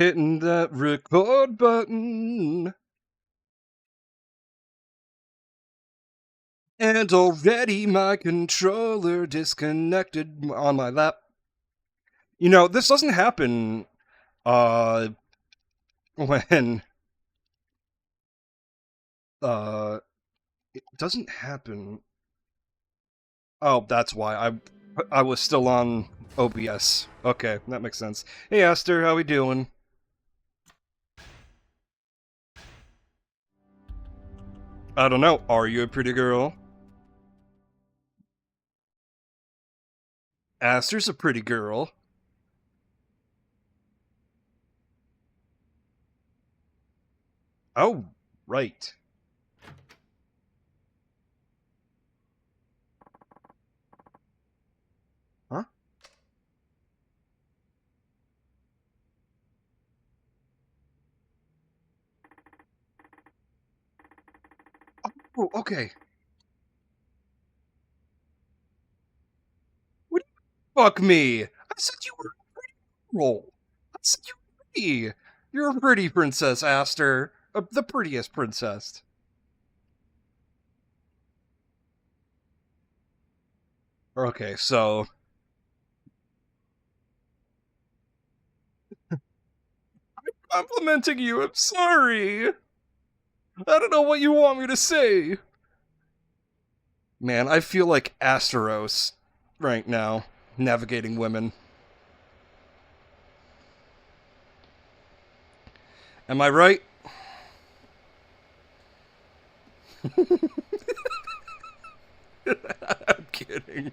Hitting that record button. And already my controller disconnected on my lap. You know, this doesn't happen, when, it doesn't happen. Oh, that's why. I was still on OBS. Okay, that makes sense. Hey, Esther, how we doing? I don't know. Are you a pretty girl? Esther's a pretty girl. Oh, right. Huh? Oh, okay. What do you fuck me? I said you were a pretty girl. I said you were pretty. You're a pretty princess, Aster. The prettiest princess. Okay, so complimenting you. I'm sorry. I don't know what you want me to say. Man, I feel like Asteros right now, navigating women. Am I right? I'm kidding.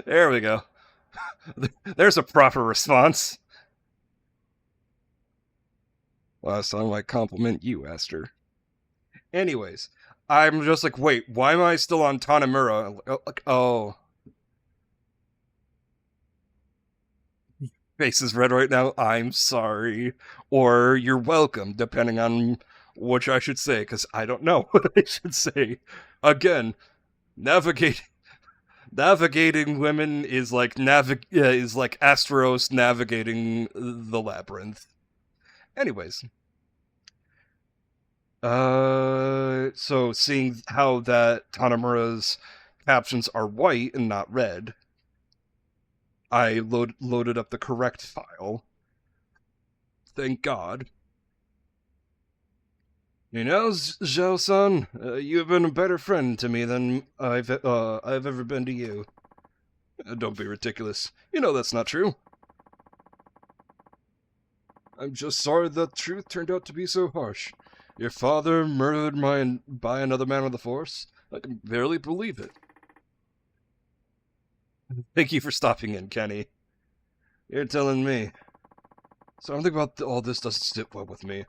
There we go. There's a proper response. Last time I compliment you, Esther. Anyways, I'm just like, wait, why am I still on Tanamura? Oh, face is red right now. I'm sorry. Or you're welcome, depending on which I should say, because I don't know what I should say. Again, navigate navigating women is like is like Asteros navigating the labyrinth. Anyways, so seeing how that Tanamura's captions are white and not red, I loaded up the correct file. Thank God. You know, Zhao-san, you've been a better friend to me than I've ever been to you. Don't be ridiculous. You know that's not true. I'm just sorry the truth turned out to be so harsh. Your father murdered by another man of the Force? I can barely believe it. Thank you for stopping in, Kenny. You're telling me. Something about all this doesn't sit well with me.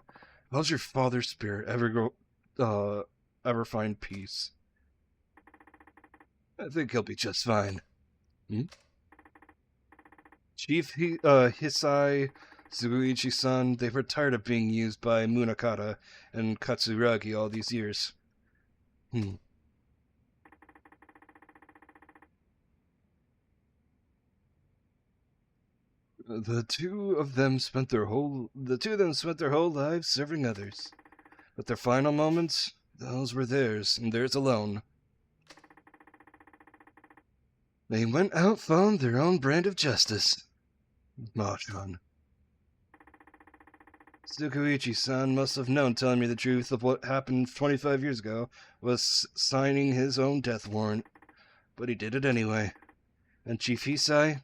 How's your father's spirit ever find peace? I think he'll be just fine. Hmm? Chief Hisai Suguichi-san, they've were tired of being used by Munakata and Katsuragi all these years. Hmm. The two of them spent their whole lives serving others. But their final moments, those were theirs, and theirs alone. They went out found their own brand of justice. Machan. Tsukuichi-san must have known telling me the truth of what happened 25 years ago was signing his own death warrant. But he did it anyway. And Chief Hisai?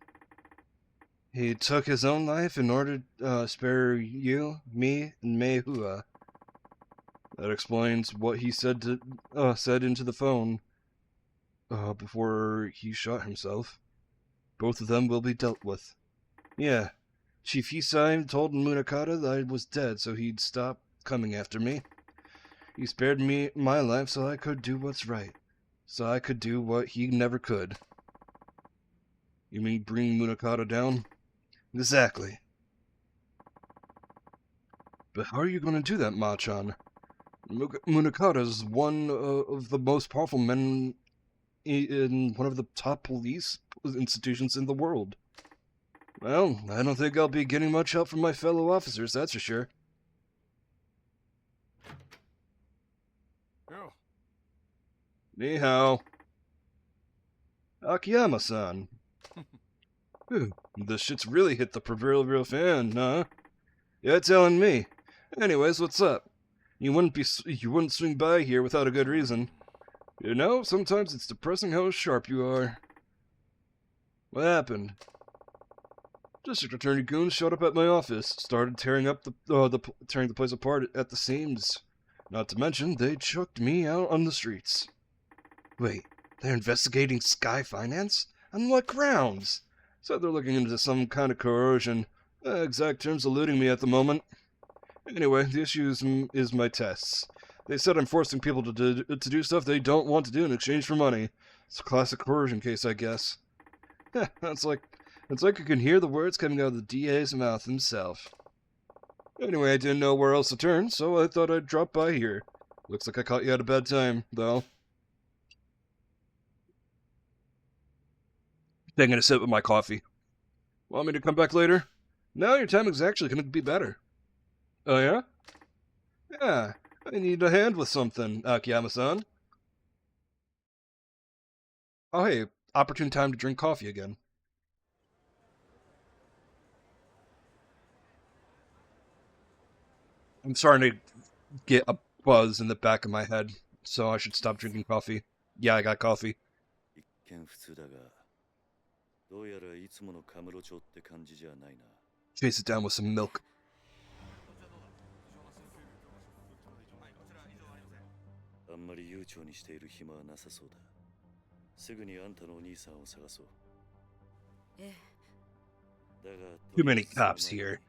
He took his own life in order to spare you, me, and Meihua. That explains what he said into the phone before he shot himself. Both of them will be dealt with. Yeah, Chief Hisai told Munakata that I was dead, so he'd stop coming after me. He spared me my life so I could do what's right. So I could do what he never could. You mean bring Munakata down? Exactly. But how are you going to do that, Machan? Munakata's one of the most powerful men in one of the top police institutions in the world. Well, I don't think I'll be getting much help from my fellow officers, that's for sure. Yo. Ni hao. Akiyama-san. This shit's really hit the proverbial fan, huh? Yeah, telling me. Anyways, what's up? You wouldn't swing by here without a good reason. You know, sometimes it's depressing how sharp you are. What happened? District Attorney goons showed up at my office, started tearing the place apart at the seams. Not to mention, they chucked me out on the streets. Wait, they're investigating Sky Finance? On what grounds? Said they're looking into some kind of coercion. Exact terms eluding me at the moment. Anyway, the issue is my tests. They said I'm forcing people to do stuff they don't want to do in exchange for money. It's a classic coercion case, I guess. It's like you can hear the words coming out of the DA's mouth himself. Anyway, I didn't know where else to turn, so I thought I'd drop by here. Looks like I caught you at a bad time, though. Taking a sip of my coffee. Want me to come back later? No, your timing's actually going to be better. Oh, yeah? Yeah, I need a hand with something, Akiyama-san. Oh, hey, opportune time to drink coffee again. I'm starting to get a buzz in the back of my head, so I should stop drinking coffee. Yeah, I got coffee. Chase it down with some milk. Too many cops here.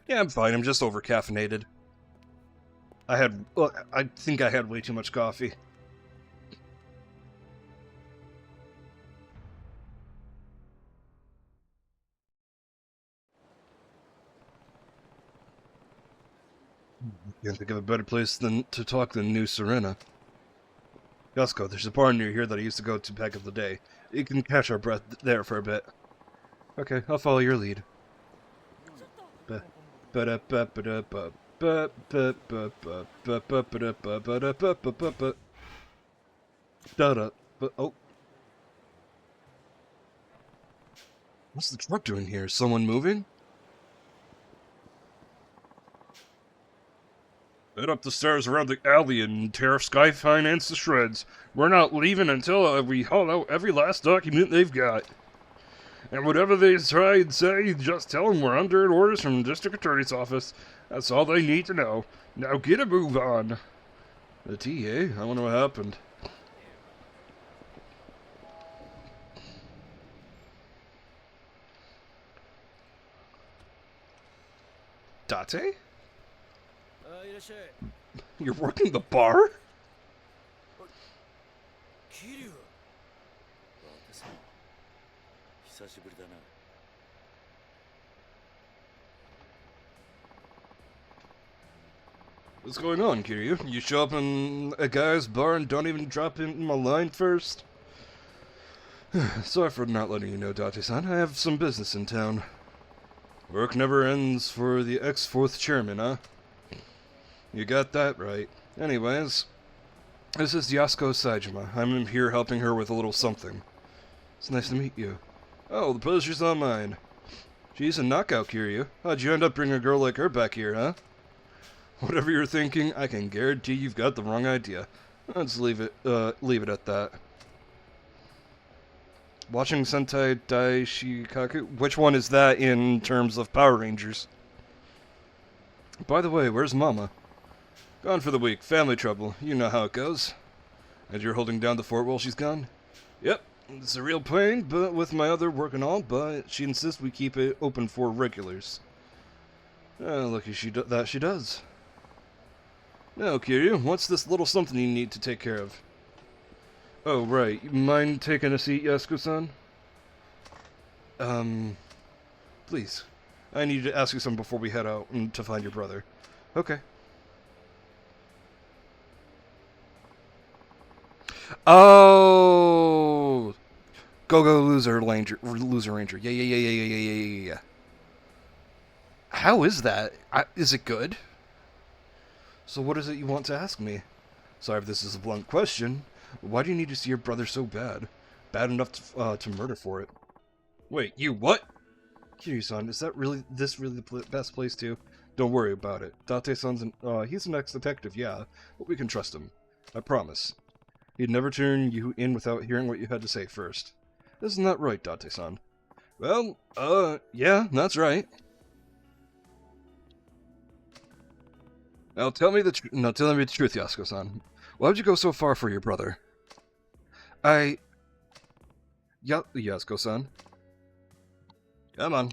Yeah, I'm fine. I'm just over-caffeinated. I think I had way too much coffee. Can't think of a better place to talk than New Serena. Yasuko, there's a bar near here that I used to go to back in the day. You can catch our breath there for a bit. Okay, I'll follow your lead. Oh. What's the truck doing here? Is someone moving? Head up the stairs around the alley and tear Sky Finance to shreds. We're not leaving until we haul out every last document they've got. And whatever they try and say, just tell them we're under orders from the District Attorney's office. That's all they need to know. Now get a move on. The TA? I wonder what happened. Date? You're working the bar? Kiryu. What's going on, Kiryu? You show up in a guy's bar and don't even drop in my line first? Sorry for not letting you know, Date-san. I have some business in town. Work never ends for the ex-fourth chairman, huh? You got that right. Anyways, this is Yasuko Saejima. I'm here helping her with a little something. It's nice to meet you. Oh, the pleasure's all mine. She's a knockout, Kiryu. How'd you end up bringing a girl like her back here, huh? Whatever you're thinking, I can guarantee you've got the wrong idea. Let's leave it at that. Watching Sentai Daishikaku? Which one is that in terms of Power Rangers? By the way, where's Mama? Gone for the week. Family trouble. You know how it goes. And you're holding down the fort while she's gone? Yep. It's a real pain, but with my other work and all, but she insists we keep it open for regulars. Lucky that she does. Now, Kiryu, what's this little something you need to take care of? Oh, right. You mind taking a seat, Yasuko-san? Please. I need to ask you something before we head out to find your brother. Okay. Oh! Go, loser ranger. Loser ranger. Yeah. How is that? Is it good? So what is it you want to ask me? Sorry if this is a blunt question. Why do you need to see your brother so bad? Bad enough to murder for it. Wait, you what? Kiryu-san, is that really the best place to? Don't worry about it. Date-san's he's an ex-detective, yeah, but we can trust him. I promise. He'd never turn you in without hearing what you had to say first. Isn't that right, Date-san? Well, yeah, that's right. Now tell me the truth, Yasuko-san. Why would you go so far for your brother? Yasuko-san. Come on.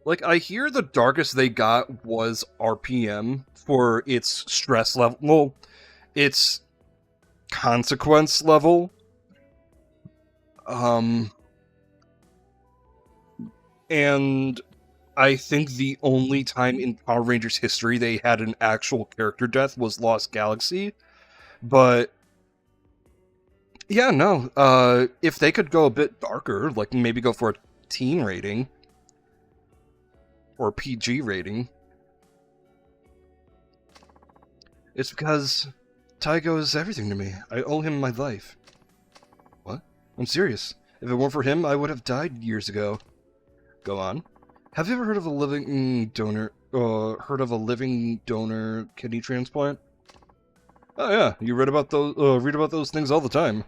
Like, I hear the darkest they got was RPM for its stress level. Well, its consequence level. And I think the only time in Power Rangers history they had an actual character death was Lost Galaxy. But yeah, no. If they could go a bit darker, like maybe go for a teen rating or PG rating, it's because Taigo is everything to me. I owe him my life. What? I'm serious. If it weren't for him, I would have died years ago. Go on. Have you ever heard of a living donor? Kidney transplant? Oh yeah, you read about those things all the time.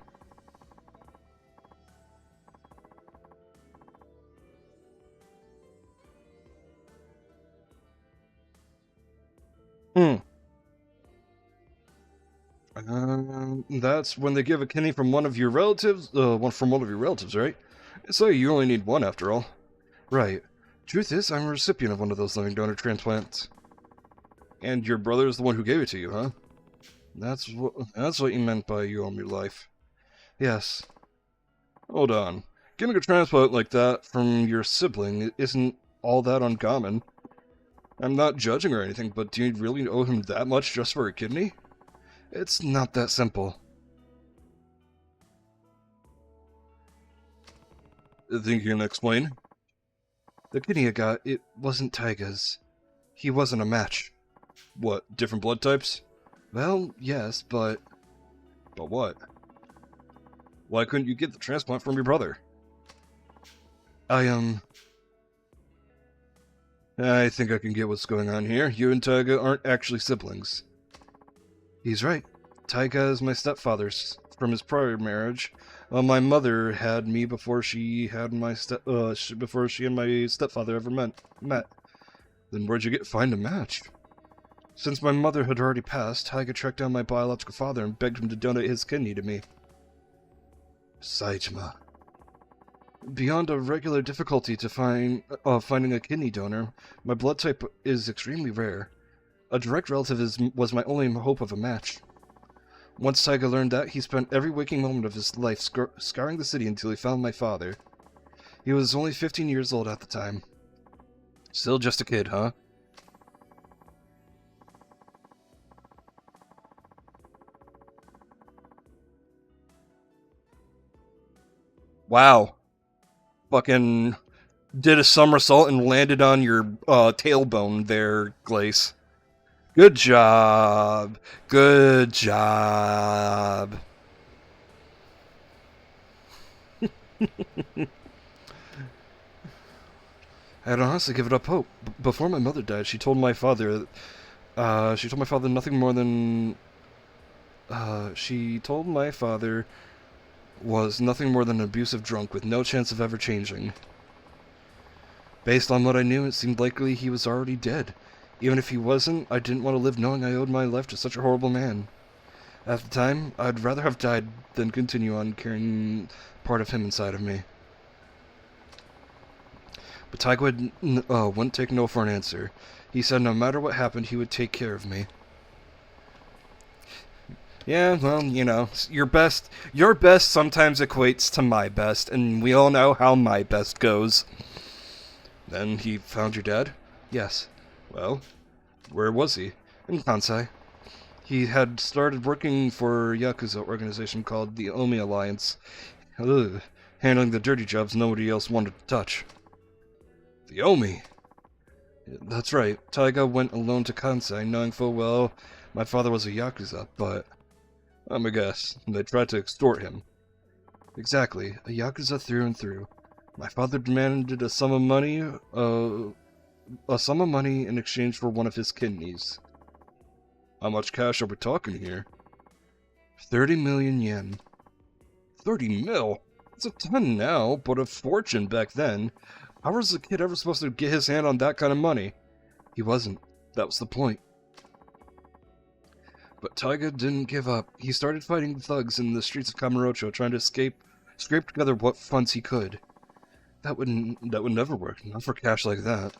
That's when they give a kidney from one of your relatives. Right? So you only need one after all. Right. Truth is, I'm a recipient of one of those living donor transplants. And your brother is the one who gave it to you, huh? That's what you meant by you owe me life. Yes. Hold on. Getting a transplant like that from your sibling isn't all that uncommon. I'm not judging or anything, but do you really owe him that much just for a kidney? It's not that simple. Think you can explain? The kidney I got, it wasn't Taiga's. He wasn't a match. What, different blood types? Well, yes, but... But what? Why couldn't you get the transplant from your brother? I think I can get what's going on here. You and Taiga aren't actually siblings. He's right. Taiga is my stepfather's from his prior marriage. My mother had me before she and my stepfather ever met. Then where'd you find a match? Since my mother had already passed, Taiga tracked down my biological father and begged him to donate his kidney to me. Saitama. Beyond a regular difficulty to finding a kidney donor, my blood type is extremely rare. A direct relative was my only hope of a match. Once Taiga learned that, he spent every waking moment of his life scouring the city until he found my father. He was only 15 years old at the time. Still just a kid, huh? Wow. Fucking did a somersault and landed on your tailbone there, Glace. Good job. Good job. I'd honestly given up hope. Before my mother died, she told my father nothing more than... she told my father was nothing more than an abusive drunk with no chance of ever changing. Based on what I knew, it seemed likely he was already dead. Even if he wasn't, I didn't want to live knowing I owed my life to such a horrible man. At the time, I'd rather have died than continue on carrying part of him inside of me. But Taiga wouldn't take no for an answer. He said no matter what happened, he would take care of me. Yeah, well, you know, your best sometimes equates to my best, and we all know how my best goes. Then he found your dad? Yes. Well, where was he? In Kansai. He had started working for a Yakuza organization called the Omi Alliance, handling the dirty jobs nobody else wanted to touch. The Omi? That's right. Taiga went alone to Kansai, knowing full well my father was a Yakuza, but I'm a guess. They tried to extort him. Exactly. A Yakuza through and through. My father demanded a sum of money in exchange for one of his kidneys. How much cash are we talking here? 30 million yen. 30 mil? It's a ton now, but a fortune back then. How was a kid ever supposed to get his hand on that kind of money? He wasn't. That was the point. But Taiga didn't give up. He started fighting thugs in the streets of Kamurocho, trying to scrape together what funds he could. That would never work. Not for cash like that.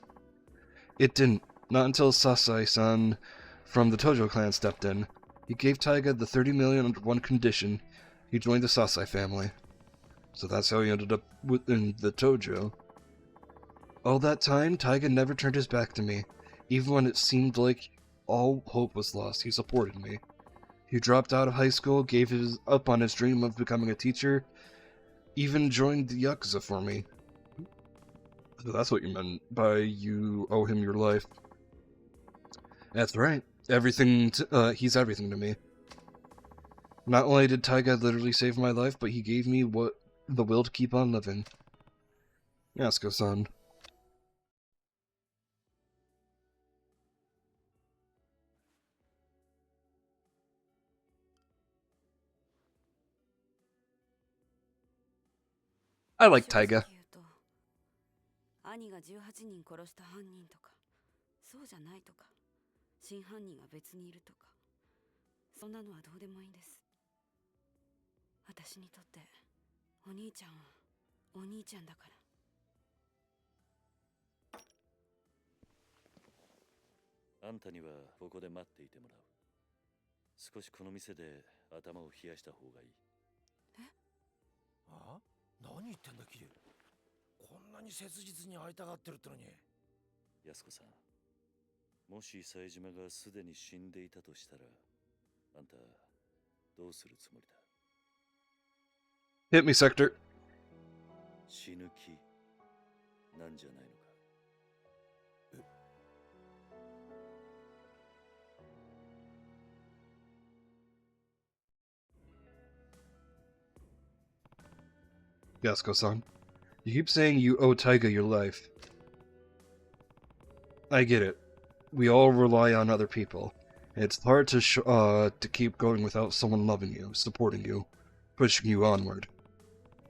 It didn't. Not until Sasai-san from the Tojo clan stepped in. He gave Taiga the 30 million under one condition. He joined the Sasai family. So that's how he ended up within the Tojo. All that time, Taiga never turned his back to me. Even when it seemed like all hope was lost, he supported me. He dropped out of high school, gave up on his dream of becoming a teacher, even joined the Yakuza for me. So that's what you meant by you owe him your life. That's right. He's everything to me. Not only did Taiga literally save my life, but he gave me the will to keep on living. Yasuko-san. I like Taiga. 兄が18人殺した犯人とか、そうじゃないとか、真犯人が別にいるとか、そんなのはどうでもいいんです。私にとってお兄ちゃんはお兄ちゃんだから。あんたにはここで待っていてもらう。少しこの店で頭を冷やした方がいい。え？あ？何言ってんだキリュウ。こんなに切実に会いたがってるってのに。安子さん、もし冴島がすでに死んでいたとしたら、あんたどうするつもりだ？ Hit me, Sector. 死ぬ気なんじゃないのか。Yasuko-san. You keep saying you owe Taiga your life. I get it. We all rely on other people. It's hard to keep going without someone loving you, supporting you, pushing you onward.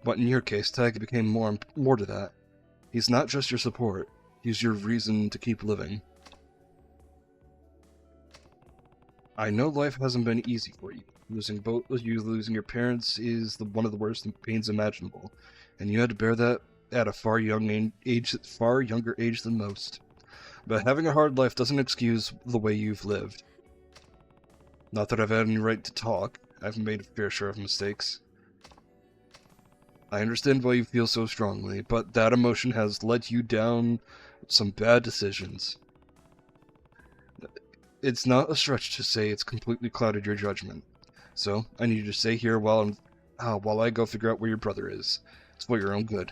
But in your case, Taiga became more to that. He's not just your support. He's your reason to keep living. I know life hasn't been easy for you. Losing your parents is one of the worst pains imaginable, and you had to bear that at a far younger age than most. But having a hard life doesn't excuse the way you've lived. Not that I've had any right to talk. I've made a fair share of mistakes. I understand why you feel so strongly, but that emotion has led you down some bad decisions. It's not a stretch to say it's completely clouded your judgment. So, I need you to stay here while I go figure out where your brother is. It's for your own good.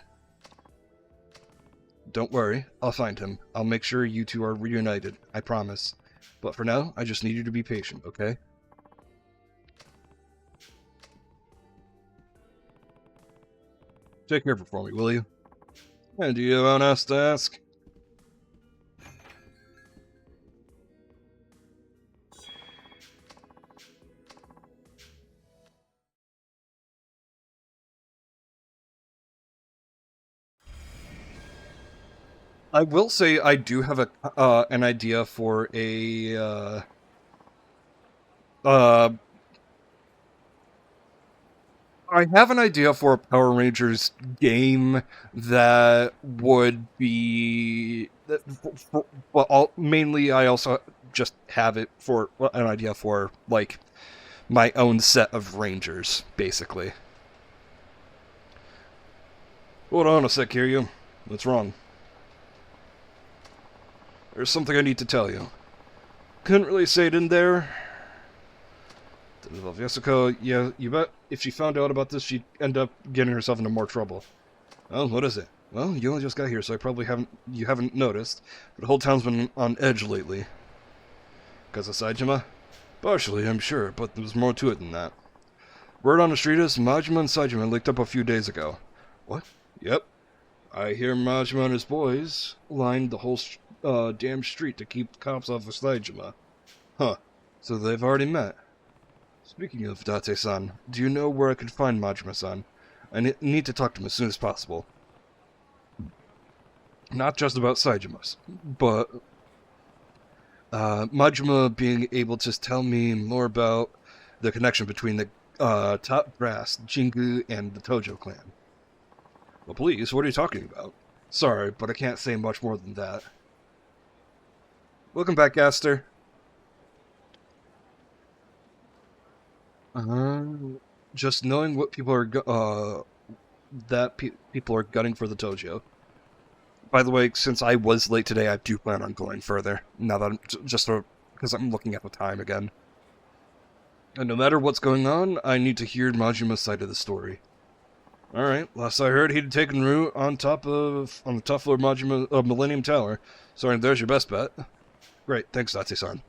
Don't worry, I'll find him. I'll make sure you two are reunited, I promise. But for now, I just need you to be patient, okay? Take care of it for me, will you? And do you have anyone else to ask? I will say I do have an idea for I have an idea for a Power Rangers game that would be, mainly I also just have it for an idea for like my own set of Rangers, basically. Hold on a sec, Kiryu. What's wrong? There's something I need to tell you. Couldn't really say it in there, Well, Yasuko, yeah, you bet if she found out about this, she'd end up getting herself into more trouble. Oh, what is it? Well, you only just got here, so you haven't noticed, but the whole town's been on edge lately. Because of Saejima? Partially, I'm sure, but there's more to it than that. Word on the street is Majima and Saejima linked up a few days ago. What? Yep. I hear Majima and his boys lined the whole damn street to keep the cops off of Saejima. Huh. So they've already met. Speaking of Date-san, do you know where I can find Majima-san? I need to talk to him as soon as possible. Not just about Saejima, but Majima being able to tell me more about the connection between the top brass, Jingu, and the Tojo clan. Well, please, what are you talking about? Sorry, but I can't say much more than that. Welcome back, Gaster. Just knowing what people are people are gunning for the Tojo. By the way, since I was late today, I do plan on going further. Now that because I'm looking at the time again. And no matter what's going on, I need to hear Majima's side of the story. Alright, last I heard, he'd taken root on the top floor of Majima Millennium Tower. So there's your best bet. Great, thanks, Date-san.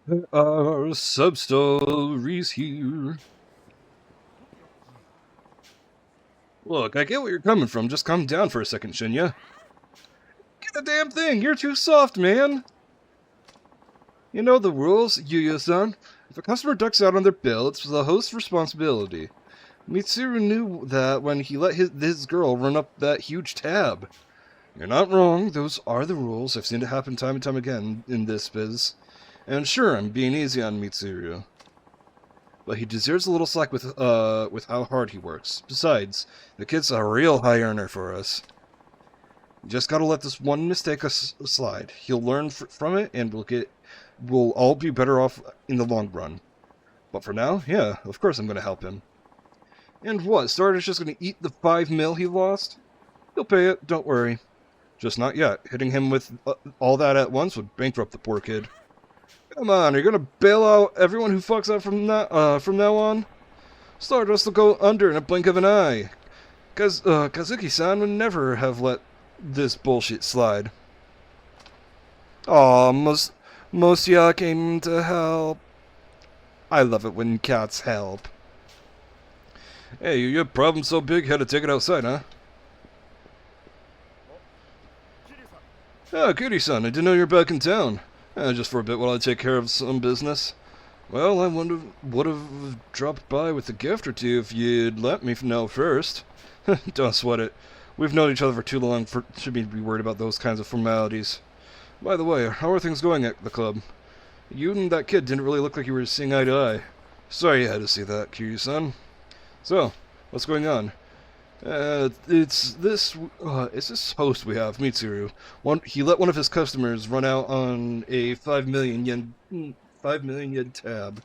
There are sub-stories here. Look, I get where you're coming from. Just calm down for a second, Shinya. Get the damn thing! You're too soft, man! You know the rules, Yuya-san. If a customer ducks out on their bill, it's the host's responsibility. Mitsuru knew that when he let his girl run up that huge tab. You're not wrong. Those are the rules. I've seen it happen time and time again in this biz. And sure, I'm being easy on Mitsuru. But he deserves a little slack with how hard he works. Besides, the kid's a real high earner for us. You just gotta let this one mistake slide. He'll learn from it, and we'll all be better off in the long run. But for now, yeah, of course I'm gonna help him. And what, Starter's just gonna eat the 5 mil he lost? He'll pay it, don't worry. Just not yet. Hitting him with all that at once would bankrupt the poor kid. Come on, are you gonna bail out everyone who fucks up from now on? Stardust will go under in a blink of an eye. Kazuki-san would never have let this bullshit slide. Aw, Mosya came to help. I love it when cats help. Hey, you have a problem so big you had to take it outside, huh? Ah, Kiryu-san, I didn't know you were back in town. Just for a bit while I take care of some business. Well, I would have dropped by with a gift or two if you'd let me know first. Don't sweat it. We've known each other for too long to be worried about those kinds of formalities. By the way, how are things going at the club? You and that kid didn't really look like you were seeing eye to eye. Sorry you had to see that, Kiryu-san. So, what's going on? It's this host we have, Mitsuru. He let one of his customers run out on a 5 million yen tab.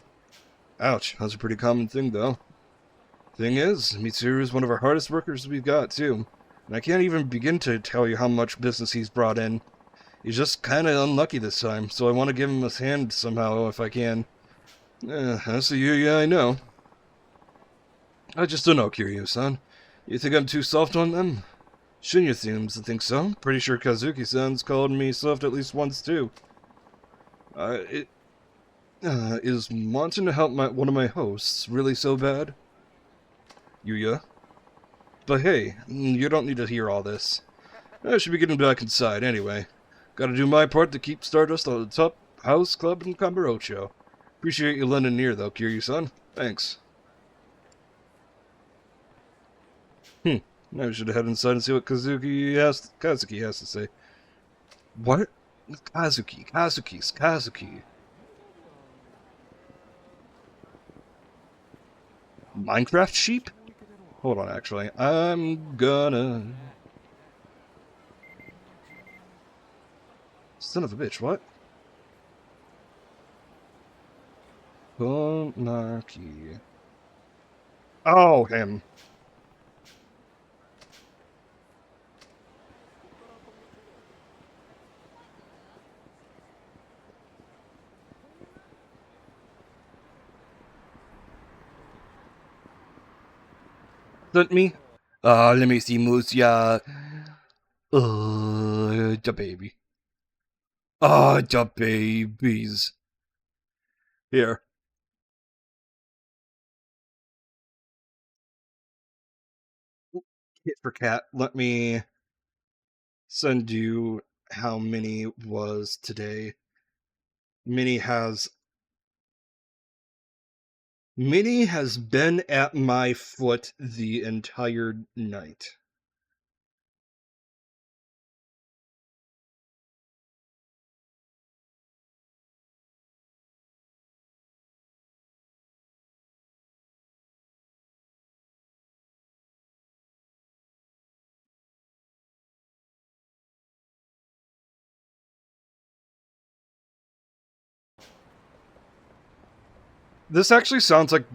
Ouch, that's a pretty common thing, though. Thing is, Mitsuru is one of our hardest workers we've got, too. And I can't even begin to tell you how much business he's brought in. He's just kinda unlucky this time, so I want to give him a hand somehow, if I can. That's the Yuya I know. I just don't know, Kiryu-san. You think I'm too soft on them? Shinya seems to think so. Pretty sure Kazuki-san's called me soft at least once, too. Is wanting to help one of my hosts really so bad? Yuya? But hey, you don't need to hear all this. I should be getting back inside anyway. Gotta do my part to keep Stardust on the top house club in Kamurocho. Appreciate you lending an ear though, Kiryu-san. Thanks. I should head inside and see what Kazuki has to say. What? Kazuki. Minecraft sheep? Hold on, actually. I'm gonna... Son of a bitch, what? Monarchy. Oh, him. Sent me? Let me see, Musia. The baby. The babies. Here. Hit for cat. Let me send you how many was today. Minnie has been at my foot the entire night. This actually sounds like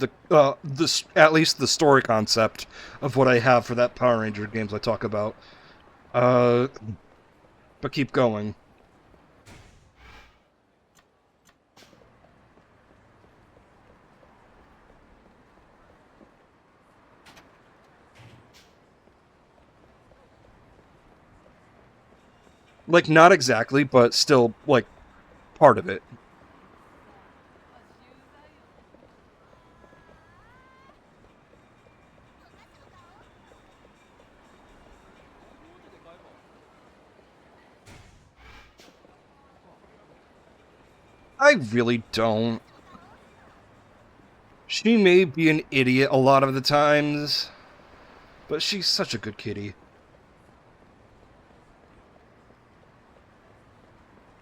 this at least the story concept of what I have for that Power Ranger games I talk about. But keep going. Like, not exactly, but still, like, part of it. I really don't. She may be an idiot a lot of the times, but she's such a good kitty.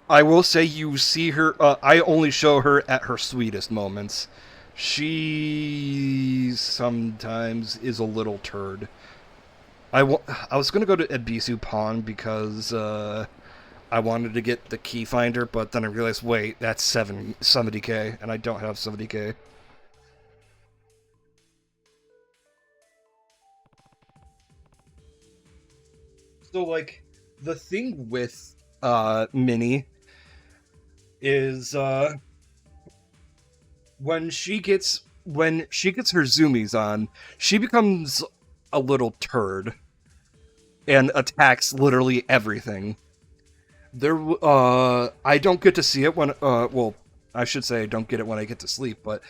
I will say you see her, I only show her at her sweetest moments. She sometimes is a little turd. I was going to go to Ebisu Pawn because I wanted to get the key finder, but then I realized, wait, that's 70k, and I don't have 70k. So, like, the thing with Minnie is when she gets her zoomies on, she becomes a little turd and attacks literally everything. I don't get to see it when well, I should say I don't get it when I get to sleep, but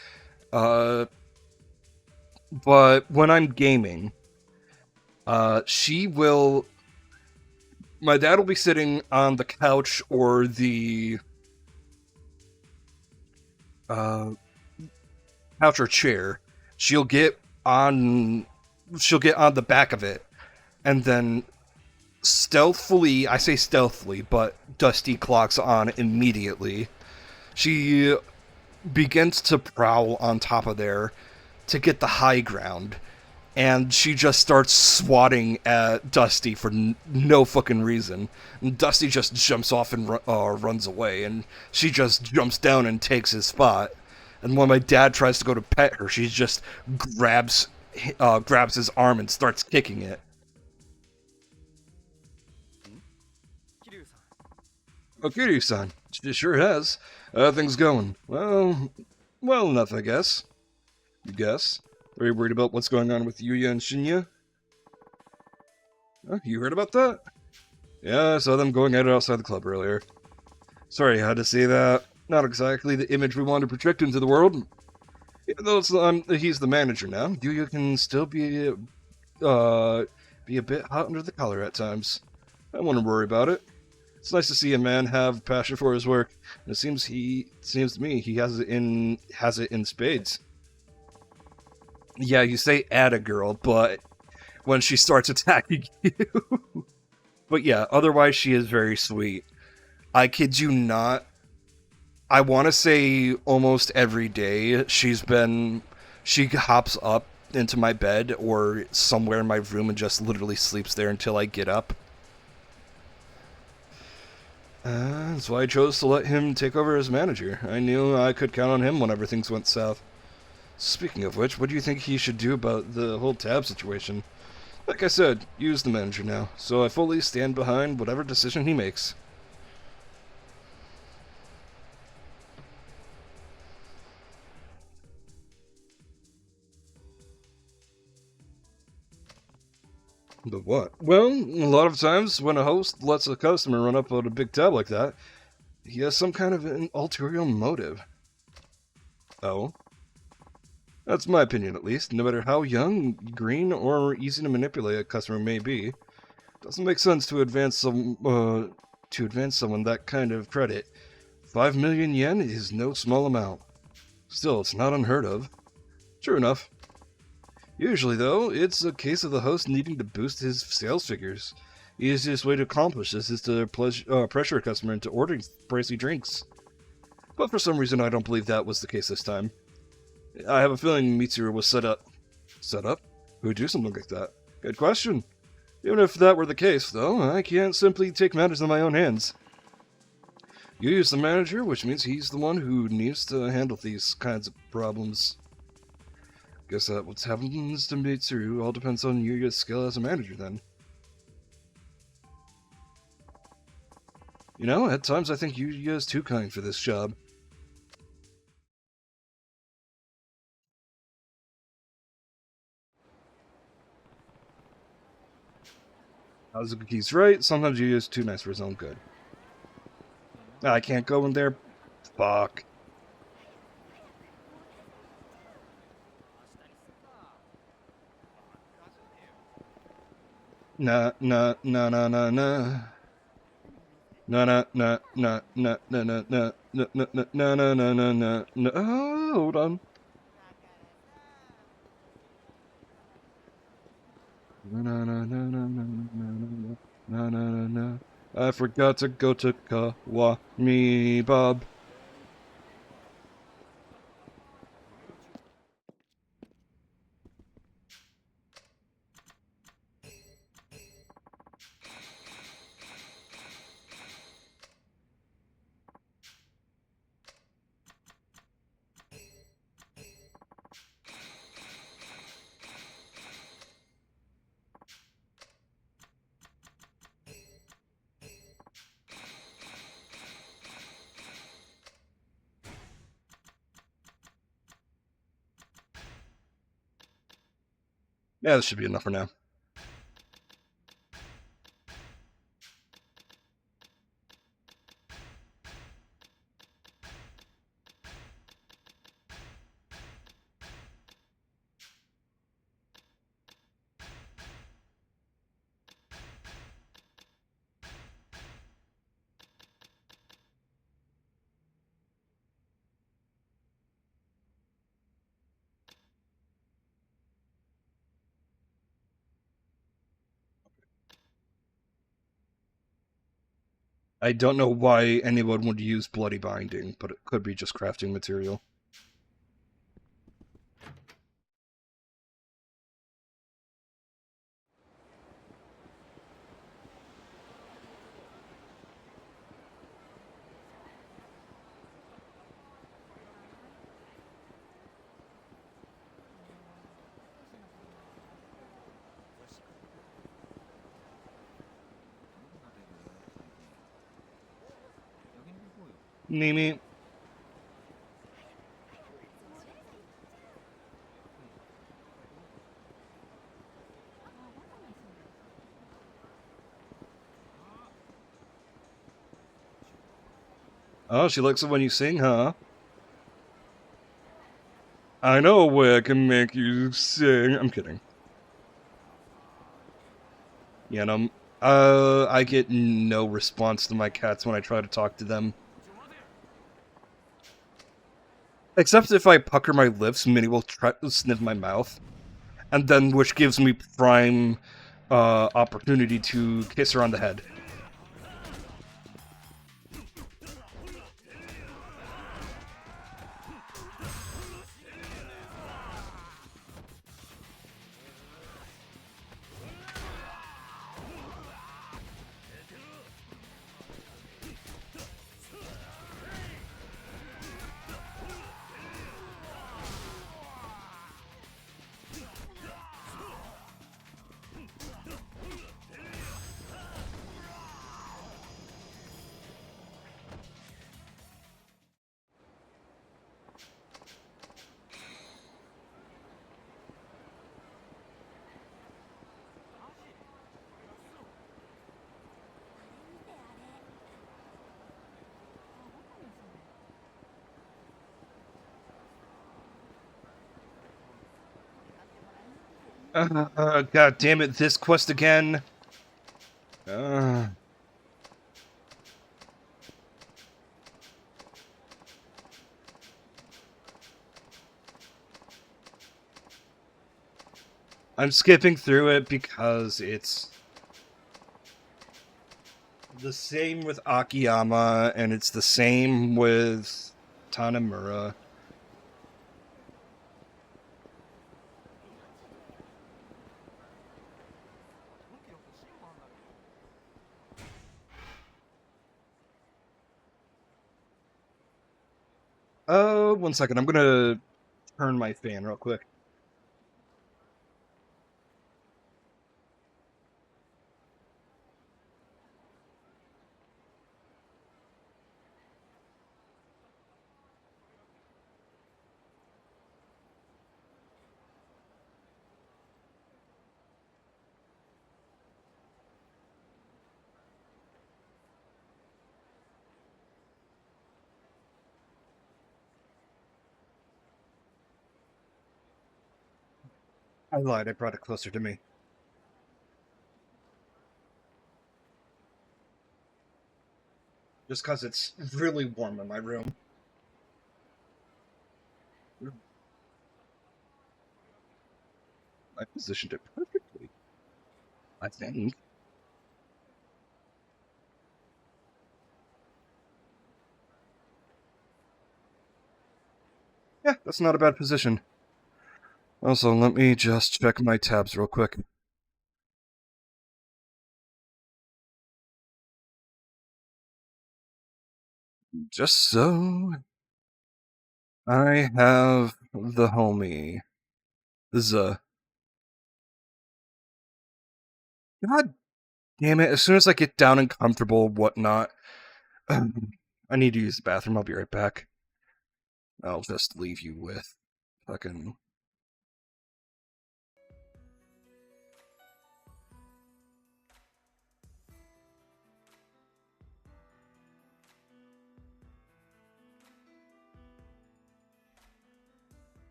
when I'm gaming, she will my dad will be sitting on the couch or the couch or chair. She'll get on the back of it, and then stealthily, I say stealthily, but Dusty clocks on immediately. She begins to prowl on top of there to get the high ground, and she just starts swatting at Dusty for no fucking reason. And Dusty just jumps off and runs away, and she just jumps down and takes his spot. And when my dad tries to go to pet her, she just grabs his arm and starts kicking it. Oh, Kiryu-san, she sure has. Things going? Well enough, I guess. You guess? Are you worried about what's going on with Yuya and Shinya? Oh, you heard about that? Yeah, I saw them going at it outside the club earlier. Sorry, I had to see that. Not exactly the image we want to project into the world. Even though he's the manager now, Yuya can still be a bit hot under the collar at times. I wouldn't worry about it. It's nice to see a man have passion for his work, and seems to me he has it in spades. Yeah, you say "at a girl," but when she starts attacking you. But yeah, otherwise she is very sweet. I kid you not. I want to say almost every day she hops up into my bed or somewhere in my room and just literally sleeps there until I get up. That's why I chose to let him take over as manager. I knew I could count on him whenever things went south. Speaking of which, what do you think he should do about the whole tab situation? Like I said, use the manager now, so I fully stand behind whatever decision he makes. But what? Well, a lot of times when a host lets a customer run up on a big tab like that, he has some kind of an ulterior motive. Oh? That's my opinion, at least. No matter how young, green, or easy to manipulate a customer may be, it doesn't make sense to advance someone that kind of credit. 5 million yen is no small amount. Still, it's not unheard of. True enough. Usually, though, it's a case of the host needing to boost his sales figures. The easiest way to accomplish this is to pressure a customer into ordering pricey drinks. But for some reason, I don't believe that was the case this time. I have a feeling Mitsuru was set up. Set up? Who would do something like that? Good question. Even if that were the case, though, I can't simply take matters in my own hands. You use the manager, which means he's the one who needs to handle these kinds of problems. Guess that what happens to Mitsuru all depends on Yuya's skill as a manager, then. You know, at times I think Yuya is too kind for this job. Hazuki's right, sometimes Yuya is too nice for his own good. I can't go in there. Fuck. Nah, nah, nah, nah, nah, nah. Nah, nah, nah, nah, nah, nah, nah, nah, nah, nah, nah, nah, nah, nah, nah, nah, nah. Oh, hold on. Na na na na na na na na na na. I forgot to go to Kawami Bob. Yeah, this should be enough for now. I don't know why anyone would use bloody binding, but it could be just crafting material. Nimi. Oh, she likes it when you sing, huh? I know a way I can make you sing. I'm kidding. Yeah, no, I get no response to my cats when I try to talk to them. Except if I pucker my lips, Minnie will try to sniff my mouth. And then, which gives me prime opportunity to kiss her on the head. God damn it, this quest again. I'm skipping through it because it's the same with Akiyama, and it's the same with Tanemura. One second. I'm gonna turn my fan real quick. I lied. I brought it closer to me. Just because it's really warm in my room. I positioned it perfectly, I think. Yeah, that's not a bad position. Also, let me just check my tabs real quick. Just so I have the homie. God damn it, as soon as I get down and comfortable, whatnot, I need to use the bathroom. I'll be right back. I'll just leave you with fucking.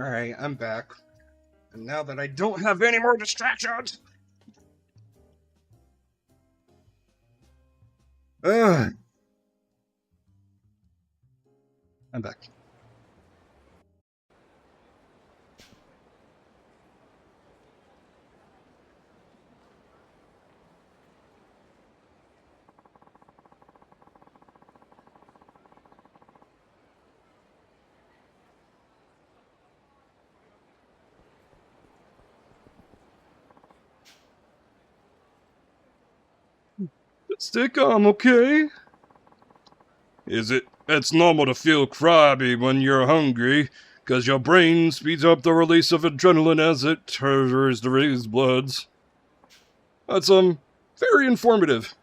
Alright, I'm back. And now that I don't have any more distractions... I'm back. Stay calm, okay? It's normal to feel crabby when you're hungry, because your brain speeds up the release of adrenaline as it triggers the raised bloods. That's, very informative.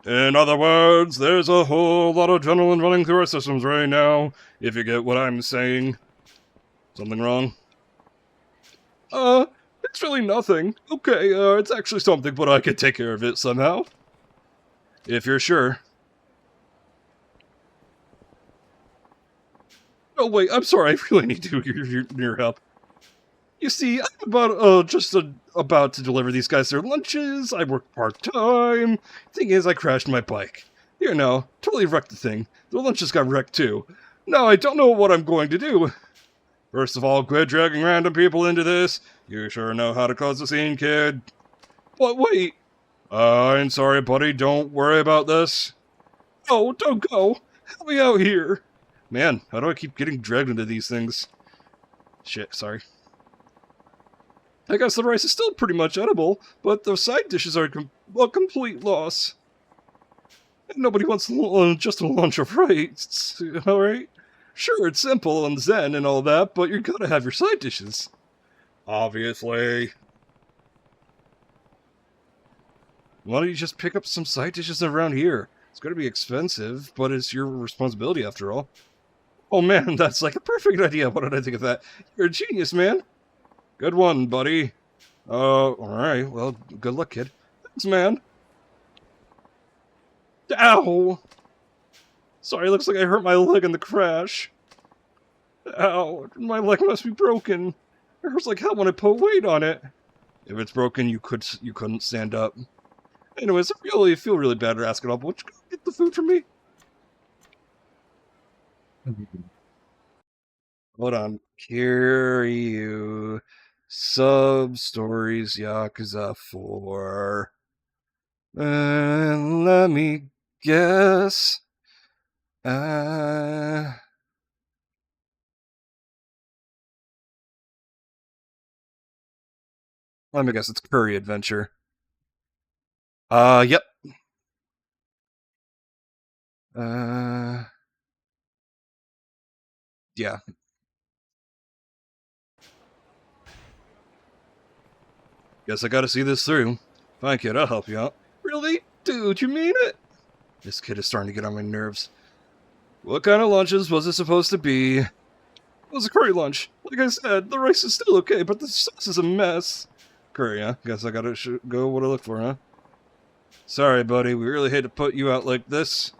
In other words, there's a whole lot of adrenaline running through our systems right now, if you get what I'm saying. Something wrong? It's really nothing. Okay, it's actually something, but I can take care of it somehow. If you're sure. Oh wait, I'm sorry, I really need your help. You see, I'm about to deliver these guys their lunches. I work part-time. Thing is, I crashed my bike. You know, totally wrecked the thing. The lunches got wrecked too. Now I don't know what I'm going to do. First of all, quit dragging random people into this. You sure know how to cause a scene, kid. But wait. I'm sorry, buddy. Don't worry about this. Oh, don't go. Help me out here. Man, how do I keep getting dragged into these things? Shit, sorry. I guess the rice is still pretty much edible, but the side dishes are a complete loss. Nobody wants just a lunch of rice, alright? Sure, it's simple and zen and all that, but you gotta have your side dishes. Obviously. Why don't you just pick up some side dishes around here? It's gonna be expensive, but it's your responsibility after all. Oh man, that's like a perfect idea. Why did I think of that? You're a genius, man. Good one, buddy. Alright, well, good luck, kid. Thanks, man. Ow! Sorry, looks like I hurt my leg in the crash. Ow, my leg must be broken. It hurts like hell when I put weight on it. If it's broken, you couldn't stand up. Anyways, I really feel really bad for asking up. Would you go get the food for me? Hold on. Kiryu. Sub-stories Yakuza 4. Let me guess. Let me guess, it's Curry Adventure. Yep. Yeah. Guess I gotta see this through. Fine, kid, I'll help you out. Really? Dude, you mean it? This kid is starting to get on my nerves. What kind of lunches was it supposed to be? It was a curry lunch. Like I said, the rice is still okay, but the sauce is a mess. Curry, huh? Guess I gotta go what I look for, huh? Sorry, buddy, we really hate to put you out like this.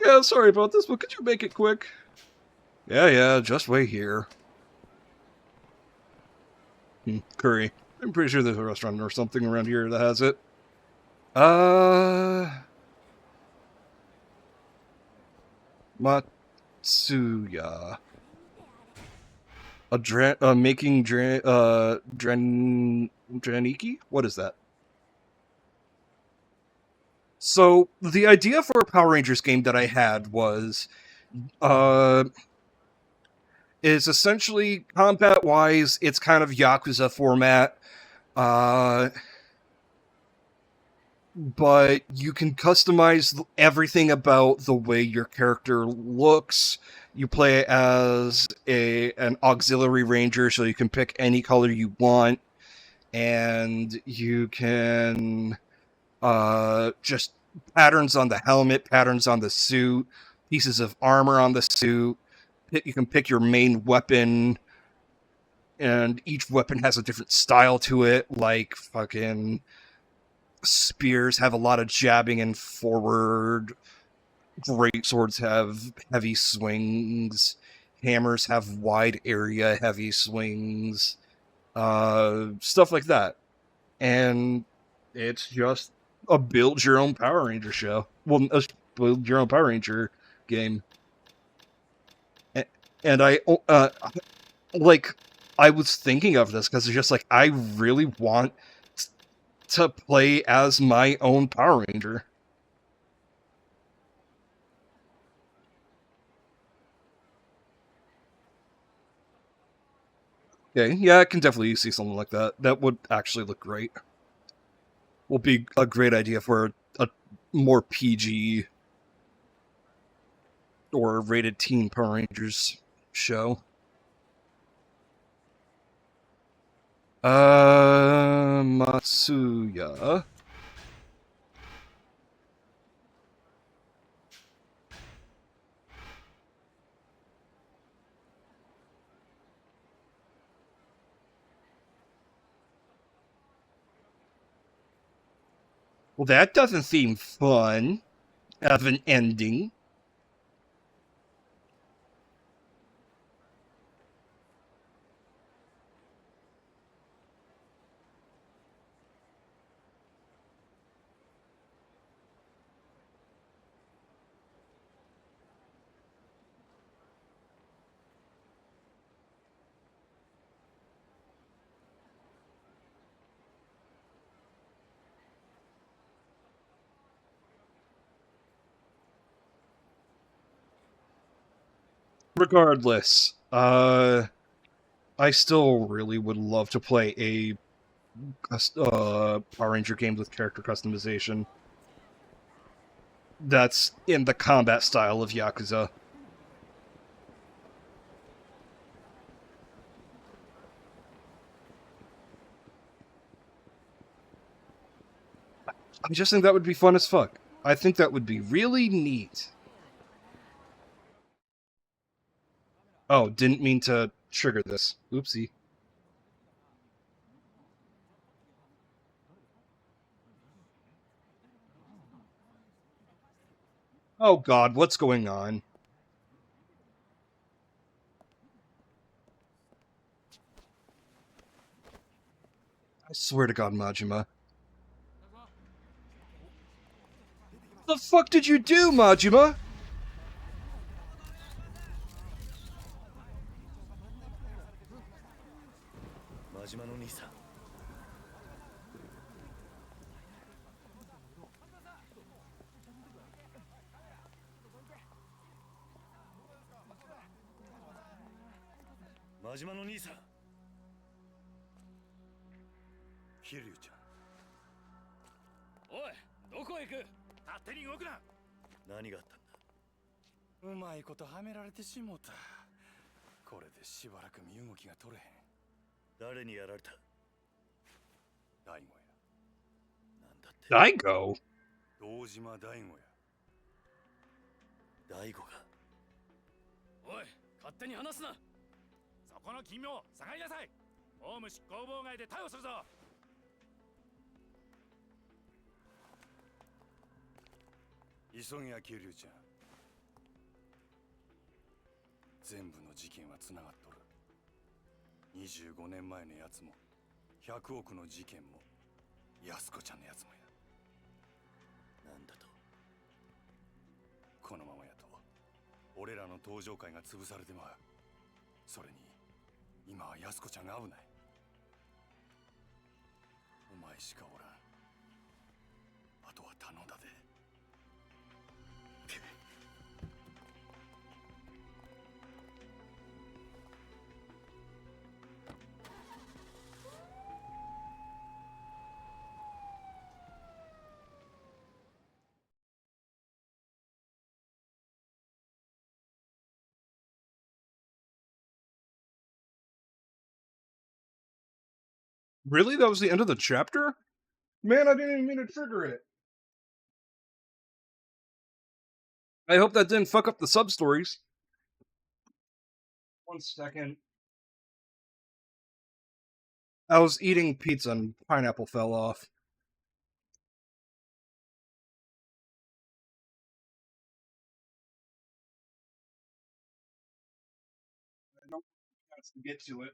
Yeah, sorry about this, but could you make it quick? Yeah, just wait here. Curry. I'm pretty sure there's a restaurant or something around here that has it. Matsuya. Making Draniki? What is that? So, the idea for a Power Rangers game that I had was, is essentially, combat-wise, it's kind of Yakuza format, but you can customize everything about the way your character looks. You play as an auxiliary ranger, so you can pick any color you want, and you can just patterns on the helmet, patterns on the suit, pieces of armor on the suit. You can pick your main weapon, and each weapon has a different style to it, like fucking spears have a lot of jabbing and forward. Great swords have heavy swings. hammers have wide area, heavy swings, stuff like that. And it's just a build your own Power Ranger show. Well, a build your own Power Ranger game. And I was thinking of this because it's just like, I really want to play as my own Power Ranger. Okay, yeah, I can definitely see something like that. That would actually look great. Will be a great idea for a more PG or rated teen Power Rangers show. Matsuya. Well, that doesn't seem fun. Of an ending. Regardless, I still really would love to play a Power Ranger game with character customization that's in the combat style of Yakuza. I just think that would be fun as fuck. I think that would be really neat. Oh, didn't mean to trigger this. Oopsie. Oh god, what's going on? I swear to god, Majima. The fuck did you do, Majima? Kiryu ちゃん。おい、どこへ行く？勝手に動くな。何があったんだ？うまいことはめられてしもた。これでしばらく身動きが取れへん。誰にやられた？大悟や。なんだって？大悟？堂島大悟や。大悟が。おい、勝手に話すな。そこの君を下がりなさい。オウム執行妨害で逮捕するぞ。急げや桐生ちゃん。全部の事件はつながっとる。25年前のやつも100億の事件も安子ちゃんのやつもや。なんだと？このままやと俺らの登場会が潰されてまう。それに今は安子ちゃんが危ない。お前しかおらん。あとは頼んだで。Really? That was the end of the chapter? Man, I didn't even mean to trigger it. I hope that didn't fuck up the sub stories. 1 second. I was eating pizza and pineapple fell off. Let's get to it.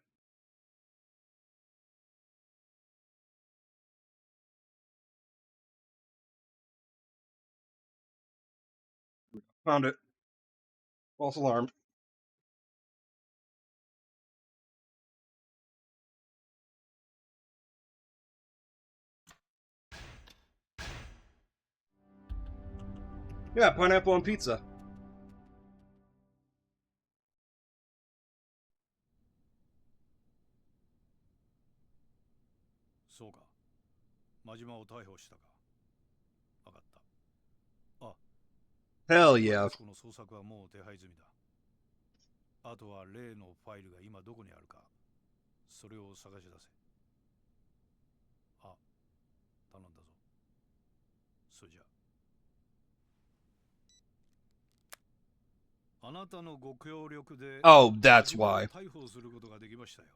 Found it. False alarm. Yeah, pineapple on pizza. そうか。真島を逮捕したか。わかった。あ、Hell yeah. この捜索はもう手配済みだ。あとは例のファイルが今どこにあるか、それを探し出せ。あ、頼んだぞ。それじゃ。あなたのご協力で、Oh, that's why. 逮捕することができましたよ。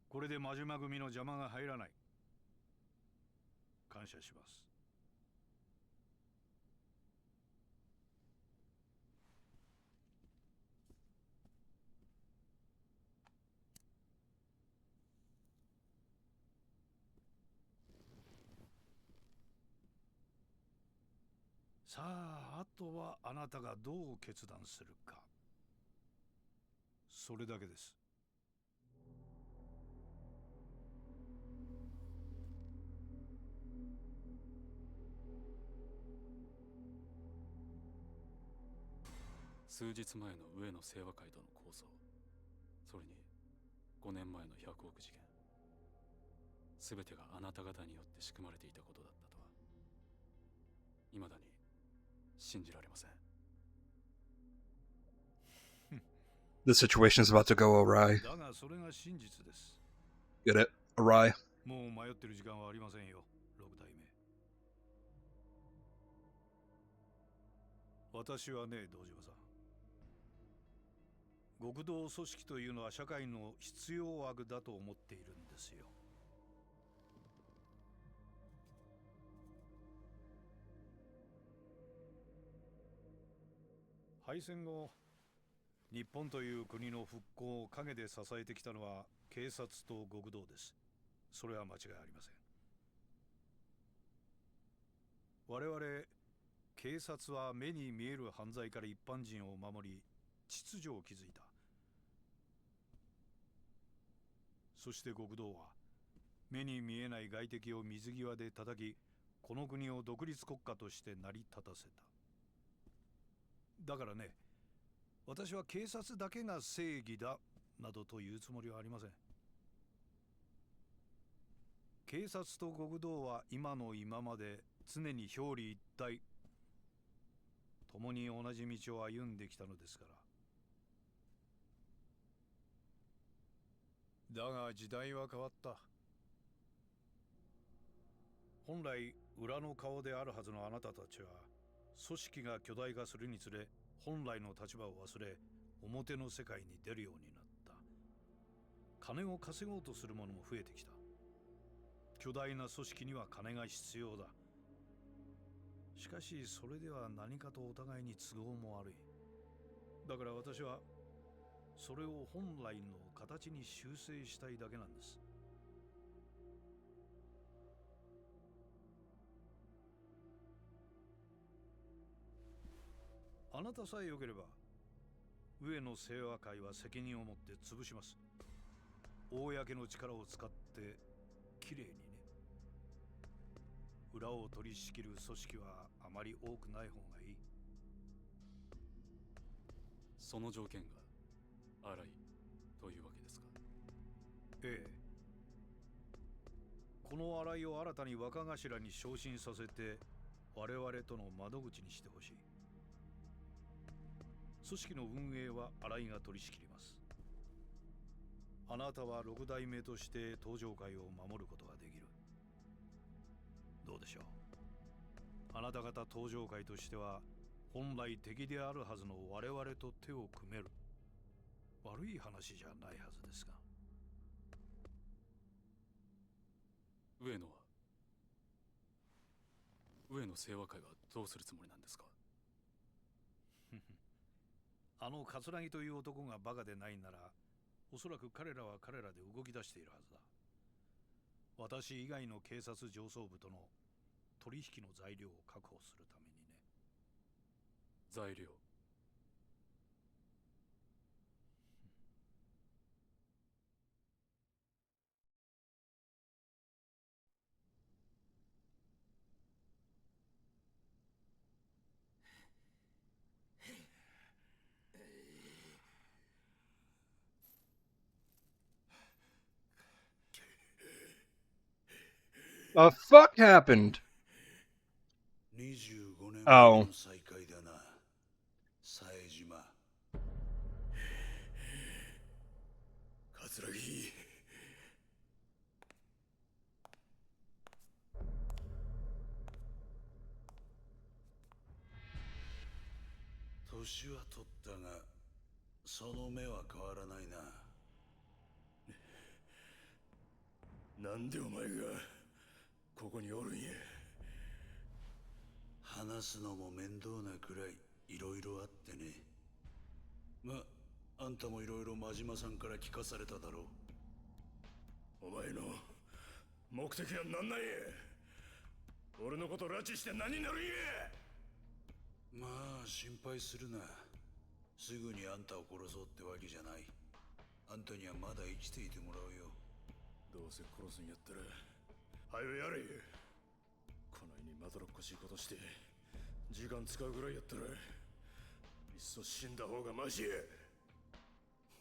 これで真島組の邪魔が入らない。感謝します。さあ、あとはあなたがどう決断するか。それだけです。数日前の上野清和会との抗争、それに5年前の100億事件、すべてがあなた方によって仕組まれていたことだったとは、未だに信じられません。The situation is about to go awry. だがそれが真実です。Get it? Awry. もう迷ってる時間はありませんよ、6代目。私はね、堂島さん。極道組織というのは社会の必要悪だと思っているんですよ。敗戦後、日本という国の復興を陰で支えてきたのは警察と極道です。それは間違いありません。我々警察は目に見える犯罪から一般人を守り、秩序を築いた。そして極道は目に見えない外敵を水際で叩き、この国を独立国家として成り立たせた。だからね、私は警察だけが正義だなどと言うつもりはありません。警察と極道は今の今まで常に表裏一体、共に同じ道を歩んできたのですから。だが時代は変わった。本来裏の顔であるはずのあなたたちは、組織が巨大化するにつれ、本来の立場を忘れ、表の世界に出るようになった。金を稼ごうとする者も増えてきた。巨大な組織には金が必要だ。しかしそれでは何かとお互いに都合も悪い。だから私はそれを本来の形に修正したいだけなんです。あなたさえ良ければ、上野清和会は責任を持って潰します。公の力を使ってきれいにね。裏を取り仕切る組織はあまり多くない方がいい。その条件が荒いというわけですか。ええ。この荒井を新たに若頭に昇進させて、我々との窓口にしてほしい。組織の運営は新井が取り仕切ります。あなたは六代目として東上会を守ることができる。どうでしょう。あなた方東上会としては本来敵であるはずの我々と手を組める。悪い話じゃないはずですが。上野清和会はどうするつもりなんですか。あの桂木という男がバカでないなら、おそらく彼らは彼らで動き出しているはずだ。私以外の警察上層部との取引の材料を確保するためにね。材料。The fuck happened? 25年 Oh. 前の再会だな、冴島。桂木。年は取ったが、その目は変わらないな。なんでお前がここにおるんや。話すのも面倒なくらいいろいろあってね。ま、あんたもいろいろ真島さんから聞かされただろう。お前の目的は何なんや。俺のこと拉致して何になるんや。まあ心配するな。すぐにあんたを殺そうってわけじゃない。あんたにはまだ生きていてもらうよ。どうせ殺すんやったら早よやれ。こないにまどろっこしいことして時間使うぐらいやったらいっそ死んだ方がマシや。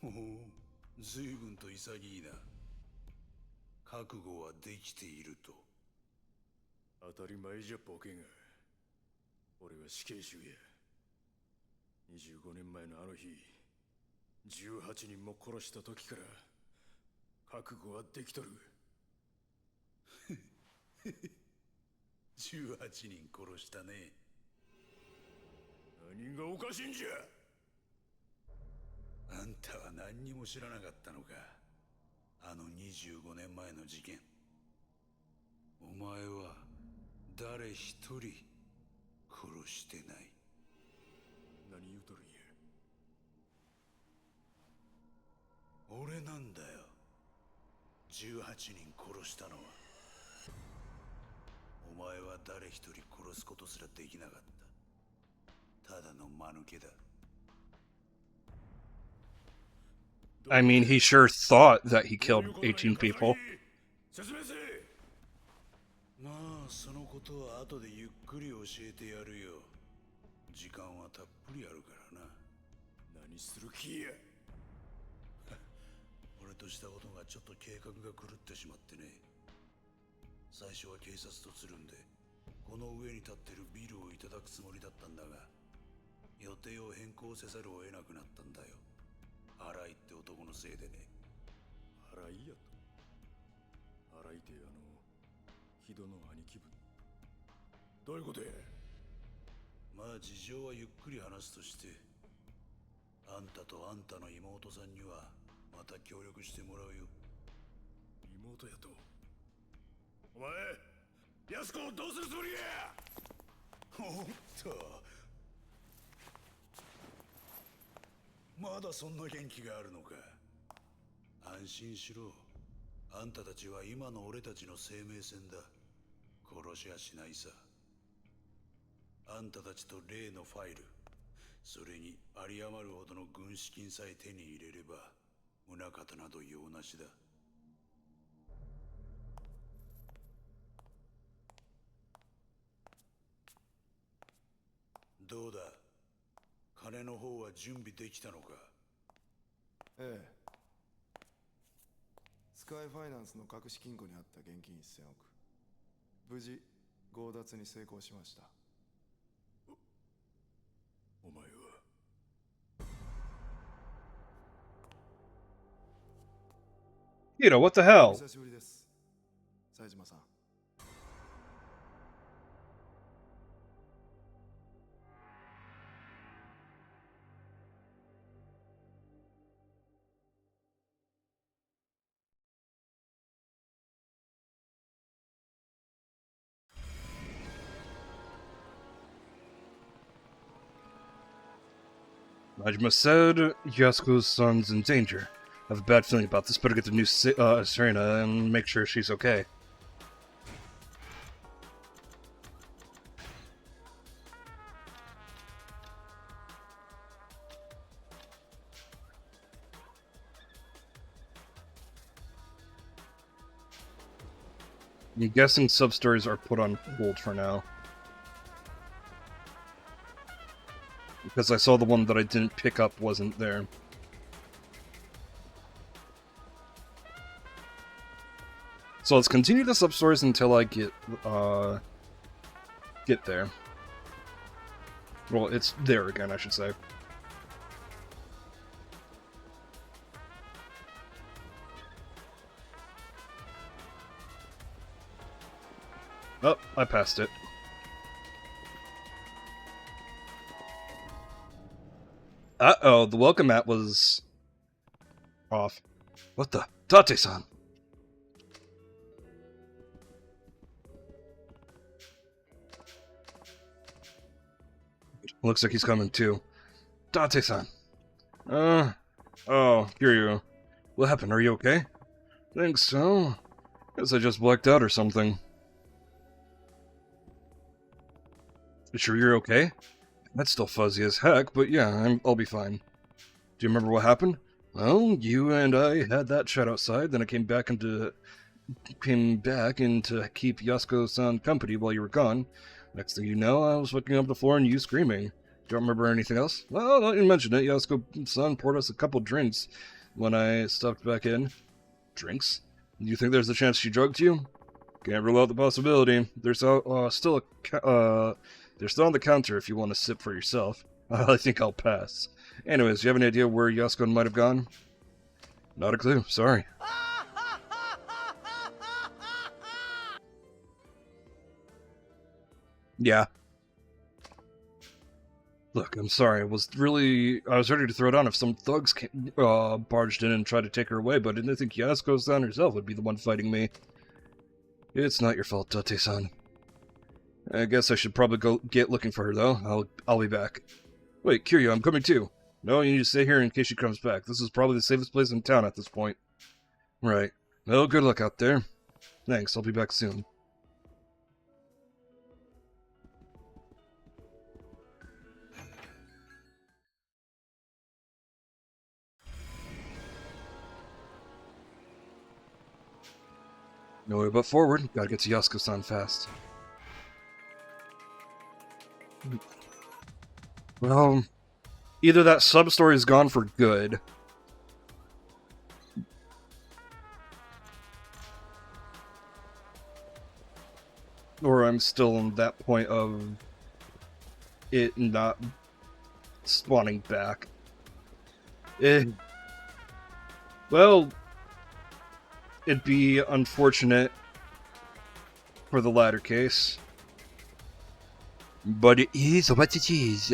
ほほう、随分と潔いな。覚悟はできていると。当たり前じゃボケが。俺は死刑囚や。25年前のあの日、18人も殺した時から覚悟はできとる。18人殺したね。何がおかしいんじゃ。あんたは何にも知らなかったのか。あの25年前の事件。お前は誰一人殺してない。何言うとるんや。俺なんだよ、18人殺したのは。お前は誰一人殺すことすらできなかった。ただの間抜けだ。I mean, he sure thought that he killed 18 people. 説明せ。まあそのことは後でゆっくり教えてやるよ。時間はたっぷりあるからな。何する気や。俺としたことがちょっと計画が狂ってしまってね。最初は警察とつるんでこの上に立ってるビルをいただくつもりだったんだが、予定を変更せざるを得なくなったんだよ。荒井って男のせいでね。荒井やと。荒井って木戸の兄貴分。どういうことや。まあ事情はゆっくり話すとして、あんたとあんたの妹さんにはまた協力してもらうよ。妹やと。お前、安子をどうするつもりや。おっと、まだそんな元気があるのか。安心しろ。あんたたちは今の俺たちの生命線だ。殺しはしないさ。あんたたちと例のファイル、それに有り余るほどの軍資金さえ手に入れれば宗方など用なしだ。どうだ、金の方は準備できたのか。ええ。スカイファイナンスの隠し金庫にあった現金1000億、無事強奪に成功しました。お前は。You know, what the お hell? 久しぶりです、冴島さん。I must said Yasuko's son's in danger. I have a bad feeling about this. Better get the new Serena and make sure she's okay. I'm guessing sub-stories are put on hold for now. Because I saw the one that I didn't pick up wasn't there. So let's continue the sub-stories until I get there. Well, it's there again, I should say. Oh, I passed it. Uh-oh, the welcome mat was off. What the? Tate-san! Looks like he's coming too. Tate-san! Oh, Kiryu. What happened? Are you okay? Think so. Guess I just blacked out or something. You sure you're okay? That's still fuzzy as heck, but yeah, I'll be fine. Do you remember what happened? Well, you and I had that chat outside, then I came back in to keep Yasuko-san company while you were gone. Next thing you know, I was looking up the floor and you screaming. Don't remember anything else? Well, don't you mention it. Yasuko-san poured us a couple drinks when I stepped back in. Drinks? You think there's a chance she drugged you? Can't rule out the possibility. They're still on the counter if you want to sip for yourself. I think I'll pass. Anyways, do you have any idea where Yasuko might have gone? Not a clue, sorry. Yeah. Look, I'm sorry. I was ready to throw down if some thugs barged in and tried to take her away, but I didn't think Yasuko-san herself would be the one fighting me. It's not your fault, Tate-san. I guess I should probably go get looking for her, though. I'll be back. Wait, Kiryu, I'm coming too. No, you need to stay here in case she comes back. This is probably the safest place in town at this point. Right. Well, good luck out there. Thanks, I'll be back soon. No way but forward. Gotta get to Yasuko-san fast. Well, either that sub-story is gone for good, or I'm still on that point of it not spawning back. Well, it'd be unfortunate for the latter case. But it is what it is.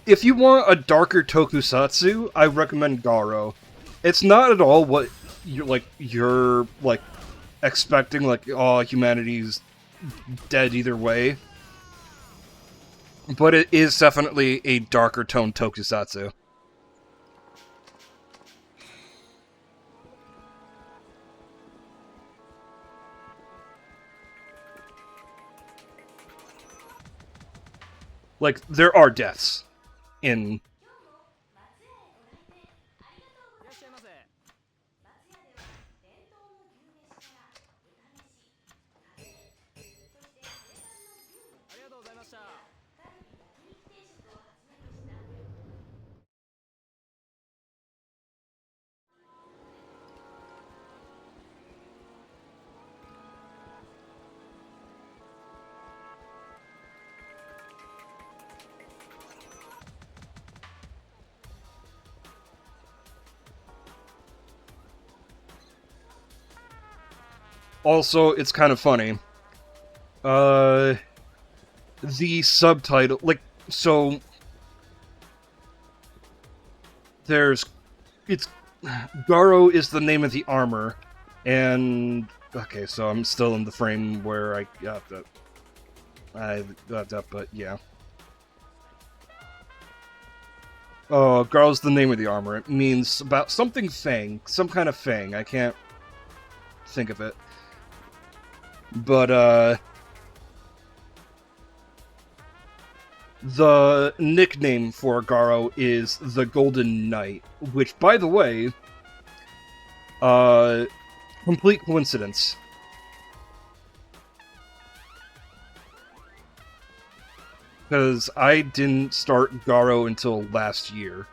If you want a darker tokusatsu, I recommend Garo. It's not at all what you're expecting, oh, humanity's dead either way. But it is definitely a darker tone tokusatsu. Like, there are deaths in... Also, it's kind of funny. The subtitle, like, so there's, it's, Garo is the name of the armor, and, okay, so I'm still in the frame where I got that, but yeah. Oh, Garo's the name of the armor. It means about something fang, some kind of fang. I can't think of it. But, the nickname for Garo is the Golden Knight, which, by the way, complete coincidence. Because I didn't start Garo until last year.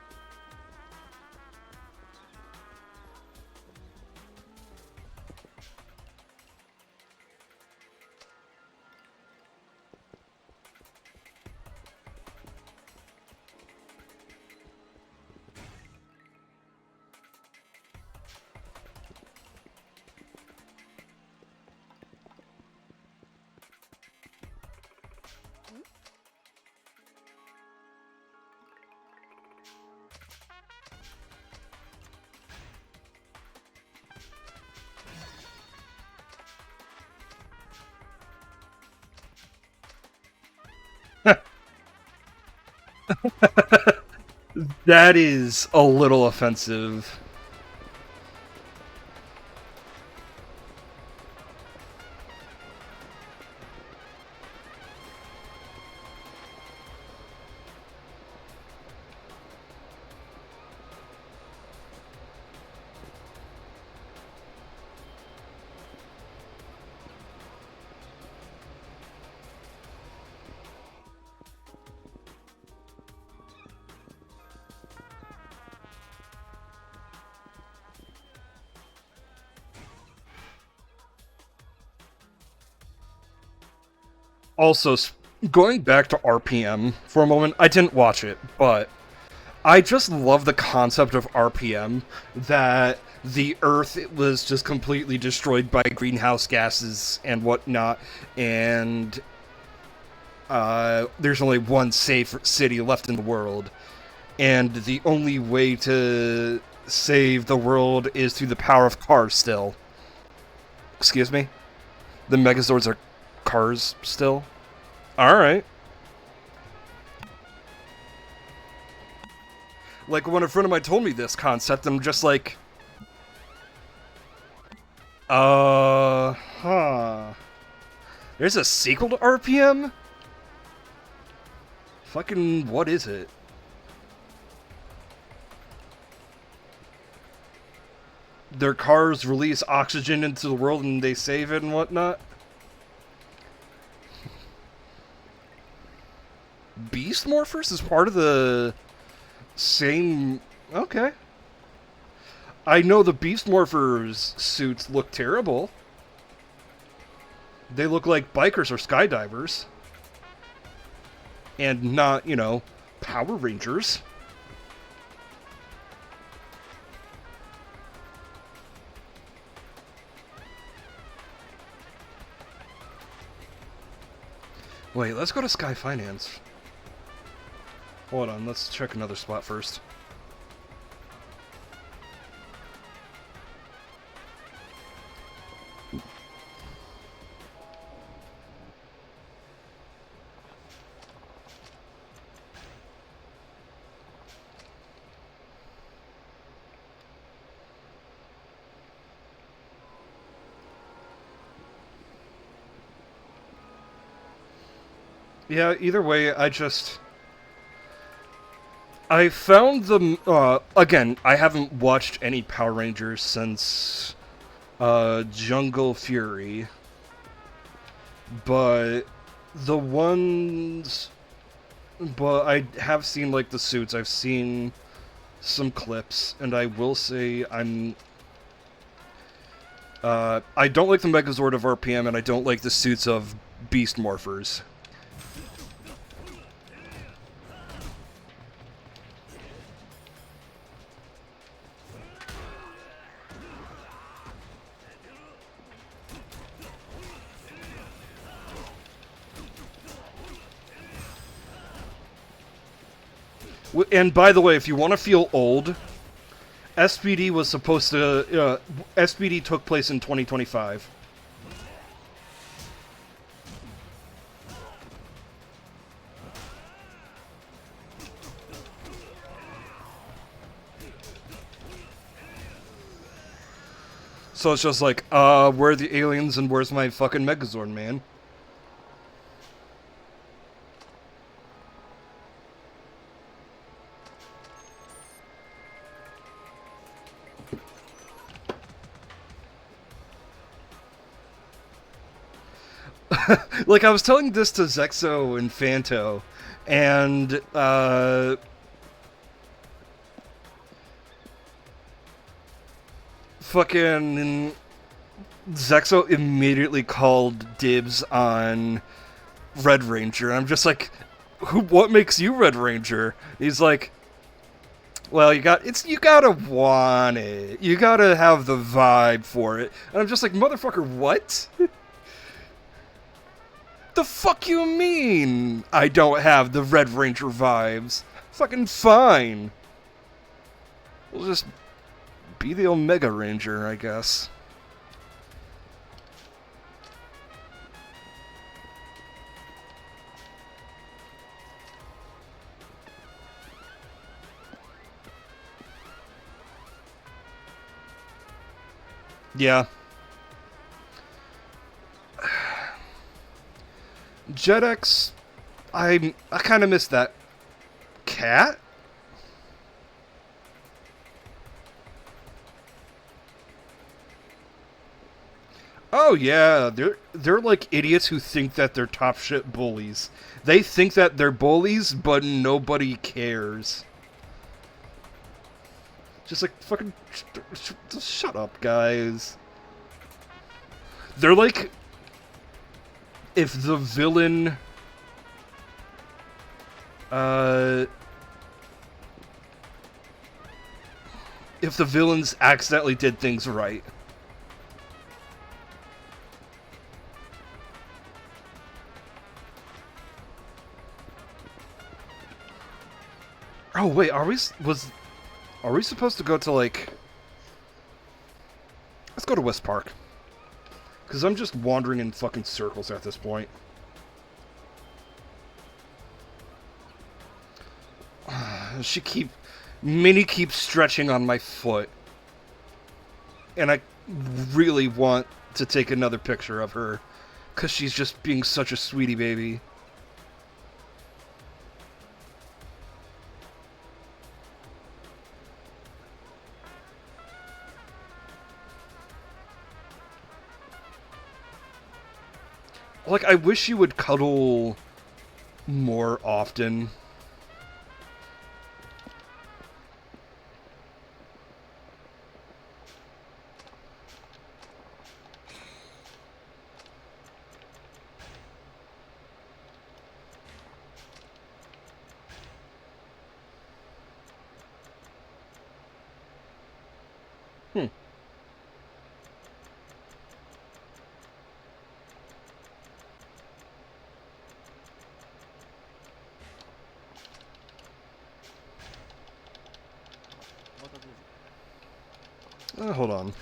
That is a little offensive. Also, going back to RPM for a moment, I didn't watch it, but I just love the concept of RPM, that the Earth was just completely destroyed by greenhouse gases and whatnot, and there's only one safe city left in the world, and the only way to save the world is through the power of cars still. Excuse me? The Megazords are cars still? Alright. Like, when a friend of mine told me this concept, I'm just like... huh. There's a sequel to RPM? Fucking, what is it? Their cars release oxygen into the world and they save it and whatnot? Beast Morphers is part of the same... Okay. I know the Beast Morphers suits look terrible. They look like bikers or skydivers. And not, you know, Power Rangers. Wait, let's go to Sky Finance. Hold on, let's check another spot first. Yeah, either way, I found them, again, I haven't watched any Power Rangers since, Jungle Fury. But the ones... But I have seen, like, the suits. I've seen some clips, and I will say I don't like the Megazord of RPM, and I don't like the suits of Beast Morphers. And by the way, if you want to feel old, SPD was supposed to... SPD took place in 2025. So it's just like, where are the aliens and where's my fucking Megazord, man? Like, I was telling this to Zexo and Fanto, and, fucking Zexo immediately called dibs on Red Ranger. I'm just like, what makes you Red Ranger? He's like, well, you gotta want it. You gotta have the vibe for it. And I'm just like, motherfucker, what? The fuck you mean I don't have the Red Ranger vibes? Fucking fine. We'll just be the Omega Ranger, I guess. Yeah. JetX, I kind of miss that. Cat? Oh yeah, they're like idiots who think that they're top shit bullies. They think that they're bullies, but nobody cares. Just like, fucking just shut up, guys. They're like, if the villain if the villains accidentally did things right. Oh wait, are we supposed to go to, like... Let's go to West Park. Because I'm just wandering in fucking circles at this point. Minnie keeps stretching on my foot. And I really want to take another picture of her. Because she's just being such a sweetie baby. Like, I wish you would cuddle more often. Hold on.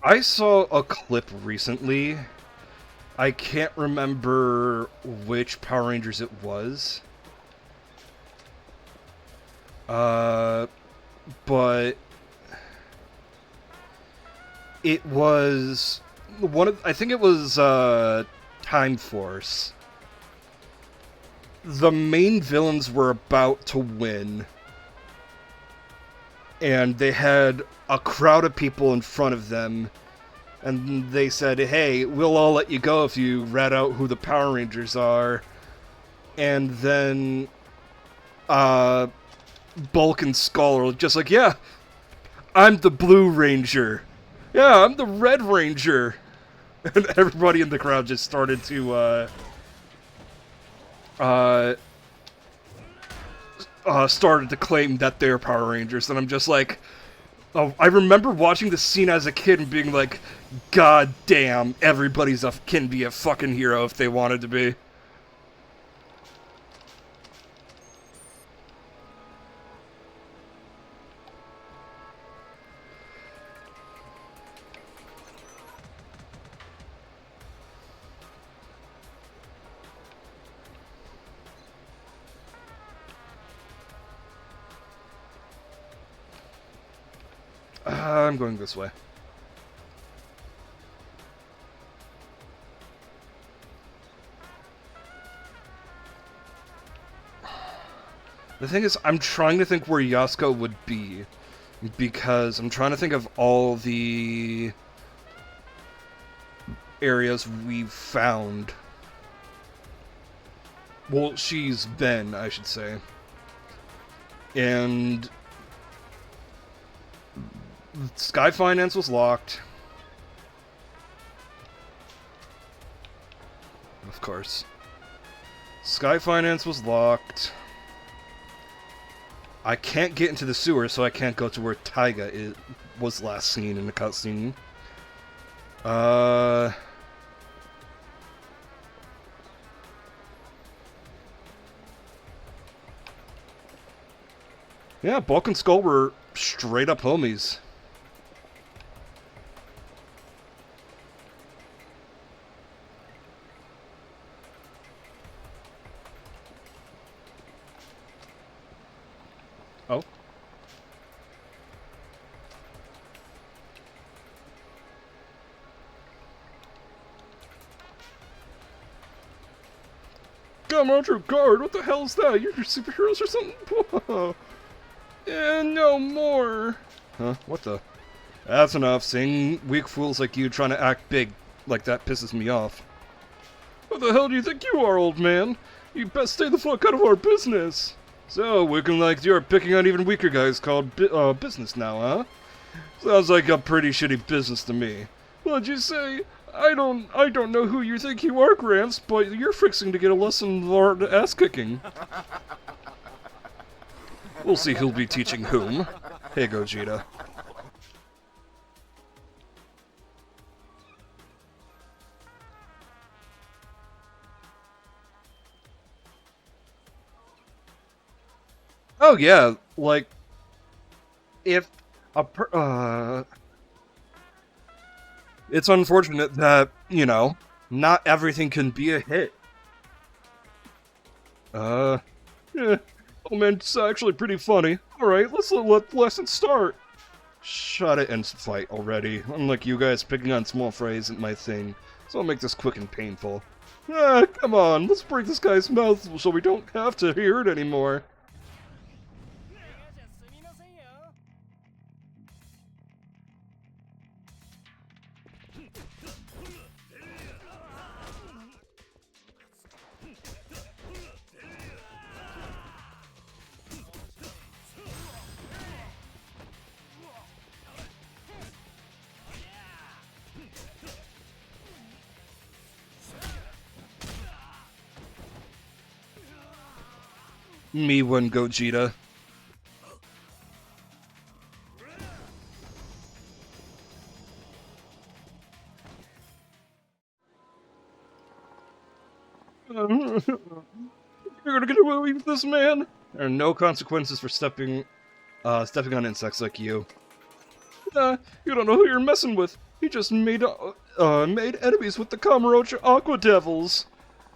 I saw a clip recently. I can't remember which Power Rangers it was. But it was I think it was Time Force. The main villains were about to win. And they had a crowd of people in front of them, and they said, hey, we'll all let you go if you rat out who the Power Rangers are. And then Bulk and Skull are just like, yeah, I'm the Blue Ranger. Yeah, I'm the Red Ranger. And everybody in the crowd just started to started to claim that they're Power Rangers, and I'm just like, oh, I remember watching this scene as a kid and being like, God damn, can be a fucking hero if they wanted to be. I'm going this way. The thing is, I'm trying to think where Yasuko would be, because I'm trying to think of all the areas we've found. Well, she's been, I should say. And Sky Finance was locked. Of course. Sky Finance was locked. I can't get into the sewer, so I can't go to where Taiga was last seen in the cutscene. Yeah, Bulk and Skull were straight up homies. Oh. Come on, your guard! What the hell is that? You're superheroes or something? And no more! Huh? What the? That's enough. Seeing weak fools like you trying to act big like that pisses me off. What the hell do you think you are, old man? You best stay the fuck out of our business! So, looking like you're picking on even weaker guys called business now, huh? Sounds like a pretty shitty business to me. What'd you say? I don't know who you think you are, Gramps, but you're fixing to get a lesson in ass-kicking. We'll see who'll be teaching whom. Hey, Gogeta. Oh yeah, like, if it's unfortunate that, you know, not everything can be a hit. Yeah. Oh man, it's actually pretty funny. Alright, let's let the lesson start. Shut it and fight already. Unlike you guys, picking on small phrase isn't my thing, so I'll make this quick and painful. Ah, come on, let's break this guy's mouth so we don't have to hear it anymore. Me one Gogeta. You're gonna get away with this, man? There are no consequences for stepping on insects like you. You don't know who you're messing with. He just made enemies with the Kamurocho Aqua Devils.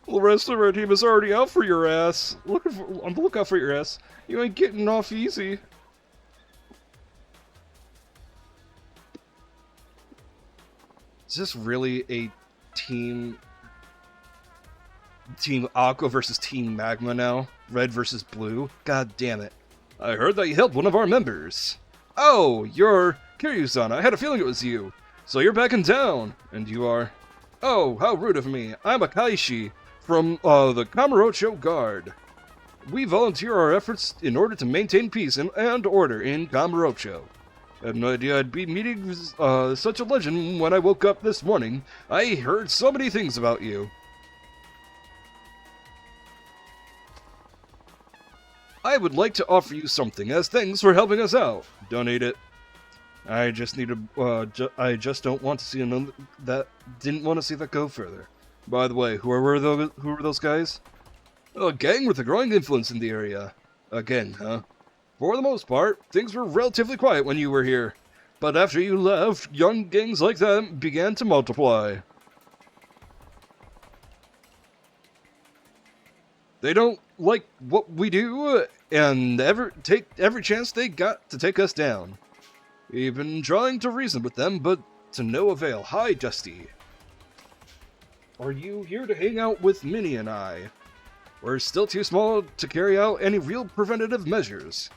The rest of our team is already out for your ass. On the lookout for your ass. You ain't getting off easy. Is this really a Team Aqua versus Team Magma now? Red versus Blue? God damn it. I heard that you helped one of our members. Oh, you're Kiryu-san. I had a feeling it was you. So you're back in town, and you are... Oh, how rude of me. I'm Akaishi from the Kamurocho Guard. We volunteer our efforts in order to maintain peace and order in Kamurocho. I had no idea I'd be meeting such a legend when I woke up this morning. I heard so many things about you. I would like to offer you something as thanks for helping us out. Donate it. I just need to, I just don't want to see another, didn't want to see that go further. By the way, who were those guys? A gang with a growing influence in the area. A gang, huh? For the most part, things were relatively quiet when you were here. But after you left, young gangs like that began to multiply. They don't like what we do, and take every chance they got to take us down. We've been trying to reason with them, but to no avail. Hi, Dusty. Are you here to hang out with Minnie and I? We're still too small to carry out any real preventative measures.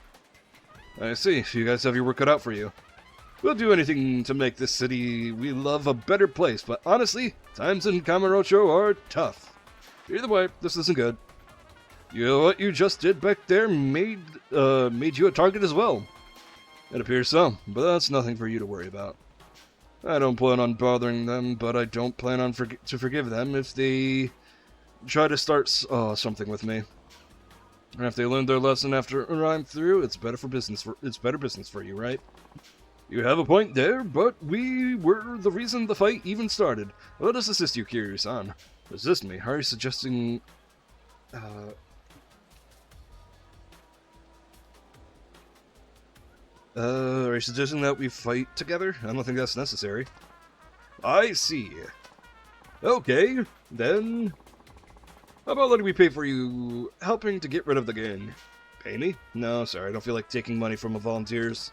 I see. You guys have your work cut out for you. We'll do anything to make this city we love a better place, but honestly, times in Kamurocho are tough. Either way, this isn't good. You know what you just did back there made you a target as well. It appears so, but that's nothing for you to worry about. I don't plan on bothering them, but I don't plan on to forgive them if they try to start something with me. And if they learn their lesson after I'm through, it's better business for you, right? You have a point there, but we were the reason the fight even started. Let us assist you, Kiryu-san. Assist me? How are you suggesting... are you suggesting that we fight together? I don't think that's necessary. I see. Okay, then... How about letting me pay for you helping to get rid of the gang? Pay me? No, sorry, I don't feel like taking money from the volunteers.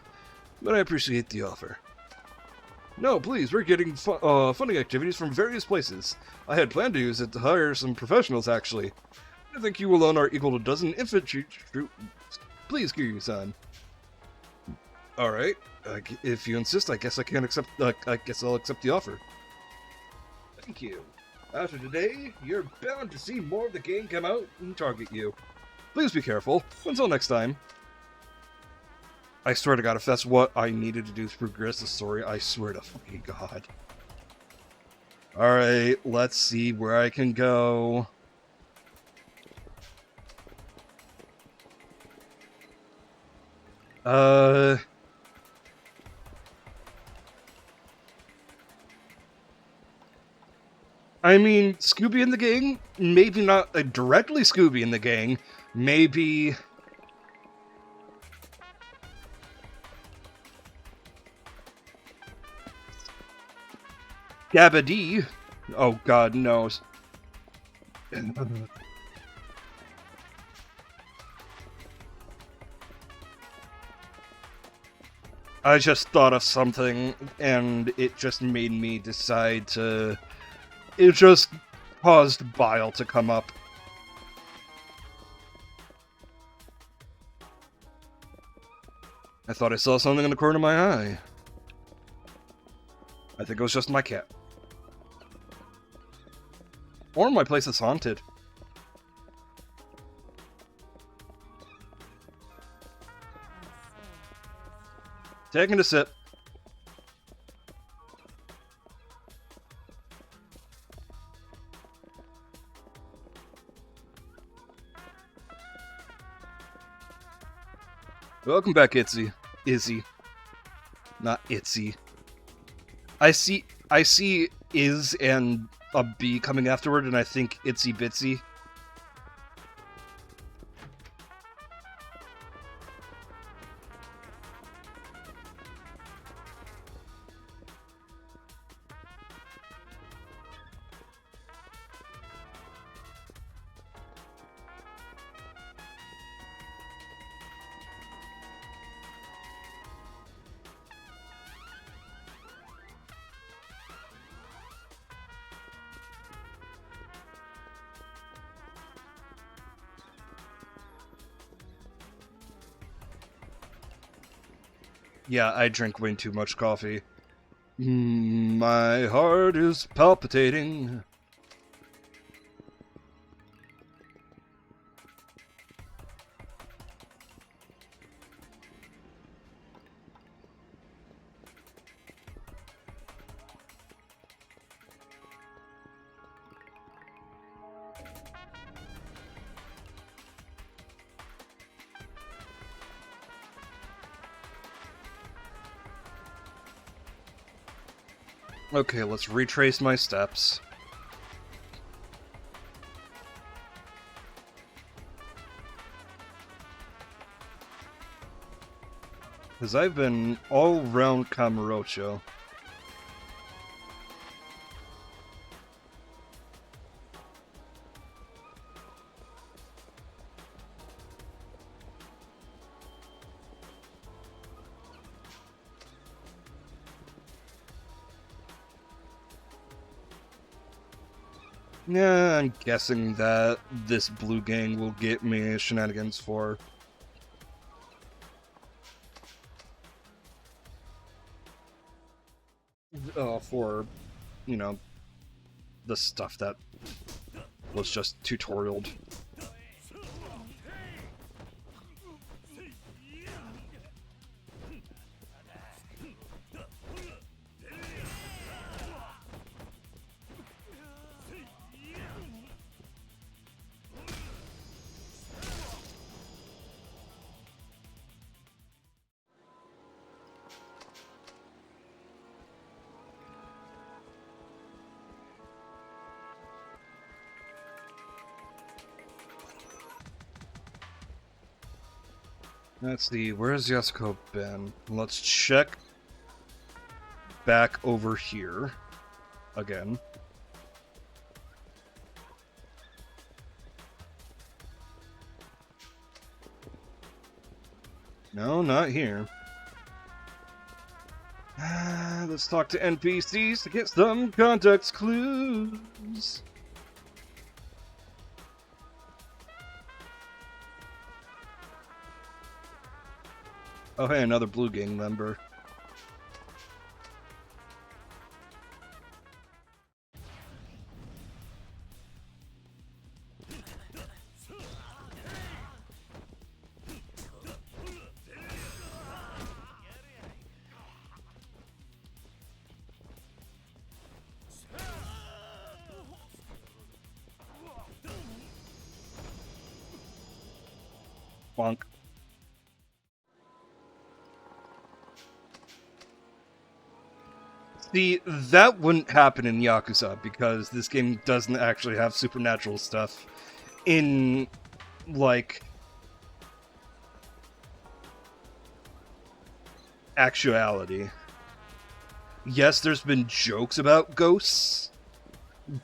But I appreciate the offer. No, please, we're getting funding activities from various places. I had planned to use it to hire some professionals, actually. I think you alone are equal to a dozen infantry troops. Please, Kiryu-san. Alright, if you insist, I guess I can accept. I guess I'll accept the offer. Thank you. After today, you're bound to see more of the gang come out and target you. Please be careful. Until next time. I swear to God, if that's what I needed to do to progress the story, I swear to fucking God. Alright, let's see where I can go. I mean, Scooby and the gang? Maybe not directly Scooby and the gang. Maybe... Gabba-Dee? Oh God knows. I just thought of something, and it just made me decide to... It just caused bile to come up. I thought I saw something in the corner of my eye. I think it was just my cat. Or my place is haunted. Taking a sip. Welcome back, Itzy. Izzy. Not Itzy. I see Iz and a B coming afterward, and I think Itsy Bitsy. Yeah, I drink way too much coffee. My heart is palpitating. Okay, let's retrace my steps. Because I've been all around Kamurocho. Yeah, I'm guessing that this blue gang will get me shenanigans for. For, you know, the stuff that was just tutorialed. Let's see, where's Yasuko been? Let's check back over here again. No, not here. Let's talk to NPCs to get some context clues. Oh, hey, another Blue Gang member. Bonk. See, that wouldn't happen in Yakuza because this game doesn't actually have supernatural stuff in, like, actuality. Yes, there's been jokes about ghosts,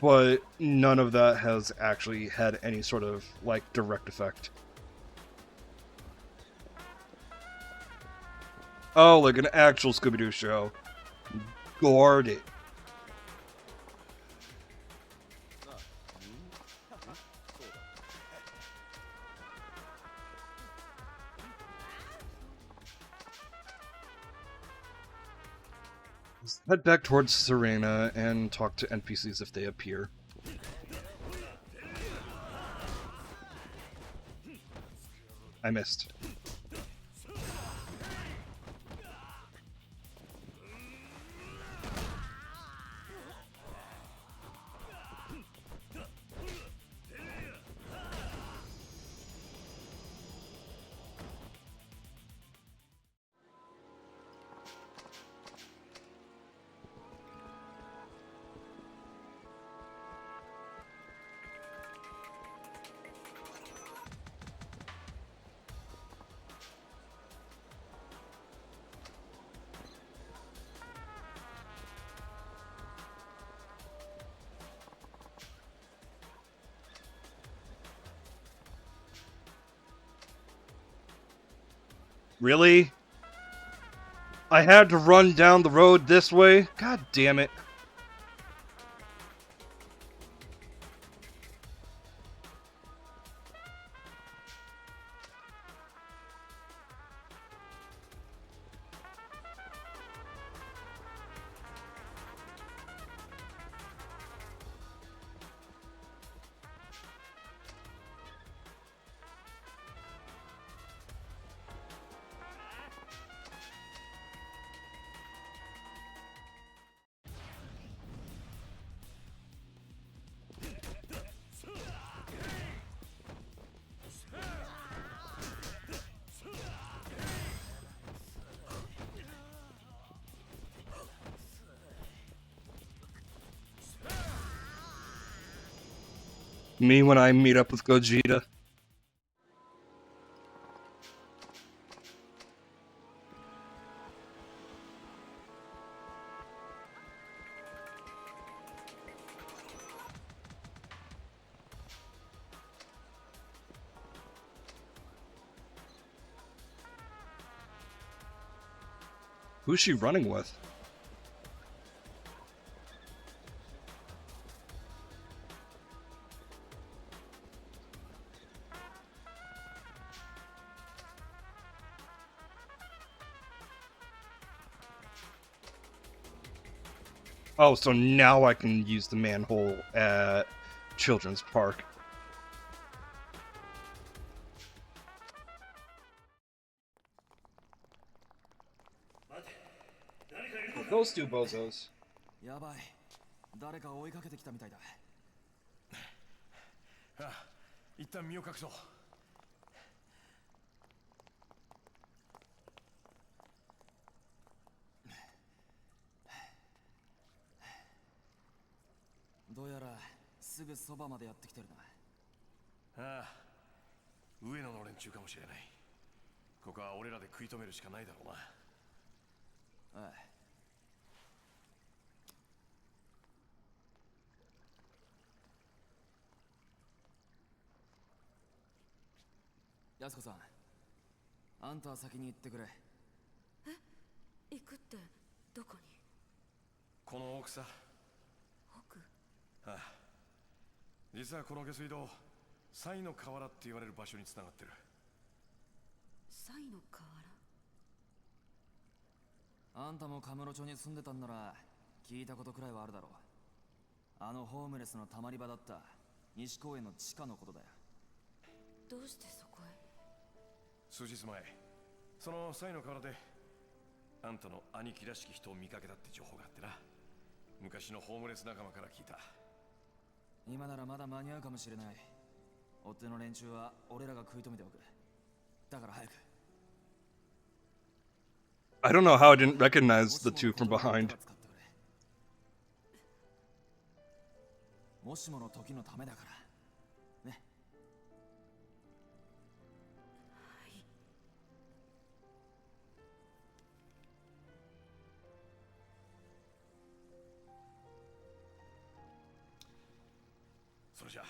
but none of that has actually had any sort of, like, direct effect. Oh, like an actual Scooby-Doo show. Guard it. Let's head back towards Serena and talk to NPCs if they appear. I missed. Really? I had to run down the road this way? God damn it. Me when I meet up with Gogeta. Who's she running with? Oh, so now I can use the manhole at Children's Park. Those two bozos. やばい。誰か追いかけてきたみたいだ。ああ、一旦身を隠そう。どうやらすぐそばまでやってきてるな。ああ、上野の連中かもしれない。ここは俺らで食い止めるしかないだろうな。ああ。やすこさん、あんたは先に行ってくれ。え、行くってどこに？この奥さ。奥？ああ、実はこの下水道、西の河原って言われる場所に繋がってる。西の河原？あんたもカムロ町に住んでたんなら聞いたことくらいはあるだろう。あのホームレスのたまり場だった西公園の地下のことだよ。どうしてそこへ？数日前、その西の河原であんたの兄貴らしき人を見かけたって情報があってな。昔のホームレス仲間から聞いた。今ならまだ間に合うかもしれない。追っ手の連中は俺らが食い止めておく。だから早く。 I don't know how I didn't recognize the two from behind. もしもの時のためだからね。それじゃ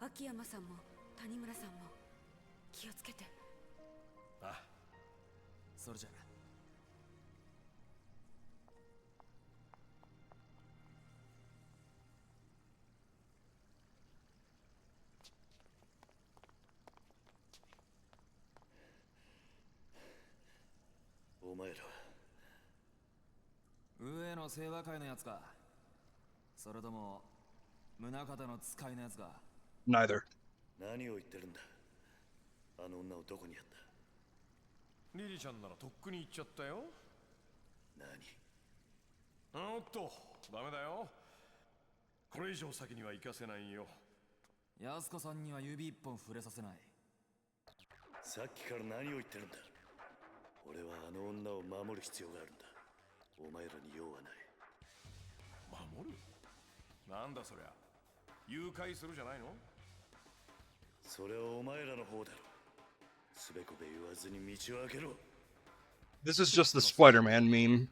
秋山さんも谷村さんも気をつけて。ああ。それじゃお前らは上の清和会のやつか、それとも宗像の使いのやつか。 Neither. 何を言ってるんだ。あの女をどこにやった？リリちゃんならとっくに行っちゃったよ。何？おっと、ダメだよ。これ以上先には行かせないよ。やすこさんには指一本触れさせない。さっきから何を言ってるんだ。俺はあの女を守る必要があるんだ。お前らに用はない。守る？なんだそりゃ。誘拐するじゃないの？それはお前らの方だろ。すべこべ言わずに道を開けろ。 This is just the Spider-Man meme.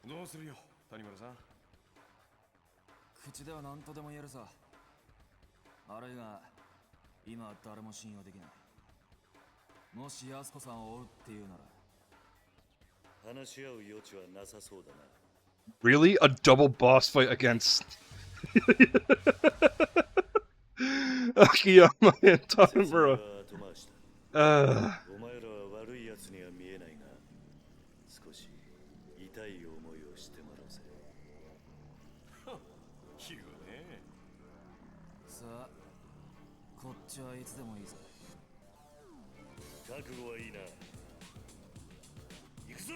どうするよ、谷村さん。口では何とでも言えるさ。あるいは今は誰も信用できない。もしやすこさんを追うっていうなら話し合う余地はなさそうだな。 Really? A double boss fight against Akiyama and Tamura. お前らは悪い奴には見えないが、少し痛い思いをしてもらうぜ。言うね。さあ、こっちはいつでもいいぞ。覚悟はいいな。行くぞ。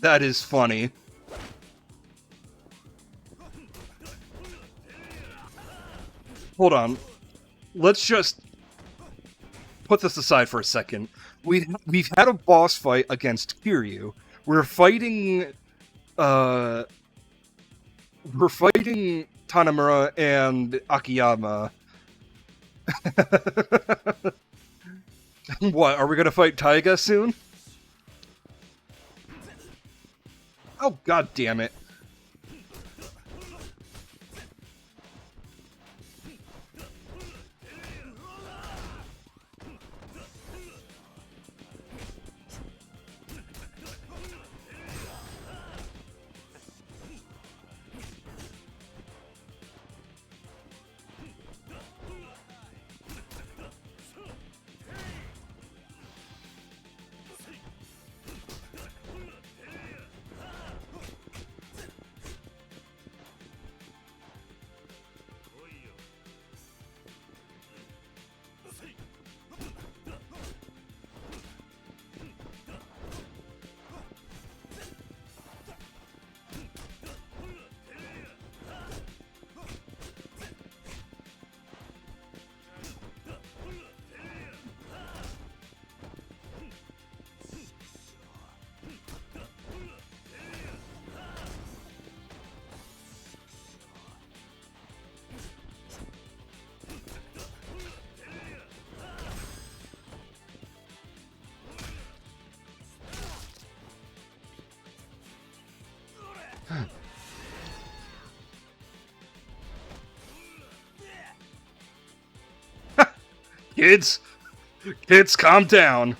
That is funny. Hold on. Let's just... put this aside for a second. We've had a boss fight against Kiryu. We're fighting Tanamura and Akiyama. What, are we gonna fight Taiga soon? Oh, god damn it. Kids, calm down.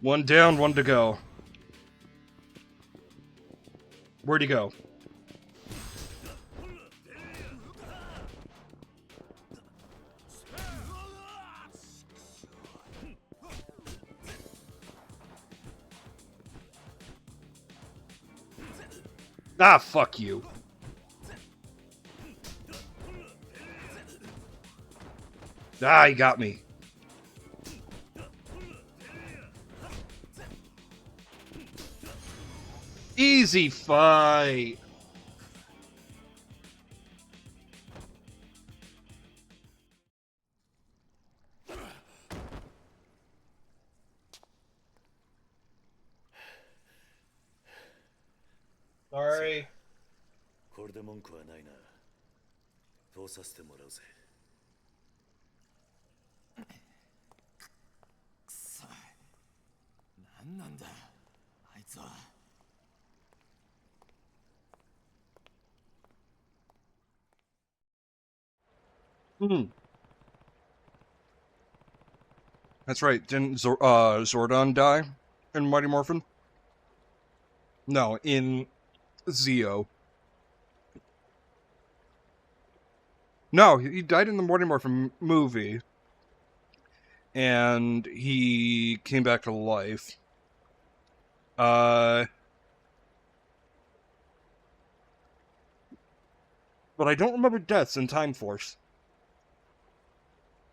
One down, one to go. Where'd he go? Ah, fuck you. Ah, he got me. Easy fight. Sorry. これで文句はないな。通させてもらうぜ。くそ、何なんだあいつは。That's right. Didn't Zordon die in Mighty Morphin? No, in Zeo. No, he died in the Mighty Morphin movie. And he came back to life. But I don't remember deaths in Time Force.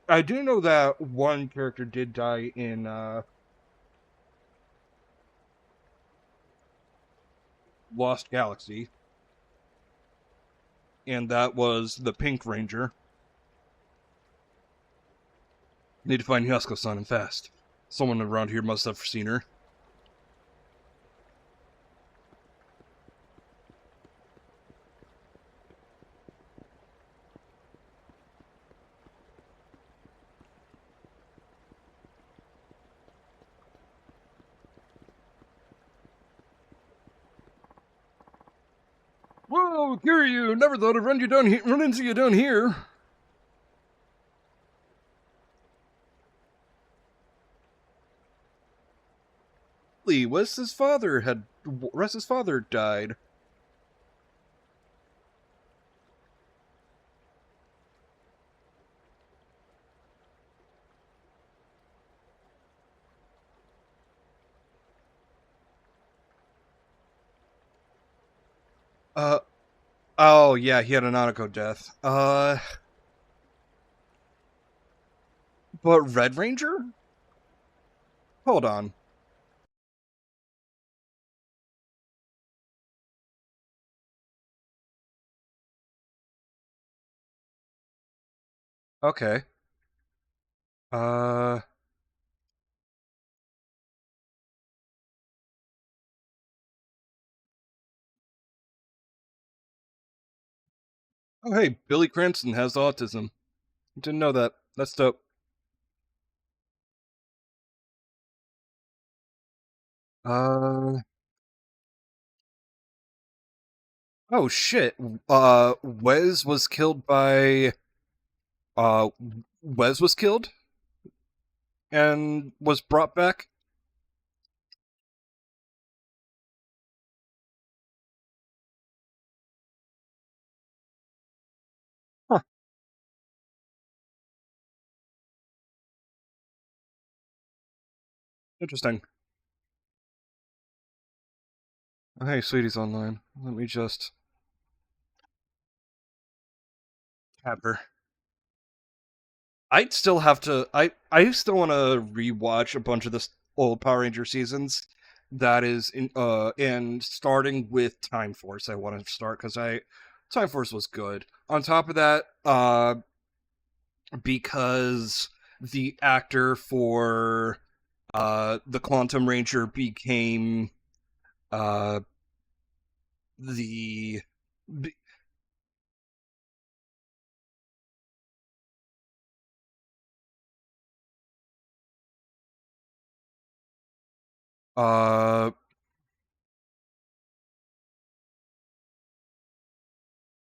I do know that one character did die in, Lost Galaxy. And that was the Pink Ranger. Need to find Yasuko-san and fast. Someone around here must have seen her. Whoa, Kiryu! Never thought I'd run into you down here. Wes's father died. Oh yeah, he had a Nanako death. But Red Ranger? Hold on. Okay. Uh. Oh, hey, Billy Cranston has autism. Didn't know that. That's dope. Uh. Oh shit. Wes was killed by. Uh, Wes was killed and was brought back. Huh. Interesting. Oh, hey, Sweetie's online. Let me just tap her. I'd still have to. I still want to rewatch a bunch of this old Power Ranger seasons. That is in and starting with Time Force. I want to start because I Time Force was good. On top of that, because the actor for the Quantum Ranger became uh the be- uh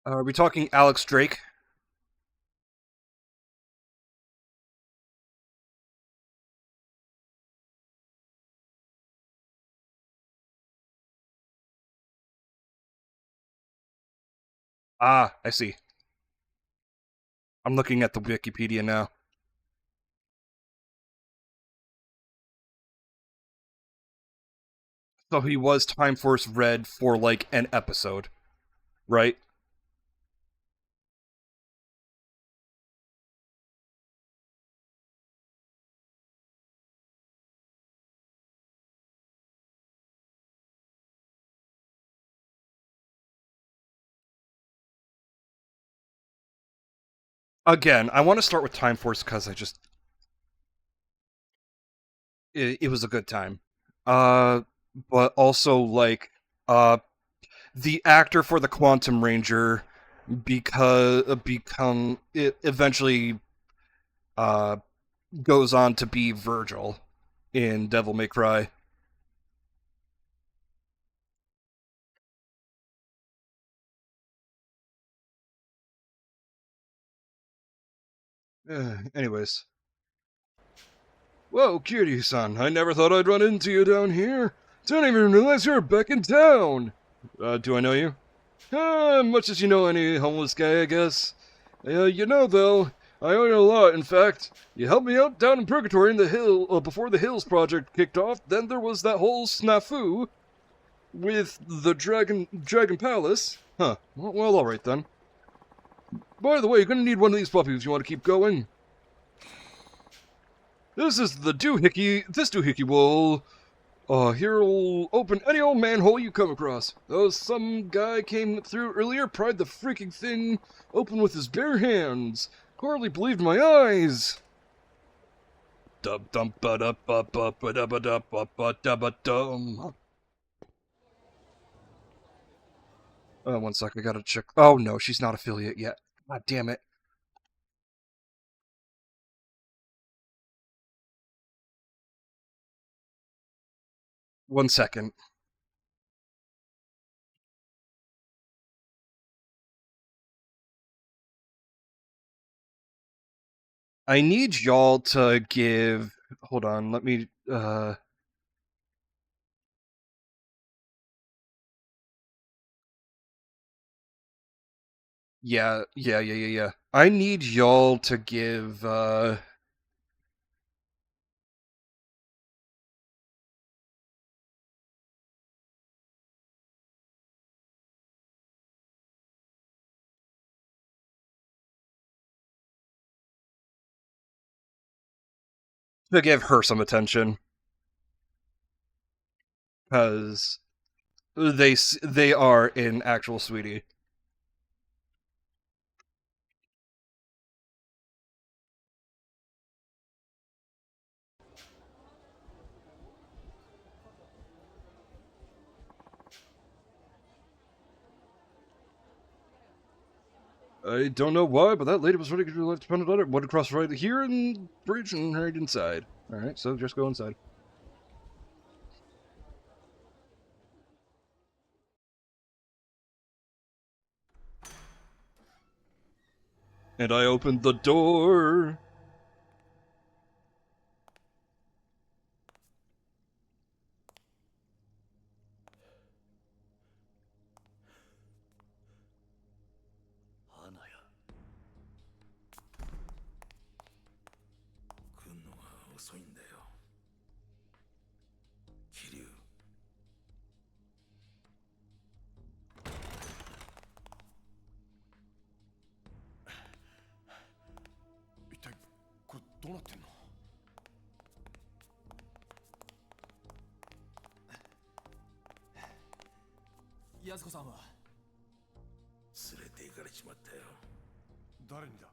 are we talking Alex Drake? Ah, I see. I'm looking at the Wikipedia now. So he was Time Force Red for like an episode, right? Again, I want to start with Time Force because it was a good time. Uh, but also like the actor for the Quantum Ranger because become it eventually uh goes on to be Virgil in Devil May Cry. Anyways. Whoa, Kiryu-san, I never thought I'd run into you down here. Don't even realize you're back in town. Do I know you? Much as you know any homeless guy, I guess. Though, I owe you a lot, in fact. You helped me out down in Purgatory in the Hill, before the Hills project kicked off. Then there was that whole snafu with the Dragon Palace. Huh, well alright then. By the way, you're gonna need one of these puppies if you want to keep going. This is the doohickey. This doohickey will here'll open any old manhole you come across. Oh, some guy came through earlier, pried the freaking thing open with his bare hands. Hardly believed my eyes. Dub dum ba da ba ba ba da ba da ba ba da ba dum. One sec, I gotta check. Oh no, she's not affiliate yet. God damn it. One second. I need y'all to give. Hold on, let me. Yeah. I need y'all to give. To give her some attention. because they are an actual sweetie. I don't know why, but that lady was ready to do life dependent on it. Went across right here and bridge and right inside. Alright, so just go inside. And I opened the door. Hanaya. 来んのが遅いんだよ。桐生。一体これどうなってんの？安子さんは連れて行かれちまったよ。誰にだ？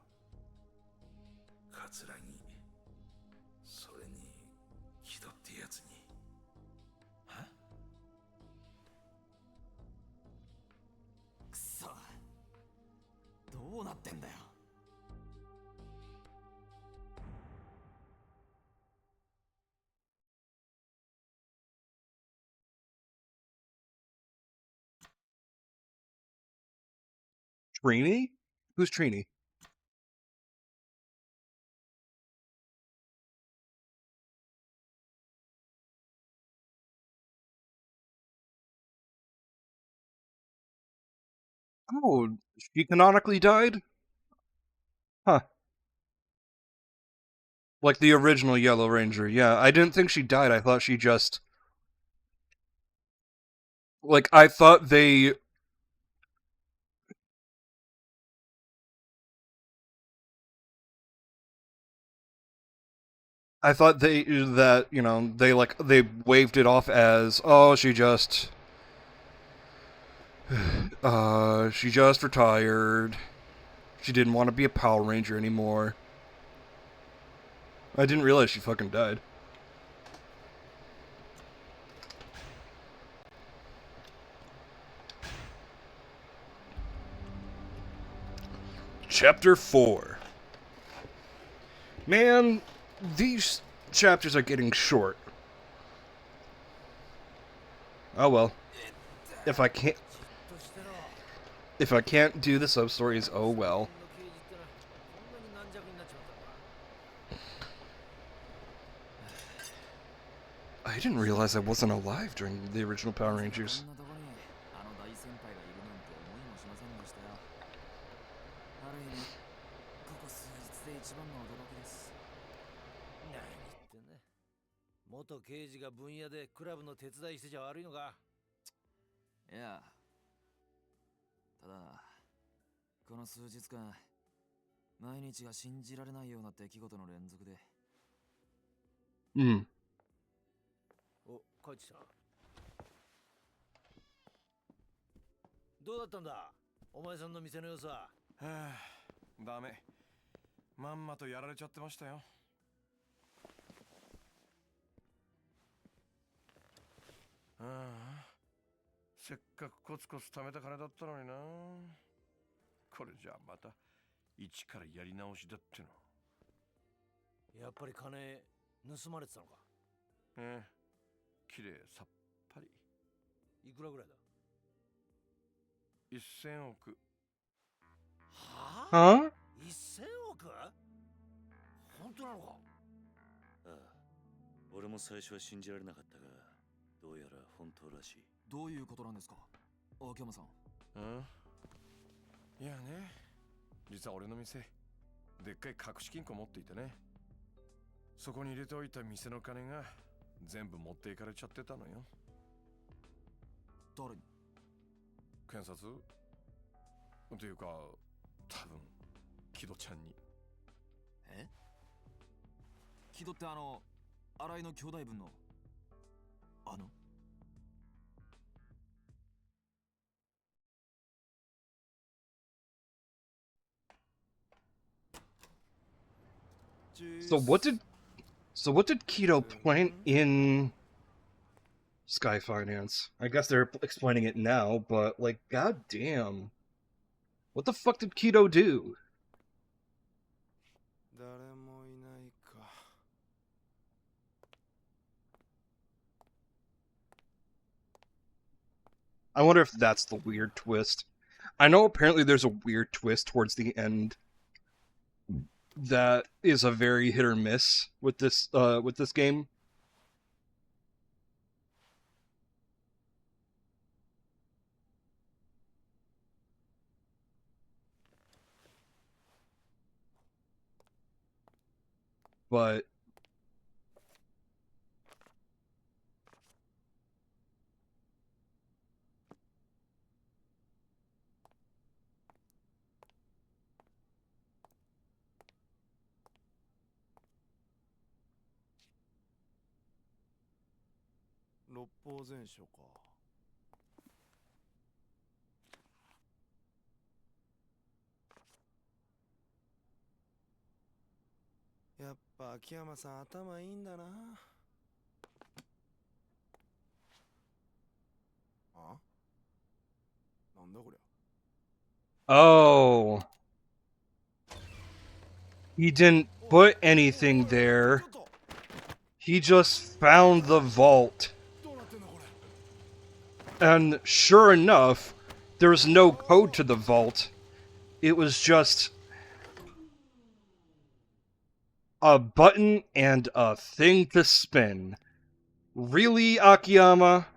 桂木。それに木戸ってやつに。くそ、どうなってんだよ。Trini? Who's Trini? Oh, she canonically died? Huh. Like the original Yellow Ranger, yeah. I didn't think she died, I thought she just... Like, I thought they... that, you know, they waved it off as, oh, she just retired. She didn't want to be a Power Ranger anymore. I didn't realize she fucking died. Chapter 4. Man, these chapters are getting short. Oh well. If I can't do the sub stories, oh well. I didn't realize I wasn't alive during the original Power Rangers.いや、ただこの数日間毎日が信じられないような出来事の連続で。お、帰ってきた。どうだったんだ、お前さんの店の様子は。はあ、ダメ。まんまとやられちゃってましたよ。ああ、せっかくコツコツ貯めた金だったのにな。これじゃあまた一からやり直しだっての。やっぱり金盗まれてたのか。ええ、きれいさっぱり。いくらぐらいだ。1000億。はあ？ Huh? 1000億？本当なのか？ああ、俺も最初は信じられなかったが、どうやら本当らしい。どういうことなんですか、秋山さん。いやね、実は俺の店、でっかい隠し金庫持っていてね。そこに入れておいた店の金が全部持っていかれちゃってたのよ。誰に？検察？というか、多分木戸ちゃんに。え？木戸って新井の兄弟分の So what did Keto plant in Sky Finance? I guess they're explaining it now, but like, goddamn, what the fuck did Keto do? 誰もいないか。 I wonder if that's the weird twist. I know apparently there's a weird twist towards the end that is a very hit or miss with this game. But六法全書か。やっぱ秋山さん頭いいんだな。あ？なんだこりゃ。 oh, he didn't put anything there. He just found the vault. And sure enough, there was no code to the vault. It was just a button and a thing to spin. Really, Akiyama?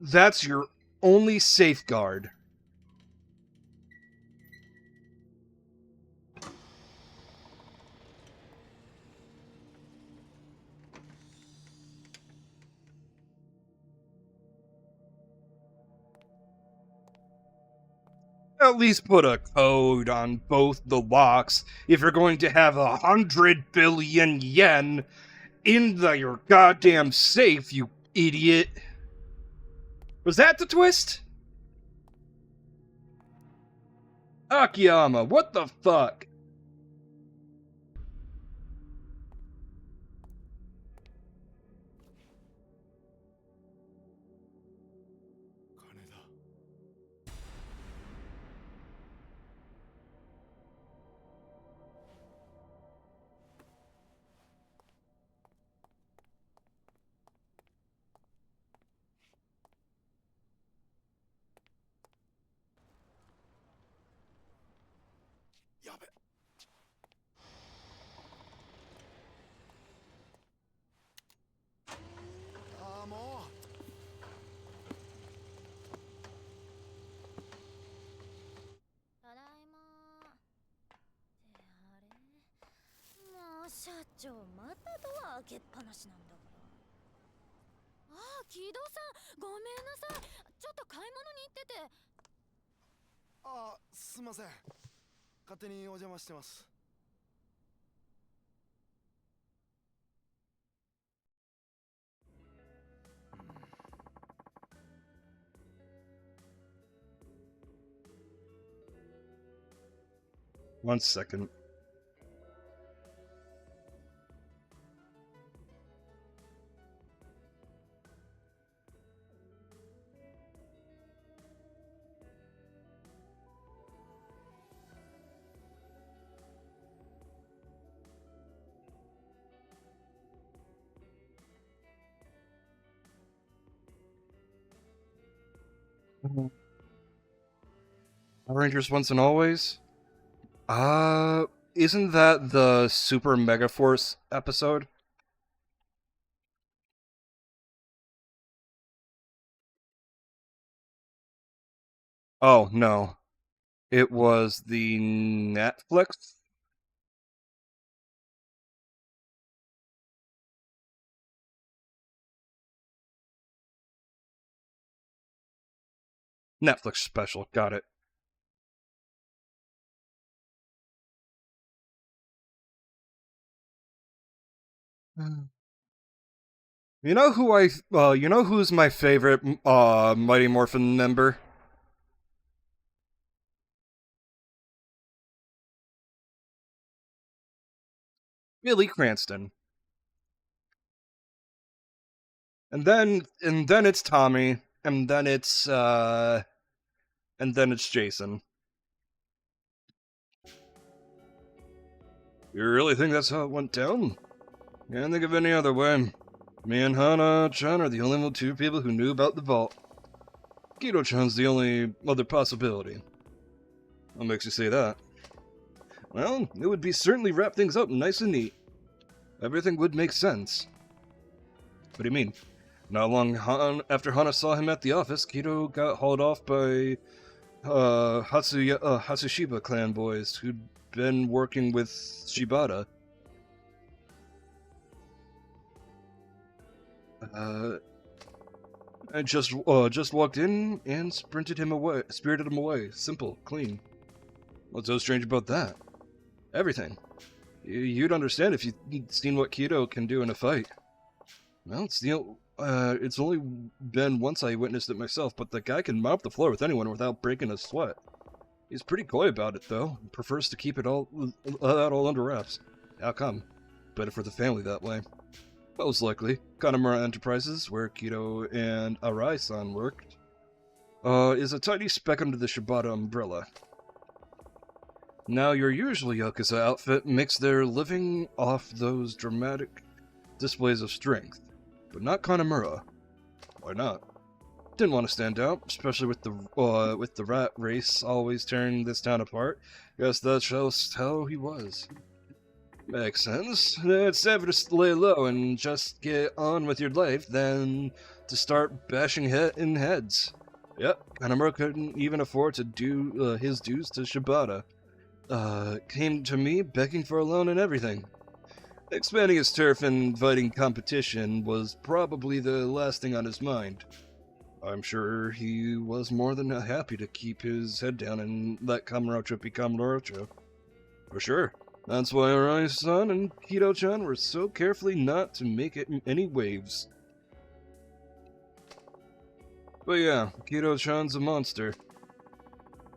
That's your only safeguard. At least put a code on both the locks if you're going to have 100 billion yen in your goddamn safe, you idiot. Was that the twist? Akiyama, what the fuck? 金だ。 やべ。ああ、もう。 ただいま。ってあれ、もう社長またドア開けっぱなしなんだから。ああ、木戸さん、ごめんなさい。ちょっと買い物に行ってて。ああ、すいません。勝手にお邪魔してます。 1 second. Power Rangers Once and Always? Isn't that the Super Mega Force episode? Oh, no. It was the Netflix? Netflix special, got it. You know who's my favorite Mighty Morphin member? Billy Cranston. And then it's Tommy, and then it's Jason. You really think that's how it went down? Can't think of any other way. Me and Hana-chan are the only two people who knew about the vault. Kido-chan's the only other possibility. What makes you say that? Well, it would be certainly wrap things up nice and neat. Everything would make sense. What do you mean? Not long after Hana saw him at the office, Kido got hauled off by Hatsushiba clan boys who'd been working with Shibata. I just walked in and spirited him away. Simple, clean. What's so strange about that? Everything. You'd understand if you'd seen what Kido can do in a fight. Well, it's only been once I witnessed it myself, but the guy can mop the floor with anyone without breaking a sweat. He's pretty coy about it, though. Prefers to keep it all under wraps. How come? Better for the family that way. Most likely. Kanamura Enterprises, where Kido and Arai-san worked, is a tiny speck under the Shibata umbrella. Now, your usual Yakuza outfit makes their living off those dramatic displays of strength, but not Kanamura. Why not? Didn't want to stand out, especially with the rat race always tearing this town apart. Guess that's just how he was. Makes sense. It's safer to lay low and just get on with your life than to start bashing in heads. Yep, Kanamura couldn't even afford to do his dues to Shibata. Came to me begging for a loan and everything. Expanding his turf and inviting competition was probably the last thing on his mind. I'm sure he was more than happy to keep his head down and let Kamurocho be Kamurocho. For sure. That's why Arai-san and Kido-chan were so carefully not to make it any waves. But yeah, Kido-chan's a monster.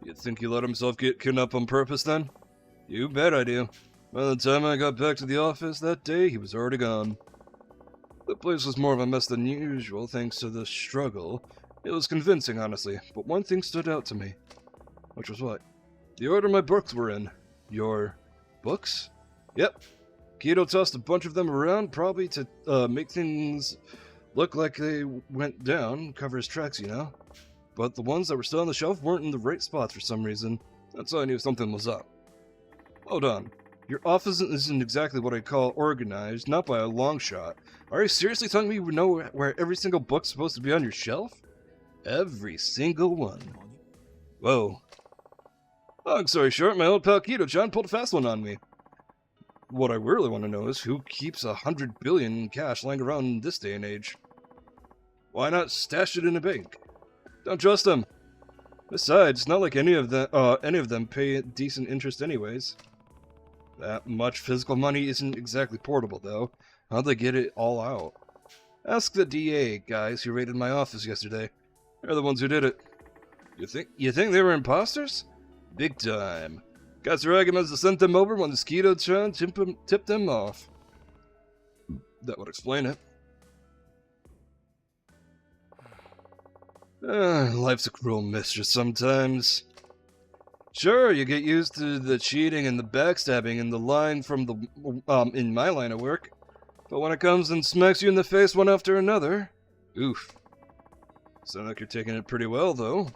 You think he let himself get kidnapped on purpose then? You bet I do. By the time I got back to the office that day, he was already gone. The place was more of a mess than usual thanks to the struggle. It was convincing, honestly, but one thing stood out to me. Which was what? The order my books were in. Your books? Yep. Kido tossed a bunch of them around, probably to make things look like they went down, cover his tracks, you know? But the ones that were still on the shelf weren't in the right spots for some reason. That's how I knew something was up. Hold on. Your office isn't exactly what I call organized, not by a long shot. Are you seriously telling me you know where every single book's supposed to be on your shelf? Every single one. Whoa. Long story short, my old pal Kido-chan pulled a fast one on me. What I really want to know is who keeps 100 billion in cash lying around in this day and age. Why not stash it in a bank? Don't trust them. Besides, it's not like any of them pay decent interest anyways. That much physical money isn't exactly portable, though. How'd they get it all out? Ask the DA guys who raided my office yesterday. They're the ones who did it. You think they were imposters? Big time. Got their arguments to send them over when the Kido-chan tipped them off. That would explain it. Life's a cruel mistress sometimes. Sure, you get used to the cheating and the backstabbing and the lying from the, in my line of work. But when it comes and smacks you in the face one after another, oof. Sound like you're taking it pretty well, though.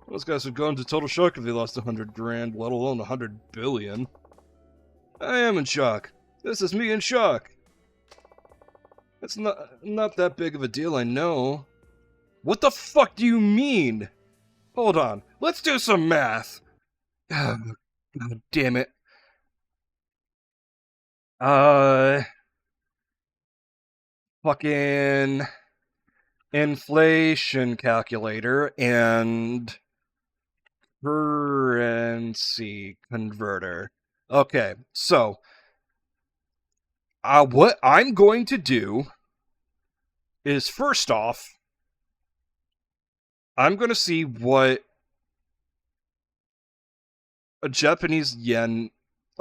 Those guys would go into total shock if they lost 100 grand, let alone 100 billion. I am in shock. This is me in shock. It's not that big of a deal, I know. What the fuck do you mean? Hold on, let's do some math. God damn it. Fucking inflation calculator and currency converter. Okay, so what I'm going to do is, first off, I'm going to see what a Japanese yen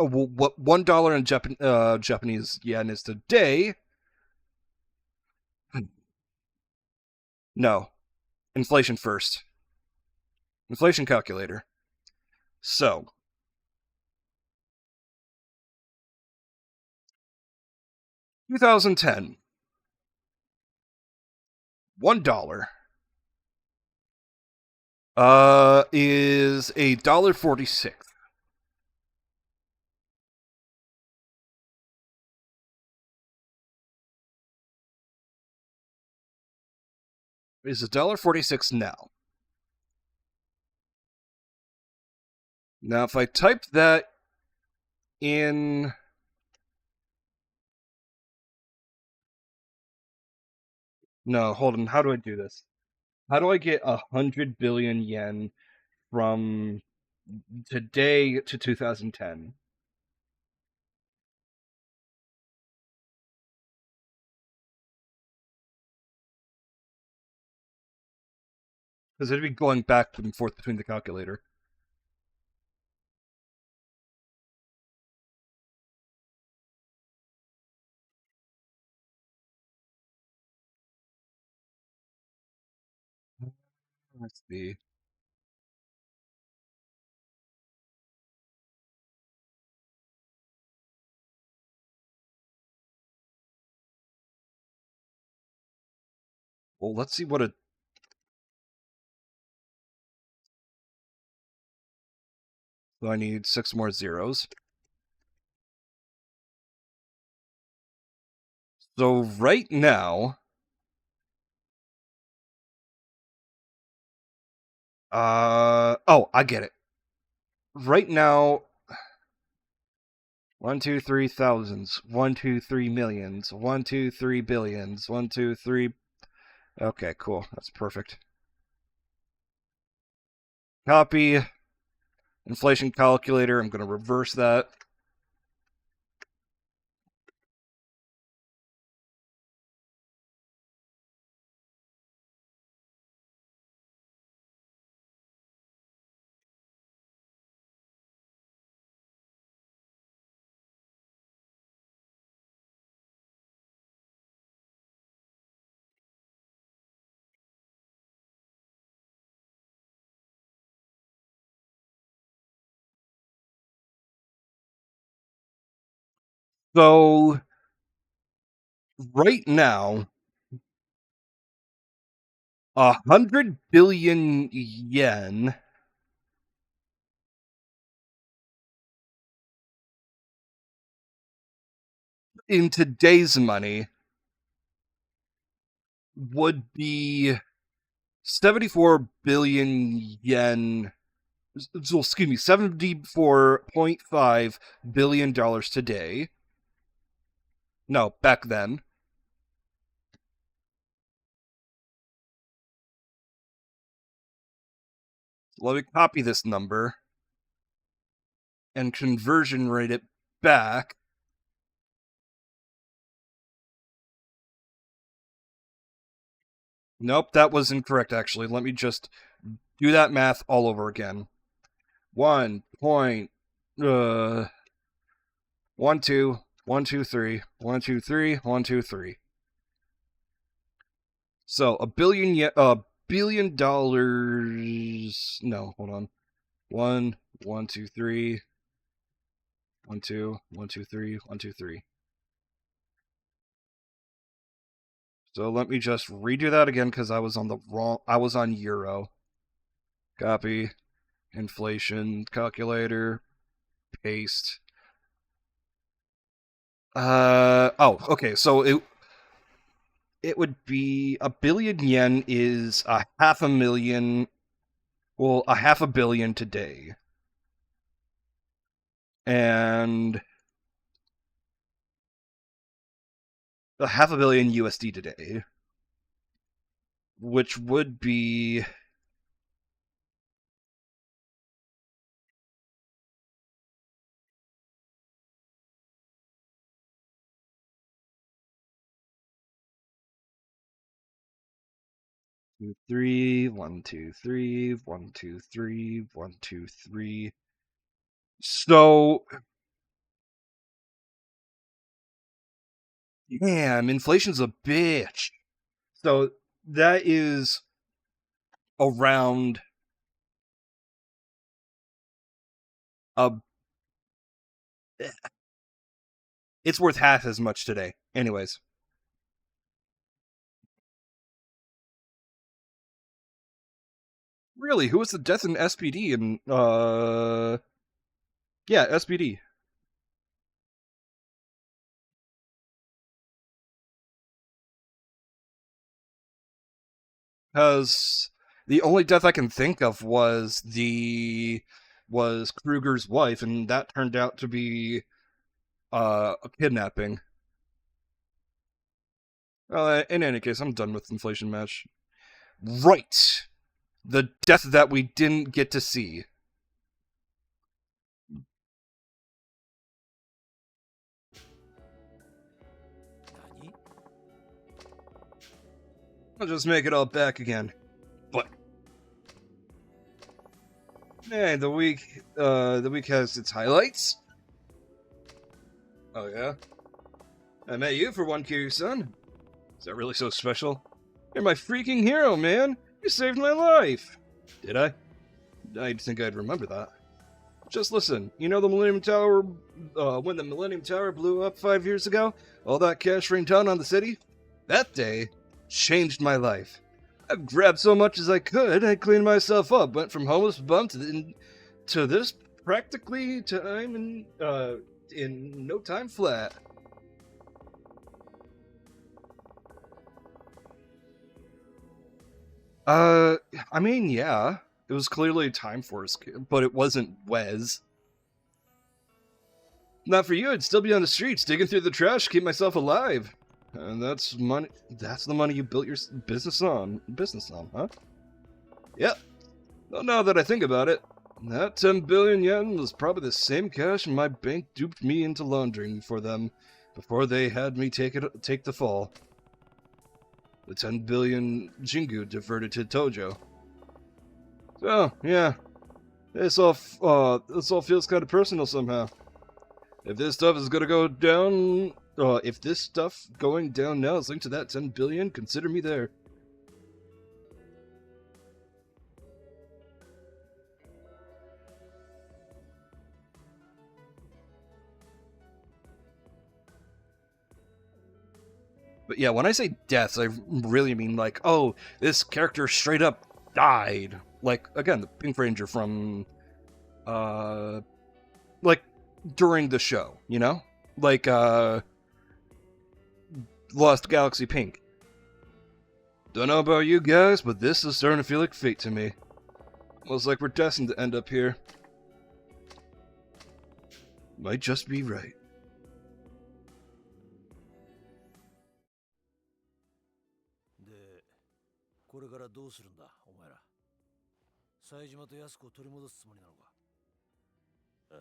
what $1 in Japanese yen is today? No, inflation first. Inflation calculator. So, 2010, $1 is $1.46. Is $1.46 now. Now, if I type that in... No, hold on. How do I do this? How do I get 100 billion yen from today to 2010? Because it'd be going back and forth between the calculator. Let's see. Well, let's see what it... So I need 6 more zeros. So right now... Oh, I get it. Right now... 1, 2, 3 thousands. 1, 2, 3 millions. 1, 2, 3 billions. 1, 2, 3... Okay, cool. That's perfect. Copy. Inflation calculator. I'm going to reverse that. So, right now, 100 billion yen in today's money would be 74 billion yen. So, excuse me, $74.5 billion today. No, back then. Let me copy this number and conversion rate it back. Nope, that was incorrect, actually. Let me just do that math all over again. 1 point, 1, 2, 1, 2, 3, 1, 2, 3, 1, 2, 3. So $1 billion. No, hold on. 1, 1, 2, 3, 1, 2, 1, 2, 3, 1, 2, 3. So let me just redo that again because I was on euro. Copy, inflation calculator, paste. Okay. So it would be 1 billion yen is a half a million. Well, a half a billion today. And a half a billion USD today. Which would be... Two, 3, 1, 2, 3, 1, 2, 3, 1, 2, 3. So Damn, inflation's a bitch. So that is around a. It's worth half as much today. Anyways. Really, who was the death in SPD and yeah, SPD. Because the only death I can think of was Kruger's wife, and that turned out to be a kidnapping. In any case, I'm done with inflation match. Right, the death that we didn't get to see. I'll just make it all back again. But hey, the week has its highlights. Oh yeah? I met you for one, Kiryu-san. Is that really so special? You're my freaking hero, man! You saved my life! Did I? I'd think I'd remember that. Just listen, you know the Millennium Tower, when the Millennium Tower blew up 5 years ago? All that cash rained down on the city? That day changed my life. I grabbed so much as I could, I cleaned myself up, went from homeless bum to this practically time in no time flat. I mean, yeah, it was clearly Time Force, but it wasn't Wes. Not for you, I'd still be on the streets, digging through the trash to keep myself alive. And that's money. That's the money you built your business on, huh? Yep. Well, now that I think about it, that 10 billion yen was probably the same cash my bank duped me into laundering for them before they had me take the fall. The 10 billion Jingu diverted to Tojo. So, yeah. This all feels kind of personal somehow. If this stuff is gonna go down, if this stuff going down now is linked to that 10 billion, consider me there. But yeah, when I say deaths, I really mean like, oh, this character straight up died. Like, again, the Pink Ranger from, like, during the show, you know? Like, Lost Galaxy Pink. Don't know about you guys, but this is starting to feel like fate to me. Looks like we're destined to end up here. Might just be right.で、これからどうするんだ、お前ら。冴島と安子を取り戻すつもりなのか。ああ、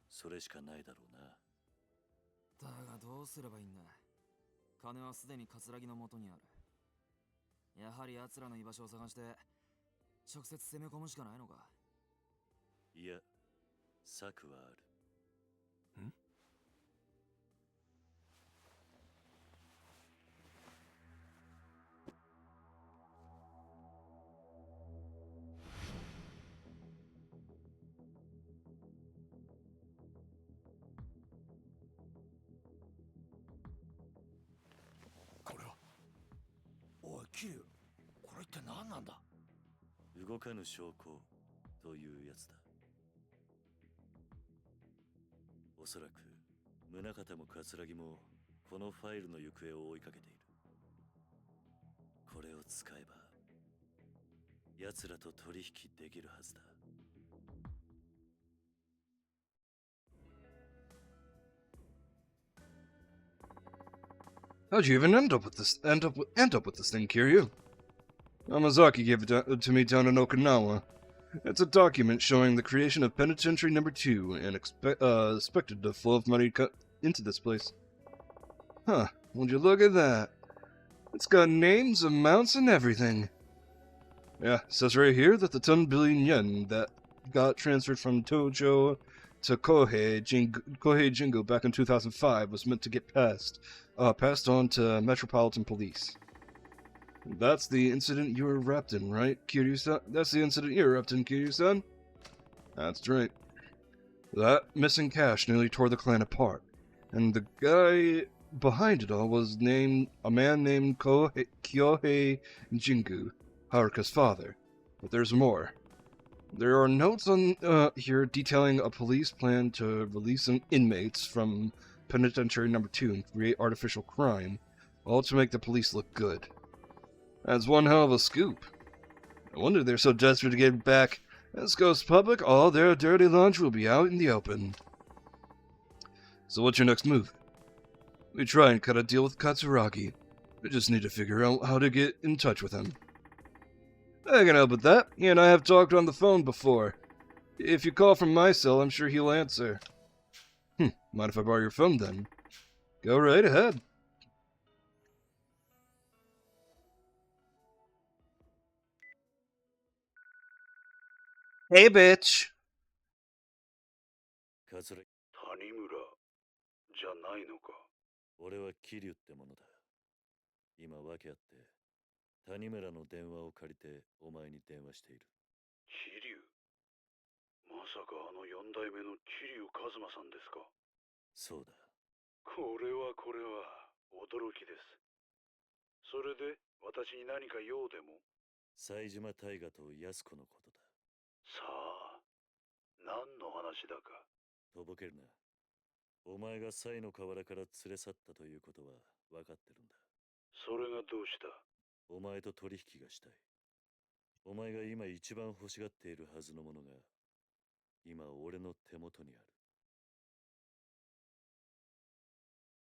それしかないだろうな。だがどうすればいいんだ。金はすでに葛城の元にある。やはり奴らの居場所を探して直接攻め込むしかないのか。いや、策はある。ん？これは。おい、キリュウ、これって何なんだ？動かぬ証拠というやつだ。おそらく宗像も葛城もこのファイルの行方を追いかけている。これを使えば奴らと取引できるはずだ。How'd you even end up with this thing, Kiryu? Amazaki gave it to me down in Okinawa. It's a document showing the creation of Penitentiary Number 2 and expected to flow of money cut into this place. Huh, would you look at that? It's got names, amounts, and everything. Yeah, it says right here that the 10 billion yen that got transferred from Tojo to Kohei Jingu back in 2005 was meant to get passed on to Metropolitan Police. That's the incident you were wrapped in, right, Kiryu-san? That's the incident you were wrapped in, Kiryu-san? That's right. That missing cash nearly tore the clan apart, and the guy behind it all was a man named Kyohei Jingu, Haruka's father. But there's more. There are notes on here detailing a police plan to release some inmates from Penitentiary Number 2 and create artificial crime, all to make the police look good. That's one hell of a scoop. No wonder they're so desperate to get back. This goes public, all their dirty laundry will be out in the open. So what's your next move? We try and cut a deal with Katsuragi. We just need to figure out how to get in touch with him. I can help with that. He and I have talked on the phone before. If you call from my cell, I'm sure he'll answer. Mind if I borrow your phone then? Go right ahead. Hey, bitch. カツラ谷村じゃないのか。俺は桐生ってものだ。今訳あって谷村の電話を借りてお前に電話している。桐生、まさかあの4代目の桐生一馬さんですか。そうだ。これは驚きです。それで私に何か用でも。冴島大河と安子のことだ。さあ、何の話だか。とぼけるな。お前が冴の河原から連れ去ったということは分かってるんだ。それがどうした。お前と取引がしたい。お前が今一番欲しがっているはずのものが今俺の手元にある。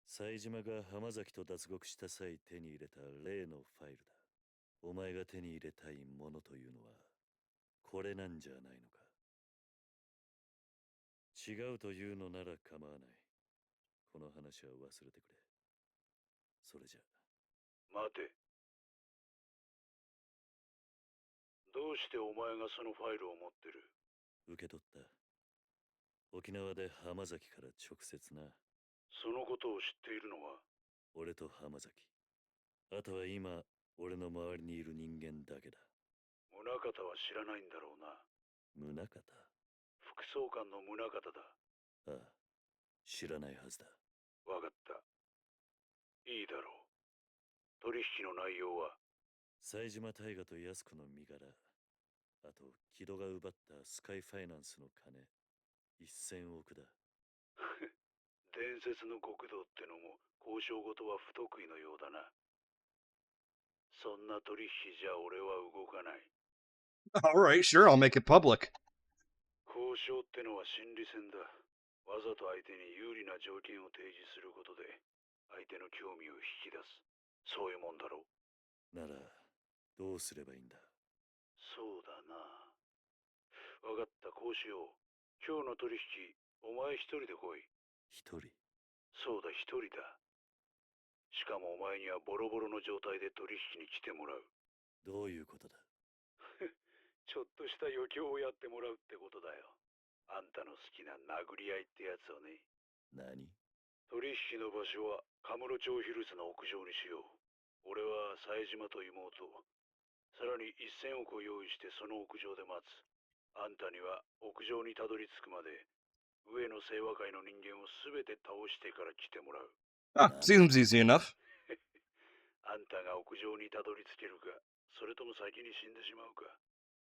冴島が浜崎と脱獄した際手に入れた例のファイルだ。お前が手に入れたいものというのはこれなんじゃないのか。違うというのなら構わない。この話は忘れてくれ。それじゃ。待て。どうしてお前がそのファイルを持ってる。受け取った。沖縄で浜崎から直接な。そのことを知っているのは俺と浜崎。あとは今俺の周りにいる人間だけだ。宗方は知らないんだろうな。宗方。副総監の宗方だ。ああ、知らないはずだ。わかった。いいだろう。取引の内容は冴島大河と安子の身柄、あと木戸が奪ったスカイファイナンスの金1000億だ。伝説の極道ってのも交渉事は不得意のようだな。そんな取引じゃ俺は動かない。Alright, sure, I'll make it public. 交渉ってのは心理戦だ。わざと相手に有利な条件を提示することで相手の興味を引き出す。そういうもんだろう。ならどうすればいいんだ。そうだな。わかった、こうしよう。今日の取引、お前一人で来い。一人。そうだ、一人だ。しかもお前にはボロボロの状態で取引に来てもらう。どういうことだ。ちょっとした余興をやってもらうってことだよ。あんたの好きな殴り合いってやつをね。何。取引の場所はカムロ町ヒルズの屋上にしよう。俺は冴島と妹、さらに1000億を用意してその屋上で待つ。あんたには屋上にたどり着くまで上の清和会の人間を全て倒してから来てもらう。Seems easy enough. あんたが屋上にたどり着けるか、それとも先に死んでしまうか。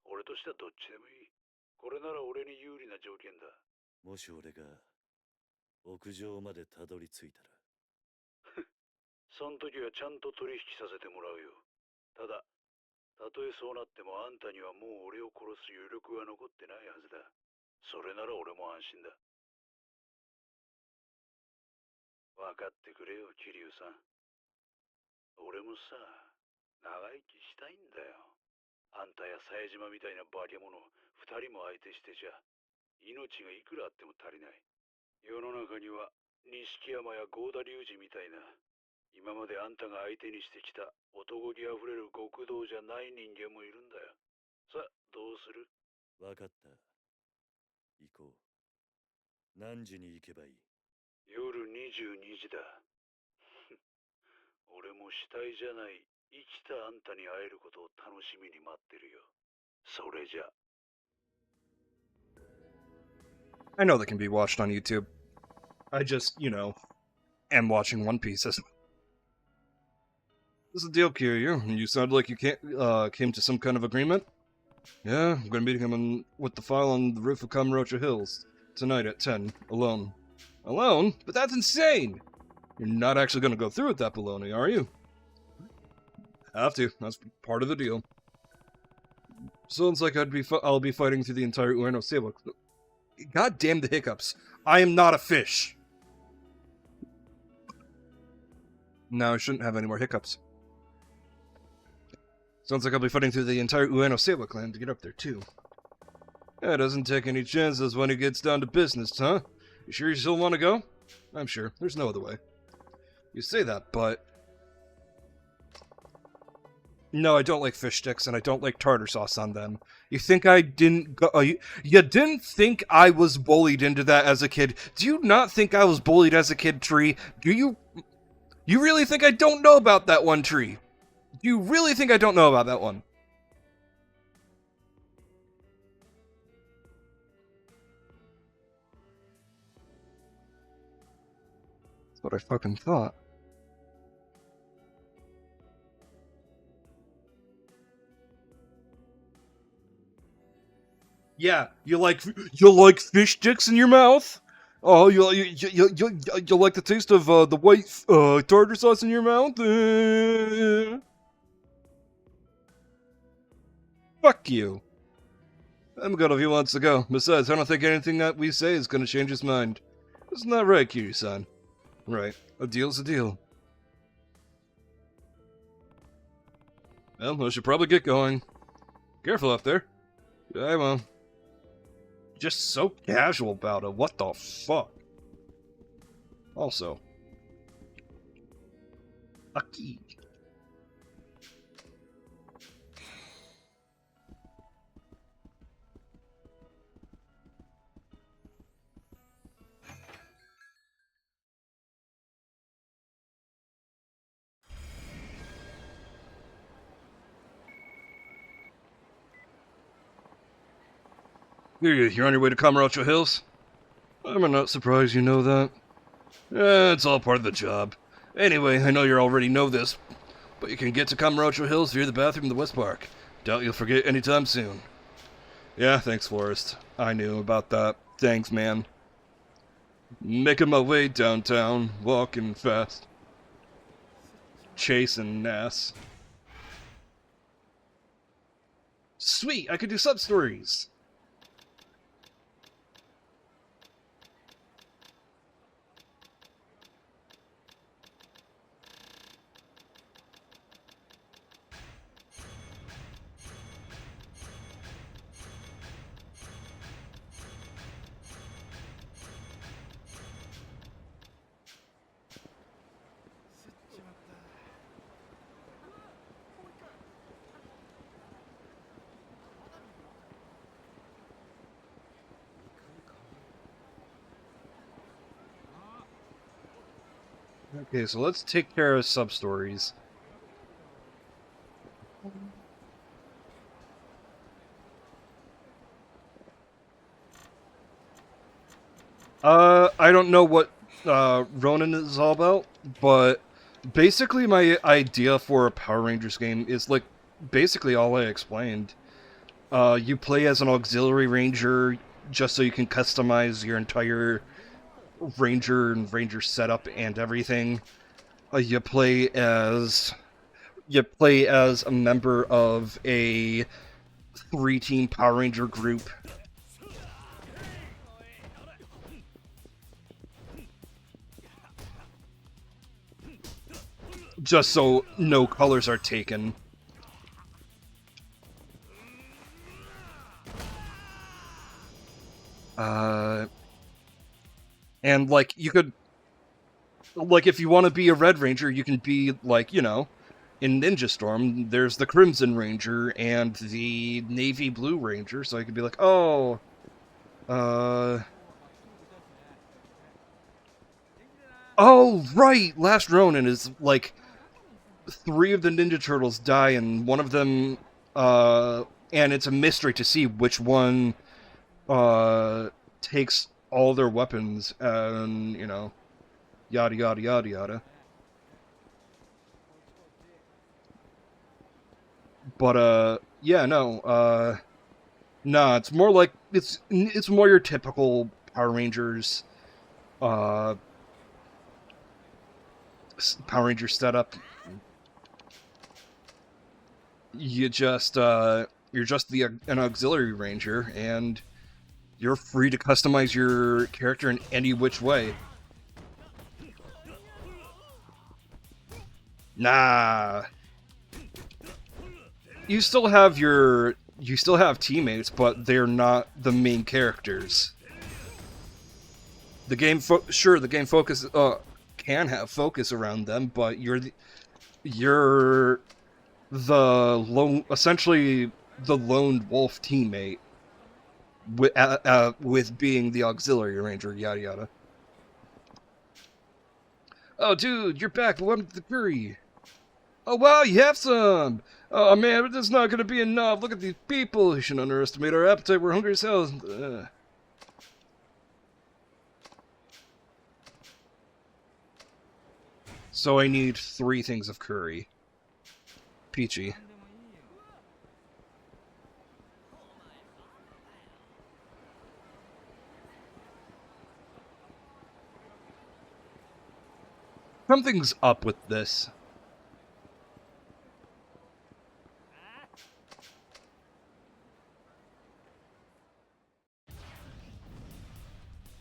俺としてはどっちでもいい。これなら俺に有利な条件だ。もし俺が屋上までたどり着いたら。その時はちゃんと取引させてもらうよ。ただ、たとえそうなってもあんたにはもう俺を殺す余力は残ってないはずだ。それなら俺も安心だ。分かってくれよ、桐生さん。俺もさ、長生きしたいんだよ。あんたや冴島みたいな化け物2人も相手してちゃ命がいくらあっても足りない。世の中には錦山や郷田隆二みたいな今まであんたが相手にしてきた男気あふれる極道じゃない人間もいるんだよ。さあ、どうする。わかった。行こう。何時に行けばいい？夜22時だ。俺も死体じゃない生きたあんたに会えることを楽しみに待ってるよ。それじゃ。 I know that can be watched on YouTube. I just, am watching One Piece. What's the deal, Kiryu? You sound like you came to some kind of agreement? Yeah, I'm going to meet him with the file on the roof of Kamurocho Hills tonight at 10, alone. Alone? But that's insane! You're not actually going to go through with that baloney, are you? Have to. That's part of the deal. Sounds like I'll be fighting through the entire Ueno Seiwa. God damn the hiccups. I am not a fish! Now I shouldn't have any more hiccups. Sounds like I'll be fighting through the entire Ueno Seiwa clan to get up there, too. Yeah, doesn't take any chances when it gets down to business, huh? You sure you still want to go? I'm sure. There's no other way. You say that, but... No, I don't like fish sticks, and I don't like tartar sauce on them. You think I didn't go... you didn't think I was bullied into that as a kid? Do you not think I was bullied as a kid, Tree? Do you... You really think I don't know about that one, Tree? Do you really think I don't know about that one? That's what I fucking thought. Yeah, you like fish sticks in your mouth? Oh, you like the taste of the white tartar sauce in your mouth? Fuck you. I'm good if he wants to go. Besides, I don't think anything that we say is going to change his mind. Isn't that right, Kiryu-san? Right. A deal's a deal. Well, I should probably get going. Careful up there. I will. Just so casual about it. What the fuck? Also. A key. You're on your way to Kamurocho Hills? I'm not surprised you know that. It's all part of the job. Anyway, I know you already know this, but you can get to Kamurocho Hills via the bathroom in the West Park. Doubt you'll forget anytime soon. Yeah, thanks, Forrest. I knew about that. Thanks, man. Making my way downtown, walking fast. Chasing ass. Sweet, I could do sub-stories! Okay, so let's take care of sub-stories. I don't know what Ronin is all about, but basically my idea for a Power Rangers game is like basically all I explained. You play as an auxiliary ranger just so you can customize your entire ranger and ranger setup and everything. You play as a member of a 3-team Power Ranger group. Just so no colors are taken. And, like, you could... Like, if you want to be a Red Ranger, you can be, like, in Ninja Storm, there's the Crimson Ranger and the Navy Blue Ranger, so I could be like, oh... Oh, right! Last Ronin is, like, 3 of the Ninja Turtles die, and one of them, and it's a mystery to see which one, takes all their weapons, and, you know, yada yada yada yada. But, yeah, no, nah, it's more like, it's more your typical Power Rangers, Power Ranger setup. You're just an auxiliary ranger, and you're free to customize your character in any which way. Nah. You still have teammates, but they're not the main characters. The game can have focus around them, but you're essentially the lone wolf teammate with being the auxiliary ranger, yada yada. Oh, dude, you're back. Welcome to the curry. Oh, wow, you have some. Oh, man, but that's not gonna be enough. Look at these people. You shouldn't underestimate our appetite. We're hungry as hell. So I need 3 things of curry. Peachy. Something's up with this.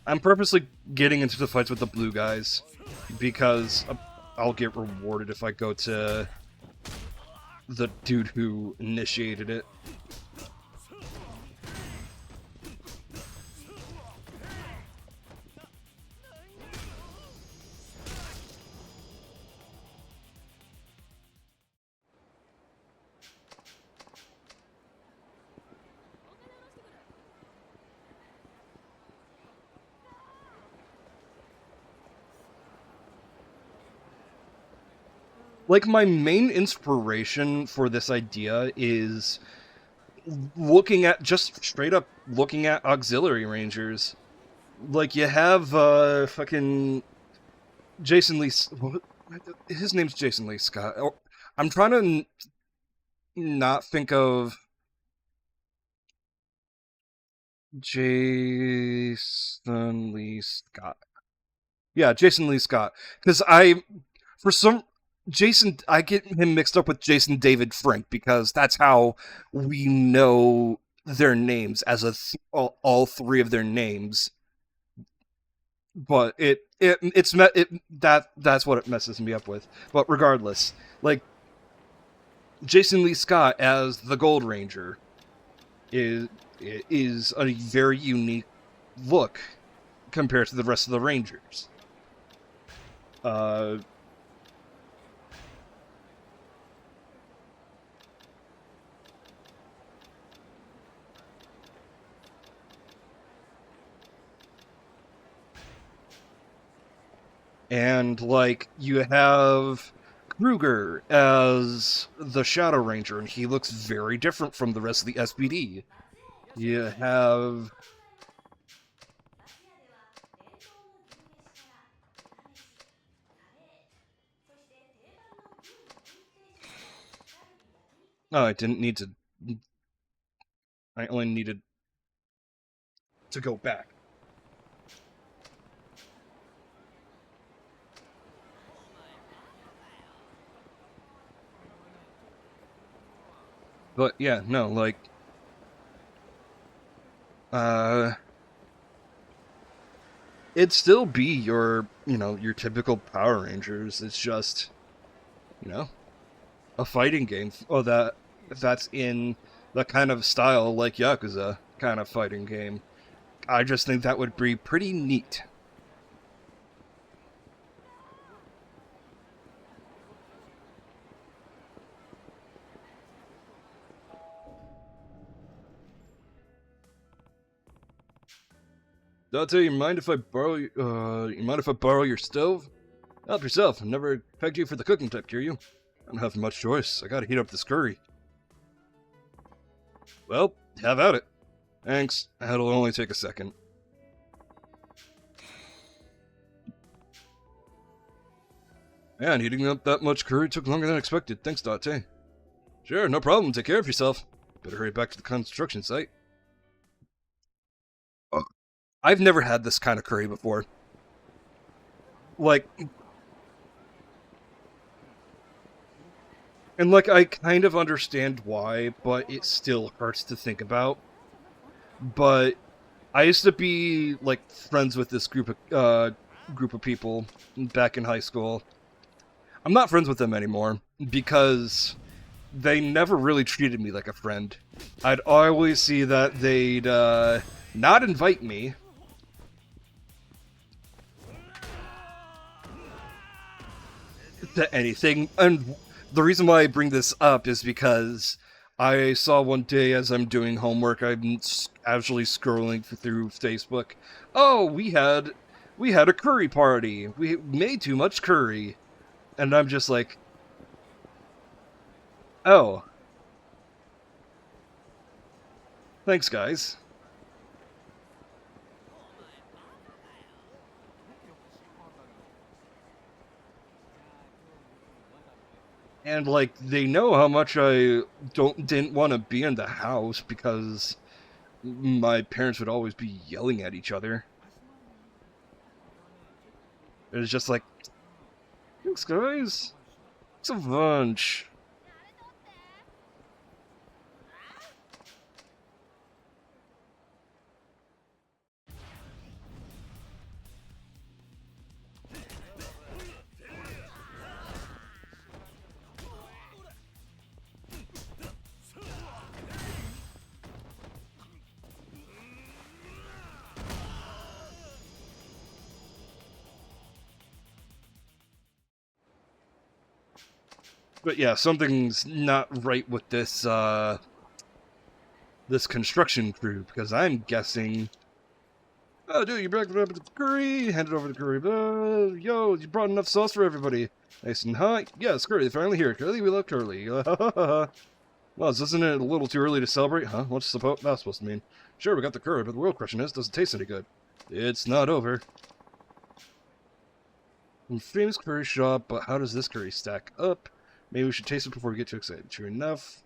I'm purposely getting into the fights with the blue guys, because I'll get rewarded if I go to the dude who initiated it. Like, my main inspiration for this idea is just straight up looking at auxiliary rangers. Like, you have, fucking Jason Lee... His name's Jason Lee Scott. I'm trying to not think of Jason Lee Scott. Yeah, Jason Lee Scott. Because I get him mixed up with Jason David Frank, because that's how we know their names, as all 3 of their names. But that's what it messes me up with. But regardless, like, Jason Lee Scott as the Gold Ranger is a very unique look compared to the rest of the Rangers. And, like, you have Kruger as the Shadow Ranger, and he looks very different from the rest of the SPD. You have... Oh, I didn't need to... I only needed to go back. But yeah, no, like, it'd still be your typical Power Rangers. It's just, a fighting game. Oh, that's in the kind of style like Yakuza kind of fighting game. I just think that would be pretty neat. Dante, you mind if I borrow your stove? Help yourself. I never pegged you for the cooking type, Kiryu. I don't have much choice. I gotta heat up this curry. Well, have at it. Thanks. That'll only take a second. Man, heating up that much curry took longer than expected. Thanks, Date. Sure, no problem. Take care of yourself. Better hurry back to the construction site. I've never had this kind of curry before. Like... And, like, I kind of understand why, but it still hurts to think about. But I used to be, like, friends with this group of people back in high school. I'm not friends with them anymore, because they never really treated me like a friend. I'd always see that they'd, not invite me. To anything, and the reason why I bring this up is because I saw one day as I'm doing homework, I'm casually scrolling through Facebook. Oh, we had a curry party. We made too much curry. And I'm just like, oh. Thanks, guys. And, like, they know how much I didn't want to be in the house because my parents would always be yelling at each other. It was just like, thanks, guys. It's a bunch. But yeah, something's not right with this, this construction crew, because I'm guessing... Oh, dude, you brought it up to the curry, handed over the curry, yo, you brought enough sauce for everybody. Nice and hot. Yes, Curly, finally here. Curly, we love Curly. Well, isn't it a little too early to celebrate? Huh? What's that supposed to mean? Sure, we got the curry, but the real question is, does it taste any good? It's not over. Famous curry shop, but how does this curry stack up? Maybe we should taste it before we get too excited. True enough,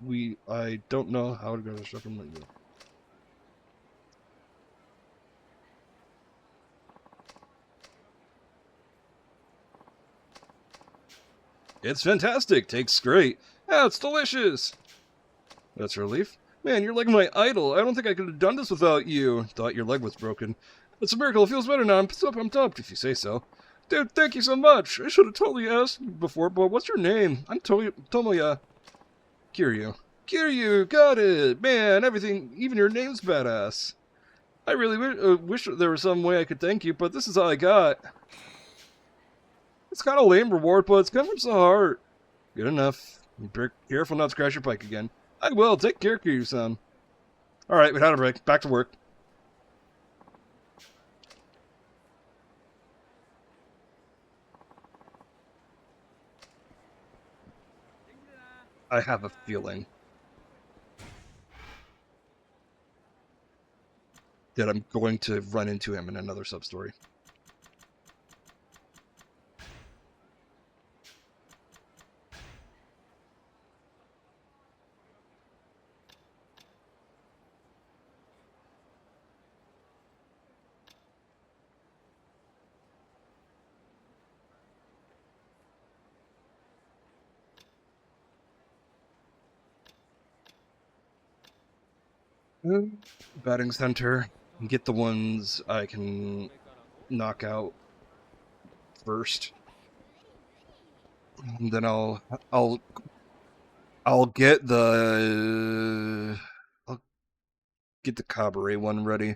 I don't know how to go to the shop. It's fantastic. Tastes great. Ah, it's delicious. That's a relief. Man, you're like my idol. I don't think I could have done this without you. Thought your leg was broken. It's a miracle. It feels better now. I'm so pumped up, if you say so. Dude, thank you so much. I should have totally asked before, but what's your name? I'm Tomoya. Kiryu. Kiryu, got it. Man, everything, even your name's badass. I really wish there was some way I could thank you, but this is all I got. It's kind of a lame reward, but it's coming from the heart. Good enough. Be careful not to crash your bike again. I will. Take care, Kiryu-san. Alright, we had a break. Back to work. I have a feeling that I'm going to run into him in another sub-story. Batting center. Get the ones I can knock out first. And then I'll get the Cabaret one ready.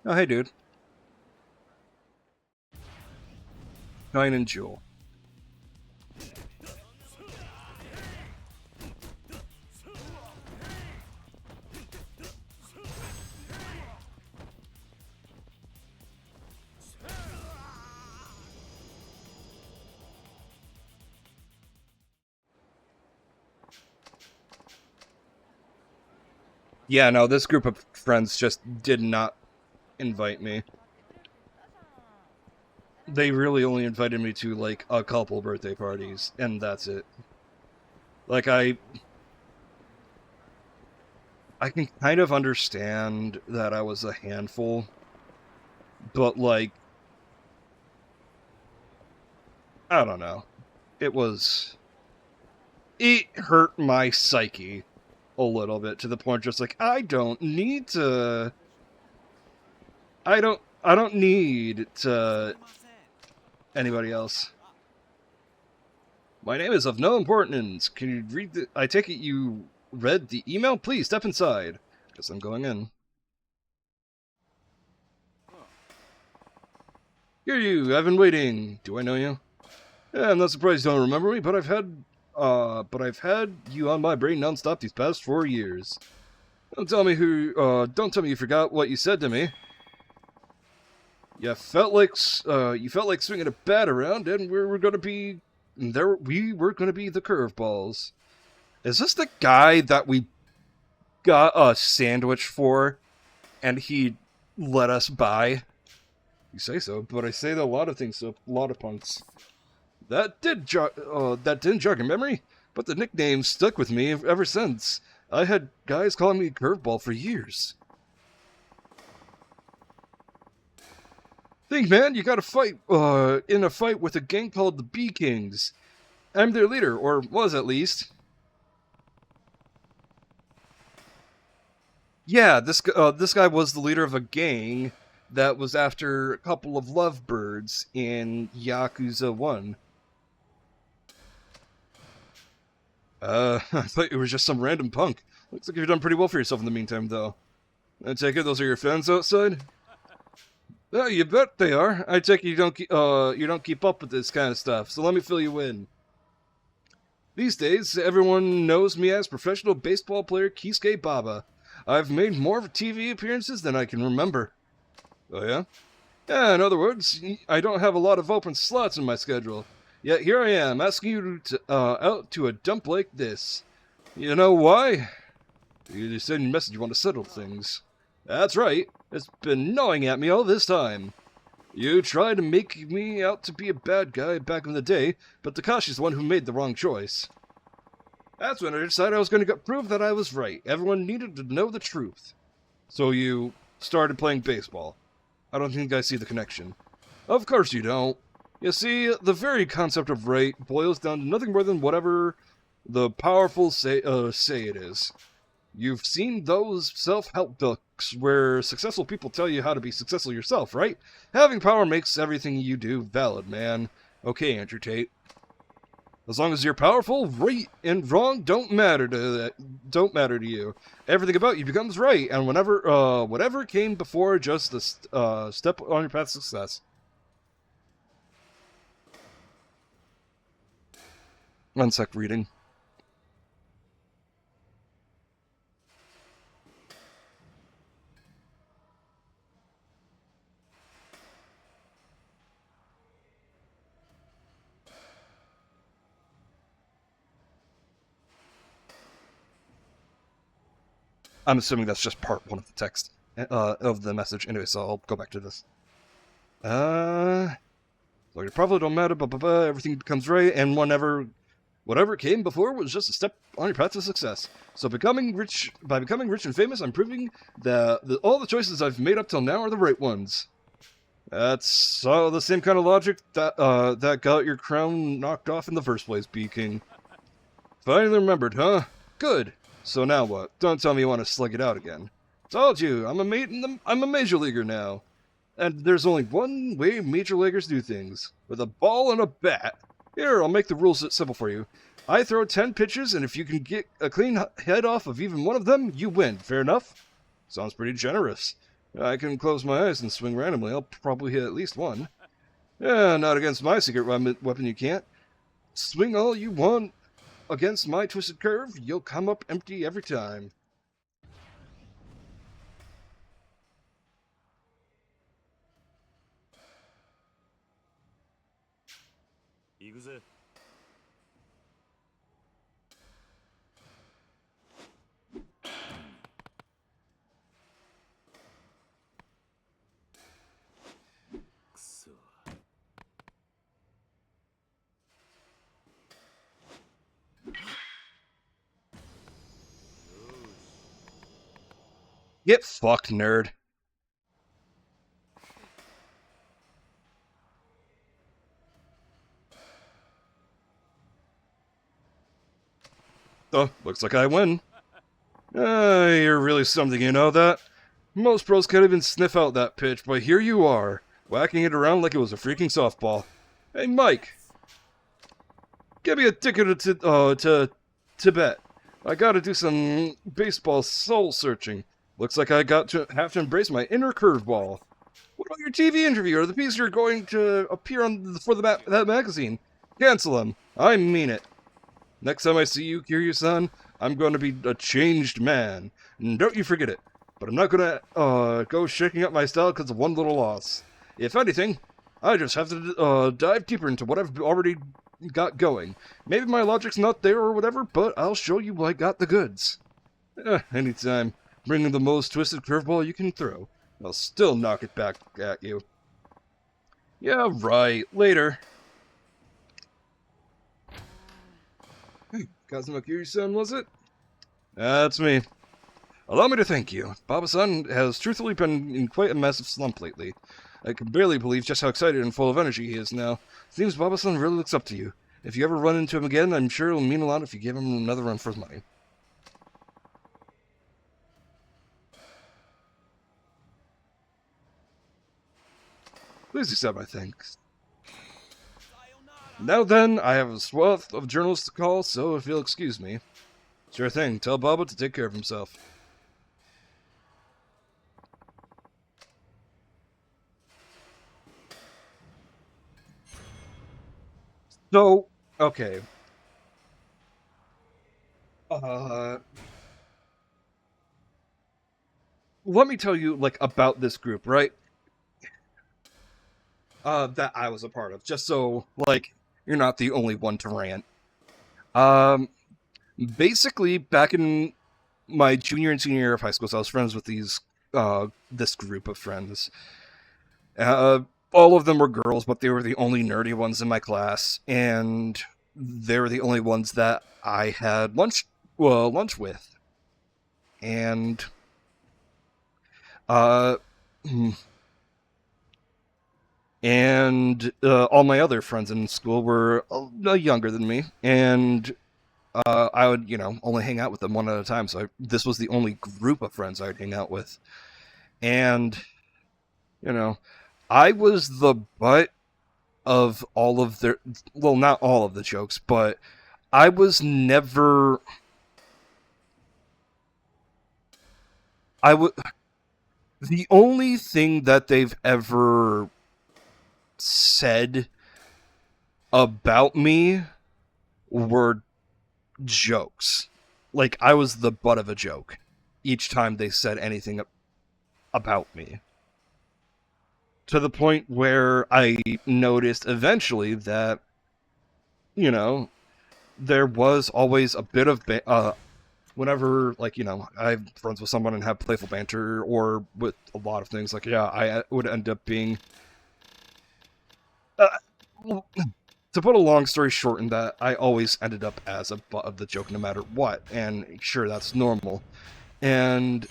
Oh, hey, dude. Kine and Jewel. Yeah, no, this group of friends just did not invite me. They really only invited me to, like, a couple birthday parties, and that's it. Like, I can kind of understand that I was a handful, but, like, I don't know. It hurt my psyche a little bit, to the point just like, I don't need to anybody else. My name is of no importance. Can you read the... I take it you read the email? Please, step inside. Guess I'm going in. Kiryu, I've been waiting. Do I know you? Yeah, I'm not surprised you don't remember me, but I've had you on my brain nonstop these past 4 years. Don't tell me you forgot what you said to me. You felt like swinging a bat around, and we were gonna be the curveballs. Is this the guy that we got a sandwich for, and he let us buy? You say so, but I say a lot of things to a lot of punks. That didn't jog your memory, but the nickname stuck with me ever since. I had guys calling me Curveball for years. Think, man, you gotta fight, in a fight with a gang called the Bee Kings. I'm their leader, or was at least. Yeah, this guy was the leader of a gang that was after a couple of lovebirds in Yakuza 1. I thought you were just some random punk. Looks like you've done pretty well for yourself in the meantime, though. I take it those are your fans outside? Oh, you bet they are. I take it you don't keep up with this kind of stuff, so let me fill you in. These days, everyone knows me as professional baseball player Kisuke Baba. I've made more TV appearances than I can remember. Oh yeah? Yeah, in other words, I don't have a lot of open slots in my schedule. Yet here I am, asking you out to a dump like this. You know why? You said in your message you want to settle things. That's right. It's been gnawing at me all this time. You tried to make me out to be a bad guy back in the day, but Takashi's the one who made the wrong choice. That's when I decided I was going to prove that I was right. Everyone needed to know the truth. So you started playing baseball. I don't think I see the connection. Of course you don't. You see, the very concept of right boils down to nothing more than whatever the powerful say it is. You've seen those self-help books where successful people tell you how to be successful yourself, right? Having power makes everything you do valid, man. Okay, Andrew Tate. As long as you're powerful, right and wrong don't matter to you. Everything about you becomes right, and whatever came before just a step on your path to success. One sec, reading. I'm assuming that's just part one of the text, of the message. Anyway, so I'll go back to this. So you probably don't matter, everything becomes right, and whatever came before was just a step on your path to success. So by becoming rich and famous, I'm proving that all the choices I've made up till now are the right ones. That's the same kind of logic that got your crown knocked off in the first place, Bee King. Finally remembered, huh? Good. So now what? Don't tell me you want to slug it out again. Told you, I'm a major leaguer now. And there's only one way major leaguers do things. With a ball and a bat. Here, I'll make the rules simple for you. I throw 10 pitches, and if you can get a clean head off of even one of them, you win. Fair enough? Sounds pretty generous. I can close my eyes and swing randomly. I'll probably hit at least one. Yeah, not against my secret weapon you can't. Swing all you want. Against my twisted curve, you'll come up empty every time. Get fucked, nerd. Oh, looks like I win. You're really something, you know that? Most pros can't even sniff out that pitch, but here you are, whacking it around like it was a freaking softball. Hey, Mike! Give me a ticket to Tibet. I gotta do some baseball soul searching. Looks like I have to embrace my inner curveball. What about your TV interview or the piece you're going to appear on for that magazine? Cancel them. I mean it. Next time I see you, Kiryu-san, I'm going to be a changed man. And don't you forget it. But I'm not going to go shaking up my style because of one little loss. If anything, I just have to dive deeper into what I've already got going. Maybe my logic's not there or whatever, but I'll show you I got the goods. Anytime. Bring the most twisted curveball you can throw. I'll still knock it back at you. Yeah, right. Later. Hey, Kazuma Kiryu-san, was it? That's me. Allow me to thank you. Baba-san has truthfully been in quite a massive slump lately. I can barely believe just how excited and full of energy he is now. Seems Baba-san really looks up to you. If you ever run into him again, I'm sure it'll mean a lot if you give him another run for his money. Please accept my thanks. Now then, I have a swath of journalists to call, so if you'll excuse me. Sure thing, tell Baba to take care of himself. So, okay. Let me tell you, like, about this group, right? That I was a part of, just so, like, you're not the only one to rant. Basically, back in my junior and senior year of high school, so I was friends with this group of friends. All of them were girls, but they were the only nerdy ones in my class, and they were the only ones that I had lunch with. And, all my other friends in school were younger than me, and I would, only hang out with them one at a time, so this was the only group of friends I'd hang out with. And, I was the butt of all of their, well, not all of the jokes, but I was never, the only thing that they've ever said about me were jokes. Like, I was the butt of a joke each time they said anything about me. To the point where I noticed eventually that, there was always a bit of, whenever, like, I'm friends with someone and have playful banter, or with a lot of things, like, I would end up being, to put a long story short in that, I always ended up as a butt of the joke no matter what, and sure, that's normal. And,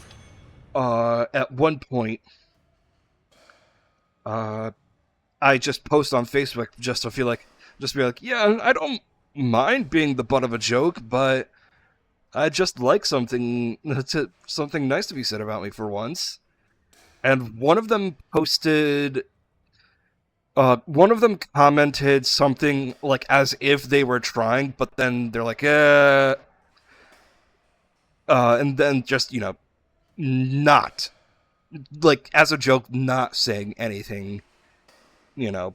at one point, I just post on Facebook just to be like, yeah, I don't mind being the butt of a joke, but I just like something nice to be said about me for once. And one of them commented something like as if they were trying, but then they're like, and then just, not like, as a joke, not saying anything, you know,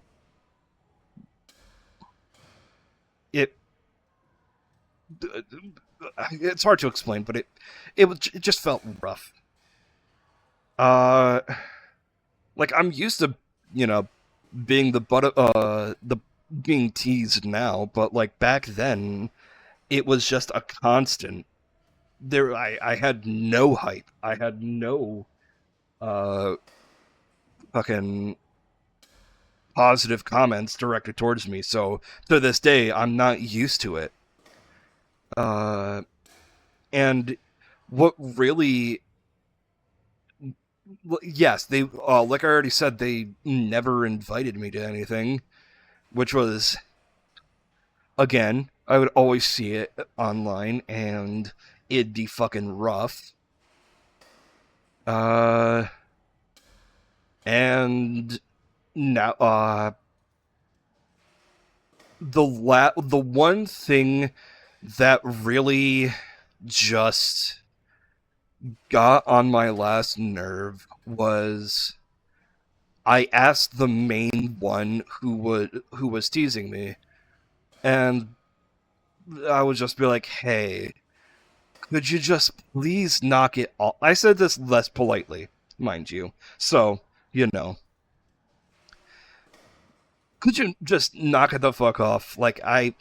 it's hard to explain, but it just felt rough. Uh, like, I'm used to, you know, being the butt of, the being teased now, but like back then, it was just a constant. I had no hype. I had no uh fucking positive comments directed towards me. So to this day, I'm not used to it. Uh, and what really, yes, they like I already said, they never invited me to anything, which was, again, I would always see it online, and it'd be fucking rough. And now, the one thing that really just got on my last nerve was I asked the main one who was teasing me, and I would just be like, "Hey, could you just please knock it off?" I said this less politely, mind you. So, you know, could you just knock it the fuck off? Like, I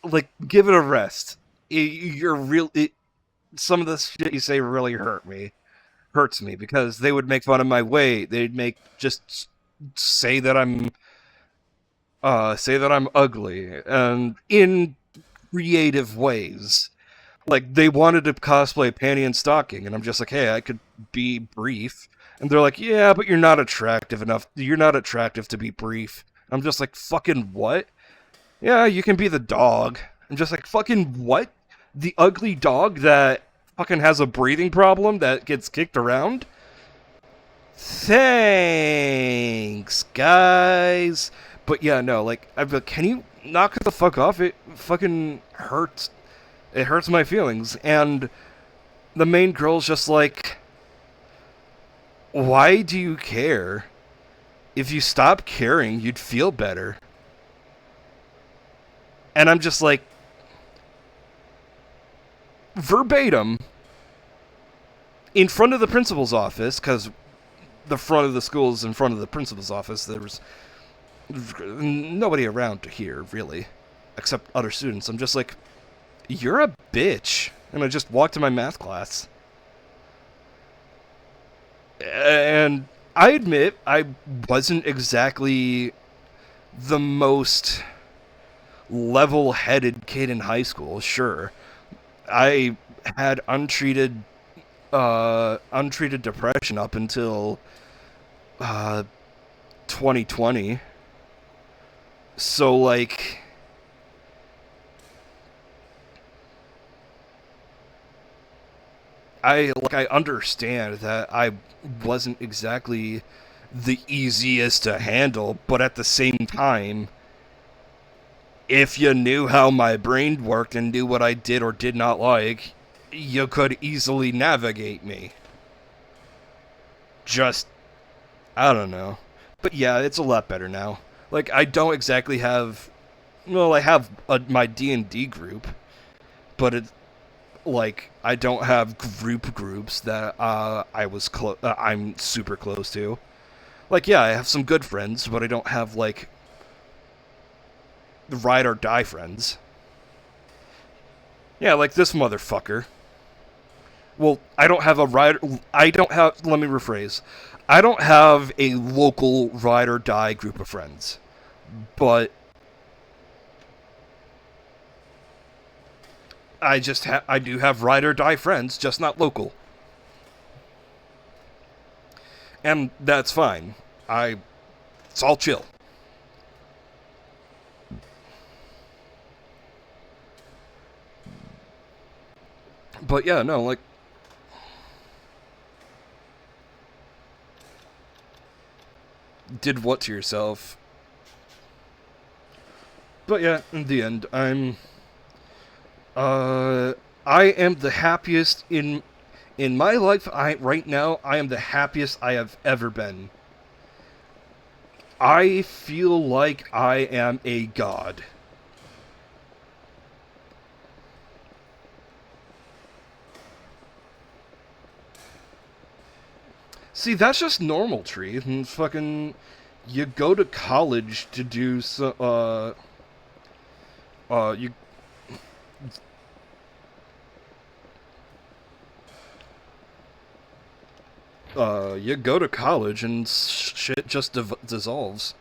like, give it a rest. You're real. Some of the shit you say really hurts me, because they would make fun of my weight. They'd just say that I'm ugly, and in creative ways. Like, they wanted to cosplay Panty and Stocking, and I'm just like, hey, I could be brief. And they're like, yeah, but you're not attractive enough. You're not attractive to be brief. I'm just like, fucking what? Yeah, you can be the dog. I'm just like, fucking what? The ugly dog that fucking has a breathing problem that gets kicked around? Thanks, guys. But yeah, no, like, I'd be like, can you knock it the fuck off? It fucking hurts. It hurts my feelings. And the main girl's just like, why do you care? If you stop caring, you'd feel better. And I'm just like, verbatim, in front of the principal's office, because the front of the school is in front of the principal's office, there was nobody around to hear, really, except other students. I'm just like, you're a bitch. And I just walked to my math class. And I admit, I wasn't exactly the most level-headed kid in high school, sure. I had untreated depression up until 2020. So, like, I understand that I wasn't exactly the easiest to handle, but at the same time, if you knew how my brain worked and knew what I did or did not like, you could easily navigate me. Just, I don't know. But yeah, it's a lot better now. Like, I don't exactly have, well, I have my D&D group, but it's like, I don't have groups that I'm super close to. Like, yeah, I have some good friends, but I don't have, like, the ride or die friends. Yeah, like this motherfucker. Well, I don't have, let me rephrase. I don't have a local ride or die group of friends. But I do have ride or die friends, just not local. And that's fine. It's all chill. But yeah, no, like, did what to yourself? But yeah, in the end, I am the happiest in In my life, right now, I am the happiest I have ever been. I feel like I am a god. See, that's just normal, Tree. And fucking, you go to college to do you you go to college and shit just dissolves.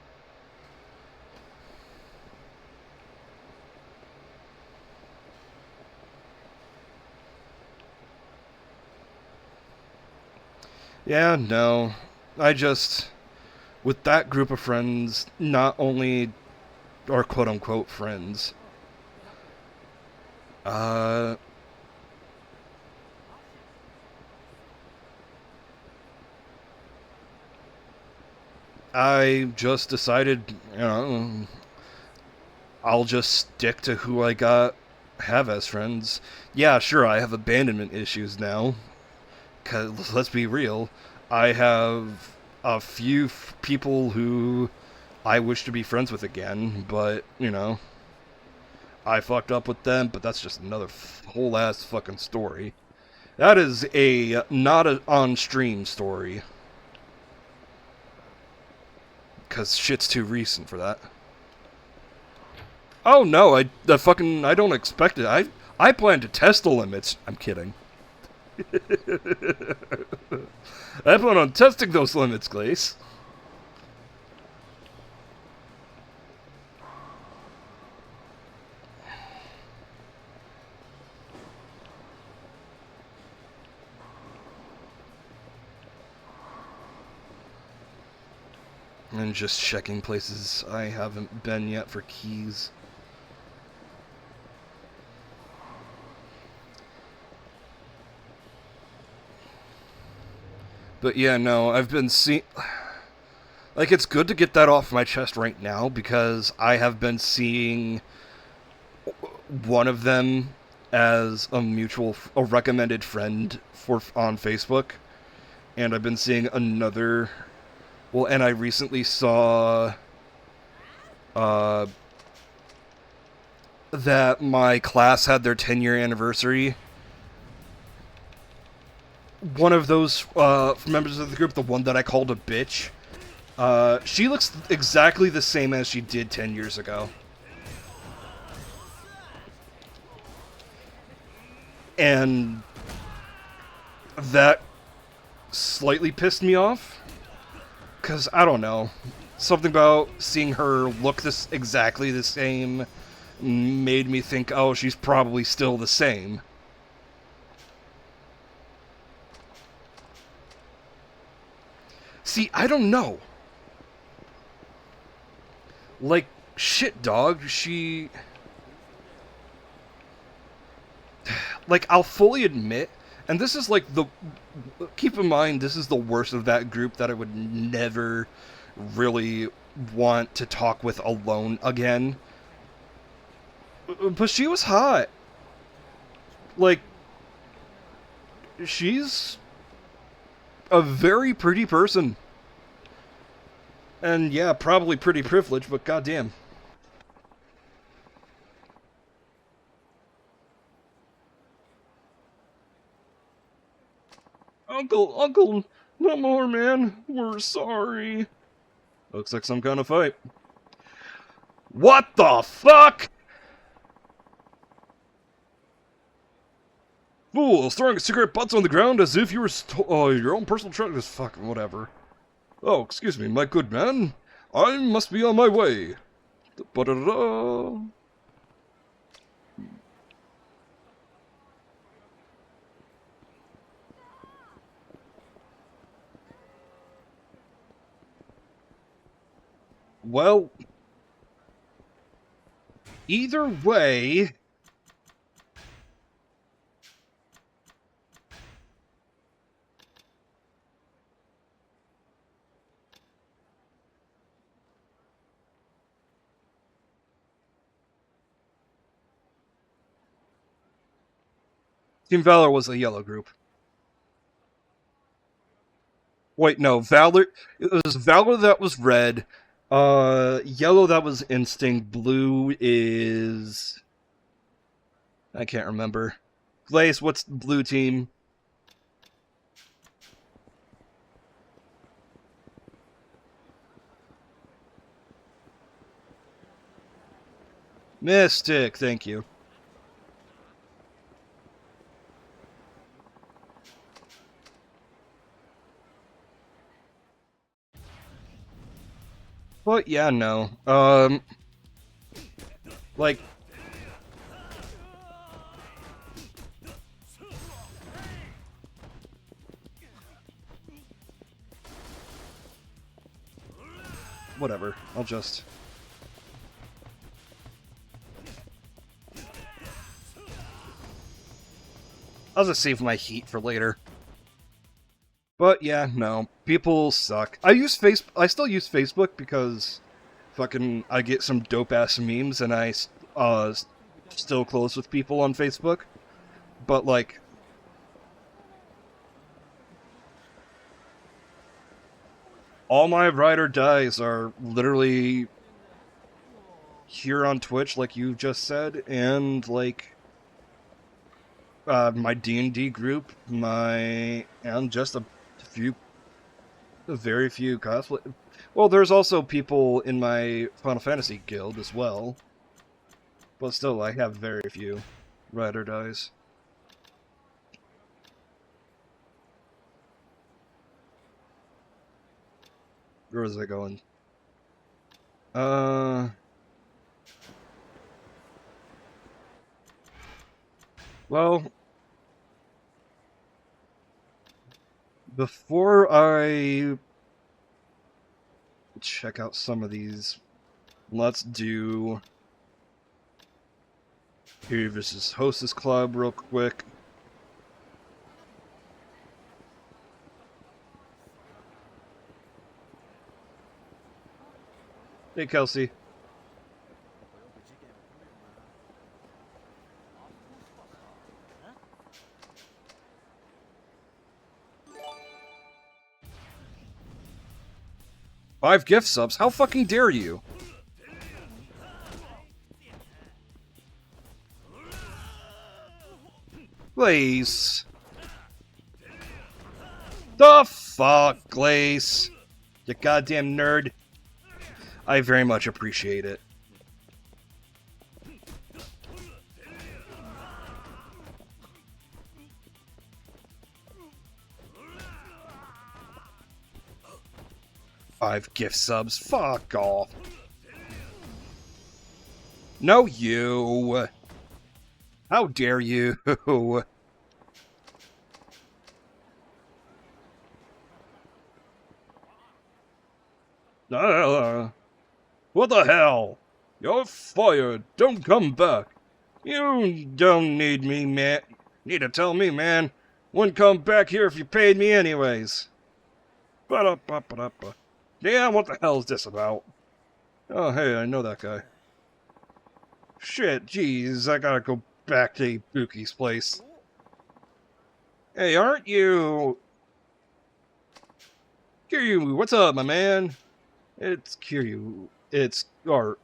Yeah, no. I just, with that group of friends, not only are quote-unquote friends, I just decided, I'll just stick to who I have as friends. Yeah, sure, I have abandonment issues now. 'Cause let's be real, I have a few people who I wish to be friends with again, but, I fucked up with them, but that's just another whole ass fucking story. That is a not a on-stream story. Because shit's too recent for that. Oh no, I don't expect it. I plan to test the limits. I'm kidding. I plan on testing those limits, Glace. And just checking places I haven't been yet for keys. But yeah, no, I've been seeing... Like, it's good to get that off my chest right now, because I have been seeing one of them as a recommended friend on Facebook, and I've been seeing another... Well, and I recently saw... that my class had their 10-year anniversary. One of those members of the group, the one that I called a bitch, she looks exactly the same as she did 10 years ago. And that slightly pissed me off. Because, I don't know, something about seeing her look exactly the same made me think, oh, she's probably still the same. See, I don't know. Like, shit, dog, she... Like, I'll fully admit, and this is like the... Keep in mind, this is the worst of that group that I would never really want to talk with alone again. But she was hot. Like, she's a very pretty person. And yeah, probably pretty privileged, but goddamn. Uncle, no more, man. We're sorry. Looks like some kind of fight. What the fuck? Fools, throwing cigarette butts on the ground as if you were your own personal treasure. Fucking whatever. Oh, excuse me, my good man. I must be on my way. Ba-da-da-da. Well, either way... Team Valor was a yellow group. Wait, no, Valor. It was Valor that was red. Yellow that was Instinct. Blue is. I can't remember. Glaze, what's the blue team? Mystic, thank you. But yeah, no. Like, whatever. I'll just. I'll just save my heat for later. But yeah, no. People suck. I still use Facebook because fucking I get some dope ass memes and I still close with people on Facebook. But like all my ride or dies are literally here on Twitch, like you just said, and like my D&D group, and just a very few cosplay. Well, there's also people in my Final Fantasy guild as well, but still, I have very few ride or dies. Where was I going? Well, before I check out some of these, let's do Kiryu vs. Hostess Club real quick. Hey, Kelsey. Five gift subs? How fucking dare you? Glaze. The fuck, Glaze? You goddamn nerd. I very much appreciate it. Five gift subs. Fuck off. No, you. How dare you? What the hell? You're fired. Don't come back. You don't need me, man. Need to tell me, man. Wouldn't come back here if you paid me anyways. Ba-da-ba-ba-da-ba. Damn, what the hell is this about? Oh, hey, I know that guy. Shit, jeez, I gotta go back to Ibuki's place. Hey, aren't you... Kiryu, what's up, my man? It's Kiryu. It's Kiryu,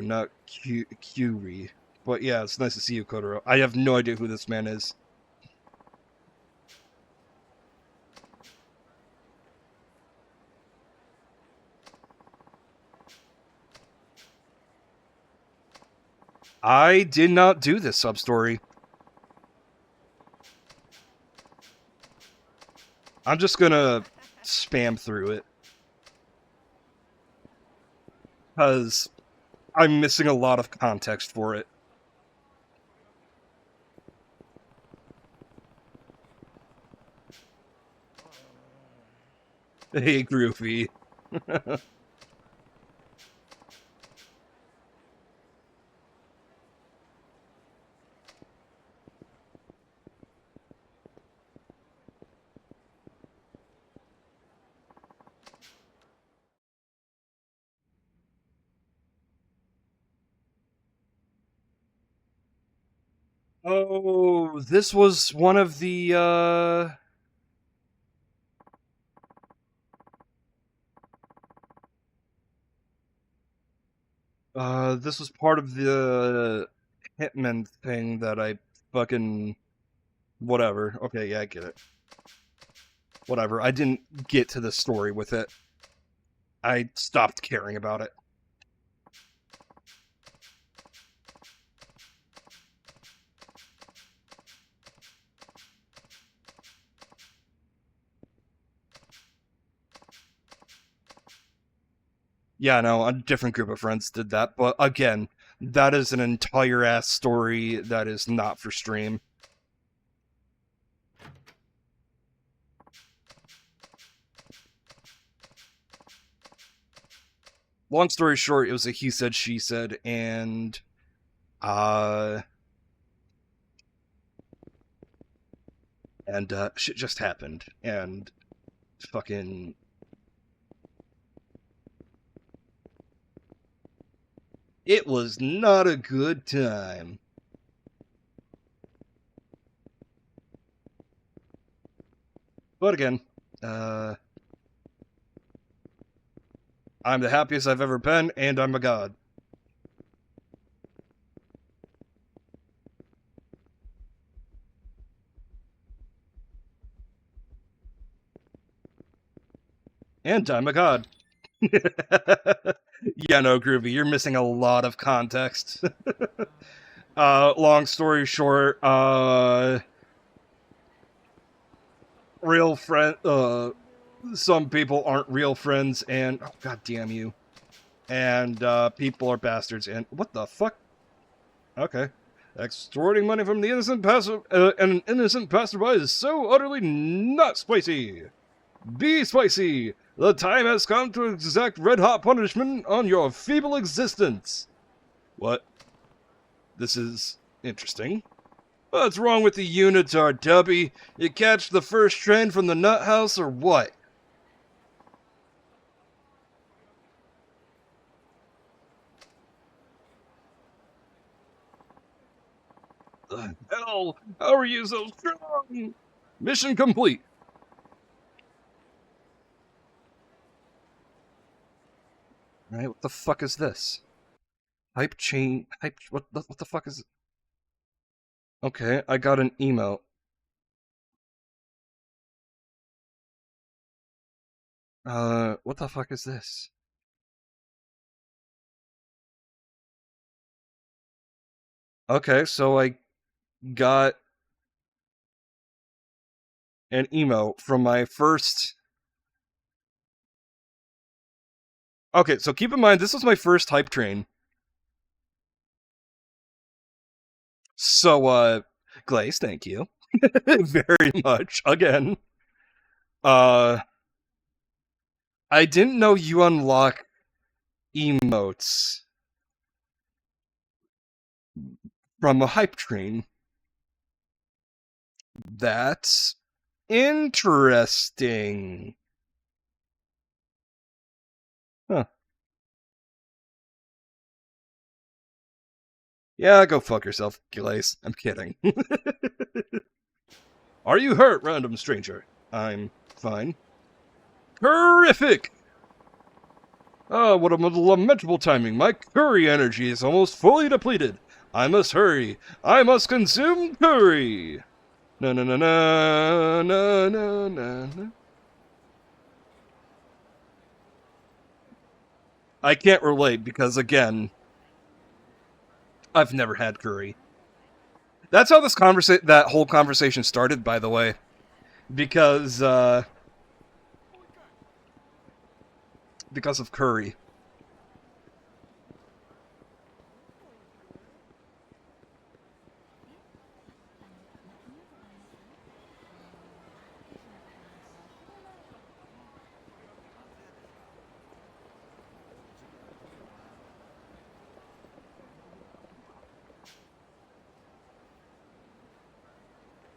not Kyuri. But yeah, it's nice to see you, Kotaro. I have no idea who this man is. I did not do this sub-story. I'm just gonna spam through it. Because I'm missing a lot of context for it. Hey, Groovy. Oh, this was one of the, This was part of the Hitman thing that I fucking... Whatever. Okay, yeah, I get it. Whatever. I didn't get to the story with it. I stopped caring about it. Yeah, no, a different group of friends did that, but again, that is an entire ass story that is not for stream. Long story short, it was a he said, she said, and shit just happened, and fucking... It was not a good time. But again, I'm the happiest I've ever been, and I'm a god. And I'm a god. Yeah, no, Groovy, you're missing a lot of context. Long story short, real friend, some people aren't real friends, and, oh, god damn you. And, people are bastards, and, what the fuck? Okay. Extorting money from the innocent an innocent passerby is so utterly not spicy. Be spicy! The time has come to exact red-hot punishment on your feeble existence. What? This is interesting. What's wrong with the unitard, Tubby? You catch the first train from the nut house or what? The hell? How are you so strong? Mission complete. Right, what the fuck is this? Hype chain... What the fuck is... Okay, I got an email. What the fuck is this? Okay, so I got an email from my first... Okay, so keep in mind, this was my first hype train. So, Glaze, thank you. Very much, again. I didn't know you unlock emotes from a hype train. That's interesting. Huh. Yeah, go fuck yourself, Glaze. I'm kidding. Are you hurt, random stranger? I'm fine. Terrific! Oh, what a lamentable timing. My curry energy is almost fully depleted. I must hurry. I must consume curry. No, no, no, no, no, no, no, no. I can't relate because, again, I've never had curry. That's how that whole conversation started, by the way. Because of curry.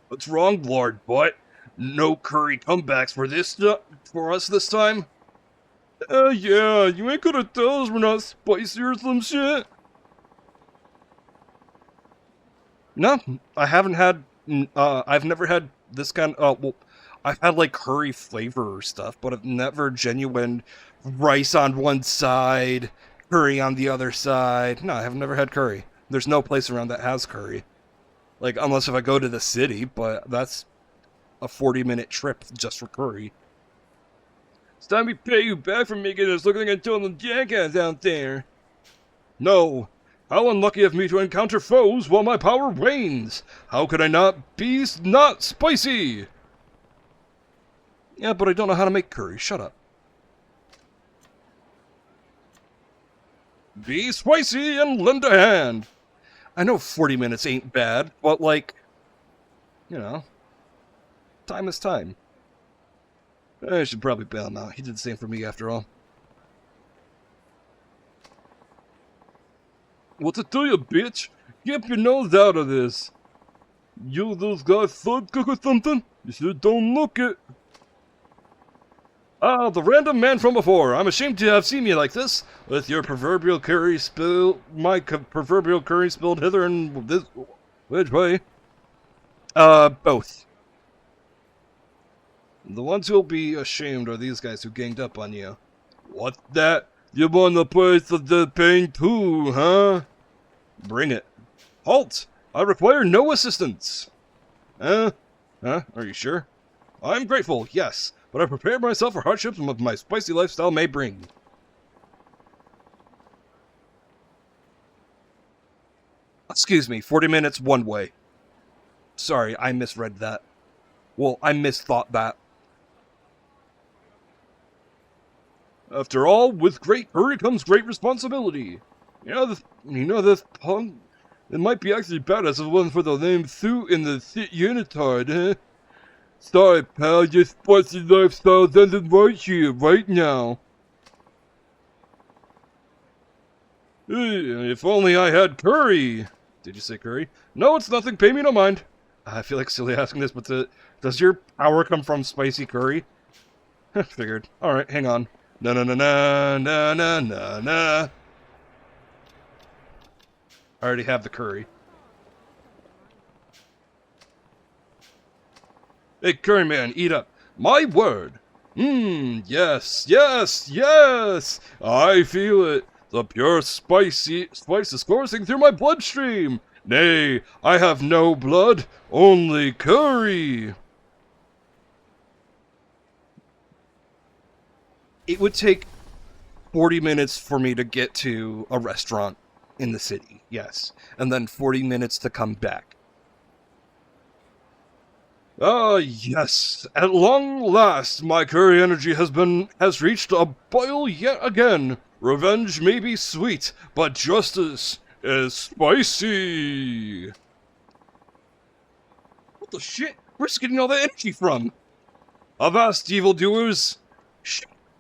What's wrong, Lord Butt? No curry comebacks for us this time? Yeah, you ain't gonna tell us we're not spicy or some shit? No, I haven't had, I've never had this kind well, I've had, like, curry flavor stuff, but I've never genuine rice on one side, curry on the other side. No, I have never had curry. There's no place around that has curry. Like, unless if I go to the city, but that's a 40-minute trip just for curry. It's time we pay you back for making us look like a total jackass out there. No. How unlucky of me to encounter foes while my power wanes. How could I not be not spicy? Yeah, but I don't know how to make curry. Shut up. Be spicy and lend a hand. I know 40 minutes ain't bad, but like, you know, time is time. I should probably bail him out. He did the same for me after all. What's it to you, bitch? Get your nose out of this. You those guys sidekick or something? You sure don't look it. Ah, the random man from before. I'm ashamed to have seen you like this, with your proverbial curry spill, proverbial curry spilled hither and this. Which way? Both. The ones who'll be ashamed are these guys who ganged up on you. What's that? You want a place of the pain too, huh? Bring it. Halt! I require no assistance. Are you sure? I'm grateful, yes, but I prepared myself for hardships my spicy lifestyle may bring. Excuse me, 40 minutes one way. Sorry, I misread that. Well, I misthought that. After all, with great hurry comes great responsibility. You know this punk? It might be actually bad as it wasn't for the lame suit in the unitard, huh? Sorry, pal, your spicy lifestyle's ended right here, right now. If only I had curry. Did you say curry? No, it's nothing. Pay me no mind. I feel like silly asking this, but does your power come from spicy curry? Figured. Alright, hang on. Na na na na na na na na. I already have the curry. Hey, curry man, eat up. My word. Yes, yes, yes. I feel it. The pure spice is coursing through my bloodstream. Nay, I have no blood, only curry. It would take 40 minutes for me to get to a restaurant in the city, yes. And then 40 minutes to come back. Ah, yes. At long last, my curry energy has reached a boil yet again. Revenge may be sweet, but justice is spicy. What the shit? Where's getting all that energy from? Avast, evildoers!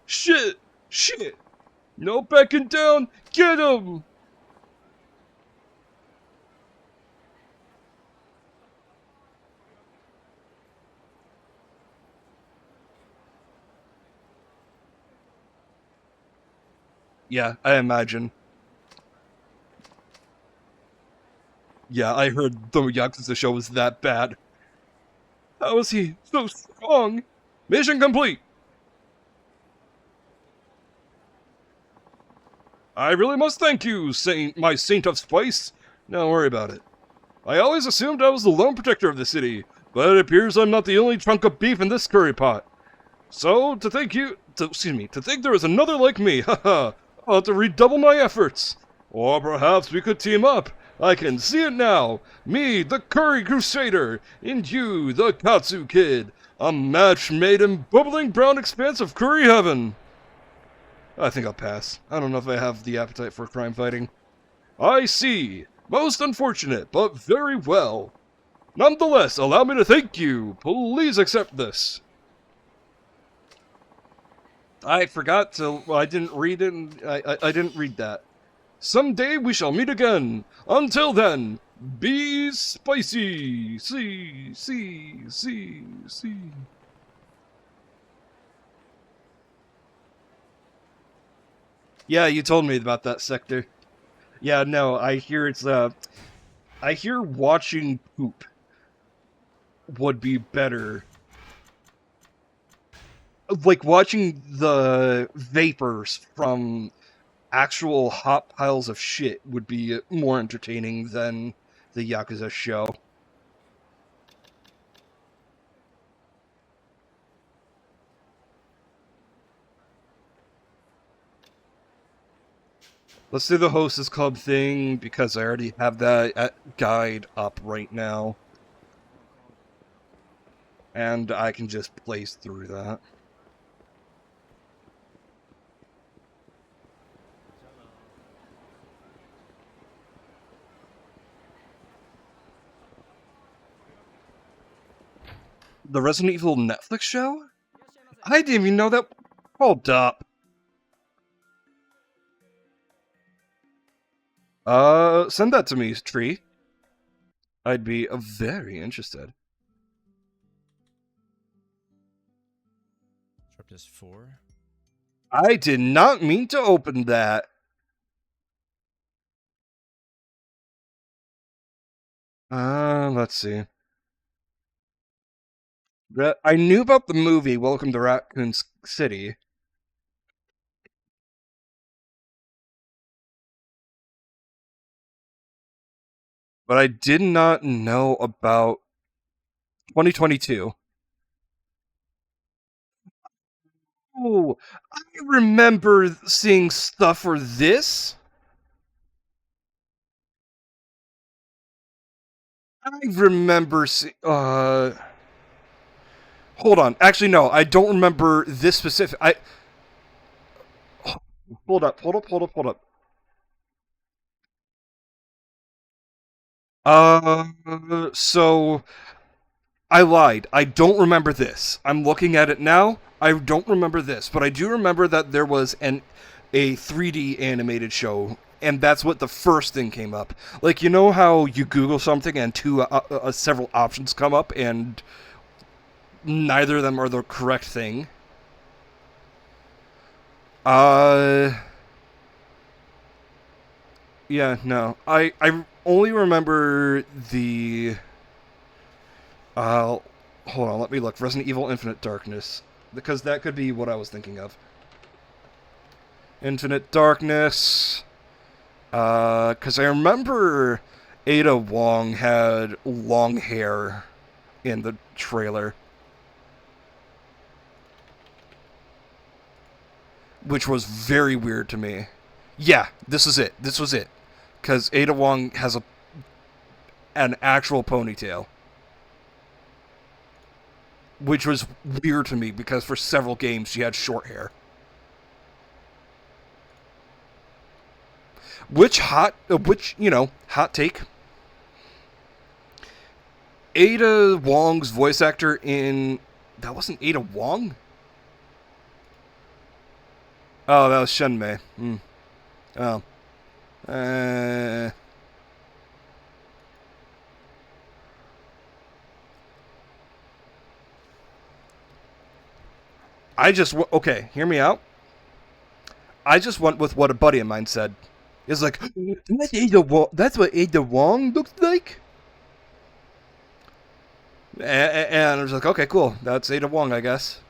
Shit! No backing down! Get him! Yeah, I imagine. Yeah, I heard the Yakuza show was that bad. How is he so strong? Mission complete! I really must thank you, my saint of spice. Don't worry about it. I always assumed I was the lone protector of the city, but it appears I'm not the only chunk of beef in this curry pot. So, to think there is another like me, haha, I'll have to redouble my efforts. Or perhaps we could team up. I can see it now. Me, the Curry Crusader, and you, the Katsu Kid. A match made in bubbling brown expanse of curry heaven. I think I'll pass. I don't know if I have the appetite for crime fighting. I see. Most unfortunate, but very well. Nonetheless, allow me to thank you. Please accept this. I forgot to... I didn't read it. I didn't read that. Someday we shall meet again. Until then, be spicy. See. Yeah, you told me about that sector. Yeah, no, I hear it's, I hear watching poop would be better. Like, watching the vapors from actual hot piles of shit would be more entertaining than the Yakuza show. Let's do the Hostess Club thing, because I already have that guide up right now. And I can just blaze through that. The Resident Evil Netflix show? I didn't even know that. Hold up. Send that to me, Tree. I'd be very interested. Sharpness 4. I did not mean to open that. Let's see. I knew about the movie Welcome to Raccoon City. But I did not know about 2022. Oh, I remember seeing stuff for this. I remember seeing, hold on. Actually, no, I don't remember this specific. Hold up. So I lied. I don't remember this. I'm looking at it now. I don't remember this, but I do remember that there was a 3D animated show, and that's what the first thing came up. Like, you know how you Google something and several options come up, and neither of them are the correct thing? Yeah, no. I only remember the... hold on, let me look. Resident Evil Infinite Darkness. Because that could be what I was thinking of. Infinite Darkness. Because I remember Ada Wong had long hair in the trailer. Which was very weird to me. Yeah, this is it. This was it. Because Ada Wong has an actual ponytail. Which was weird to me, because for several games she had short hair. Which, hot take. Ada Wong's voice actor in... That wasn't Ada Wong? Oh, that was Shenmei. Oh. Okay, hear me out. I just went with what a buddy of mine said. It's like, that's what Ada Wong looks like? And I was like, okay, cool. That's Ada Wong, I guess.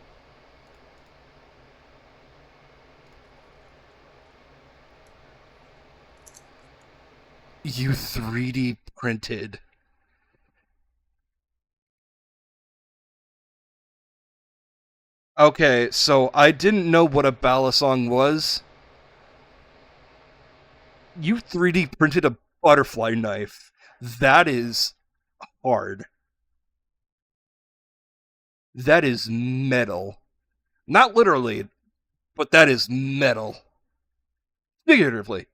You 3D printed. Okay, so I didn't know what a balisong was. You 3D printed a butterfly knife. That is hard. That is metal. Not literally, but that is metal. Figuratively.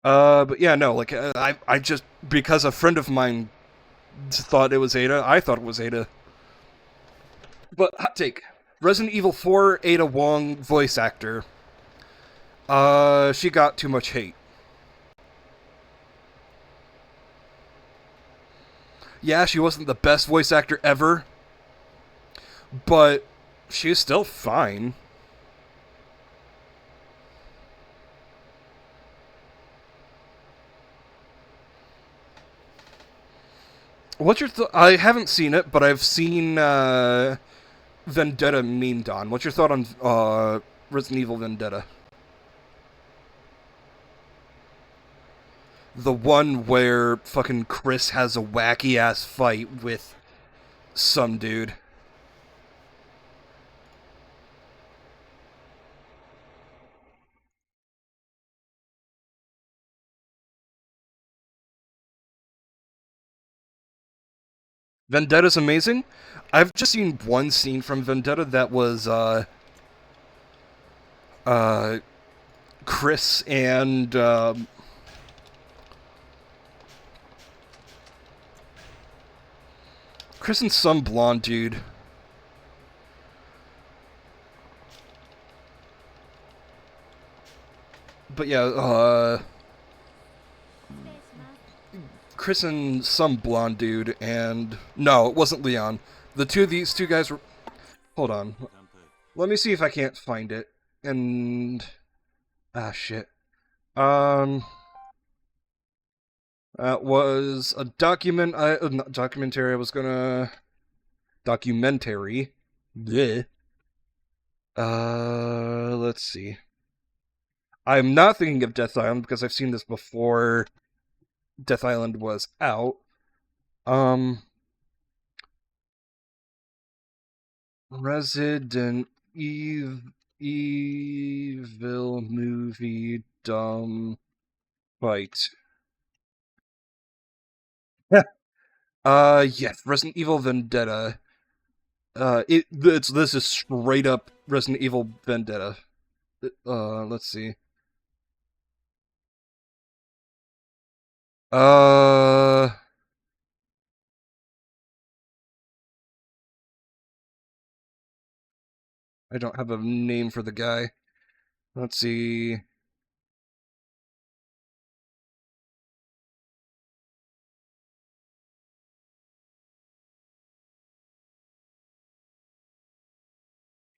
But yeah, no, like, I just, because a friend of mine thought it was Ada, I thought it was Ada. But, hot take. Resident Evil 4 Ada Wong voice actor. She got too much hate. Yeah, she wasn't the best voice actor ever, but she's still fine. What's your I haven't seen it, but I've seen Vendetta memed on. What's your thought on Resident Evil Vendetta? The one where fucking Chris has a wacky ass fight with some dude. Vendetta's amazing. I've just seen one scene from Vendetta that was Chris and some blonde dude. But yeah, Chris and some blonde dude, and no, it wasn't Leon. These two guys were. Hold on, let me see if I can't find it. And shit. That was a not documentary. I was gonna documentary. Bleh. Let's see. I'm not thinking of Death Island because I've seen this before Death Island was out. Resident Evil movie dumb fight. Yes, Resident Evil Vendetta. This is straight up Resident Evil Vendetta. Let's see. I don't have a name for the guy. Let's see.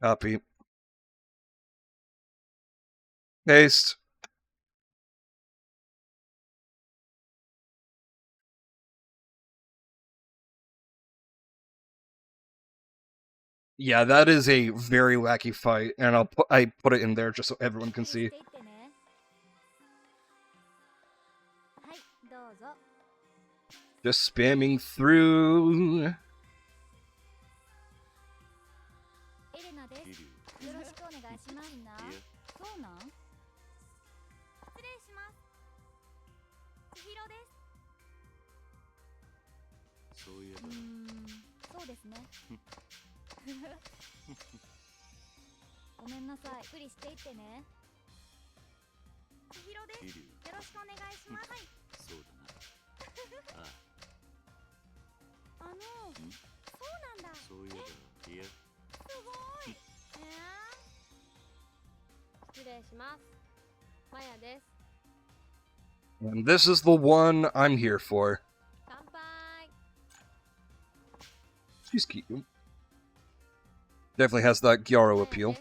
Copy. Paste. Yeah, that is a very wacky fight, and I put it in there just so everyone can see. Just spamming through. And this is the one I'm here for. She's cute. Definitely has that Gyaro appeal.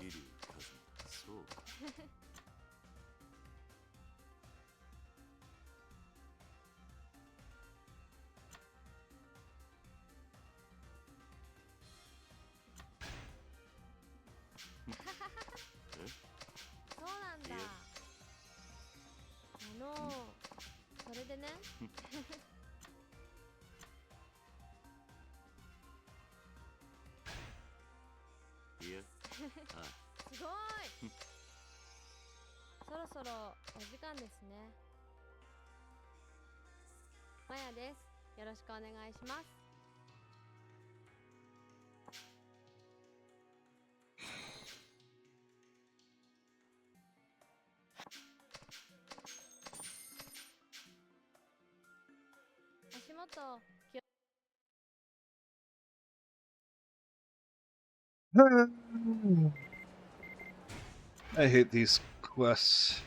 I hate these quests.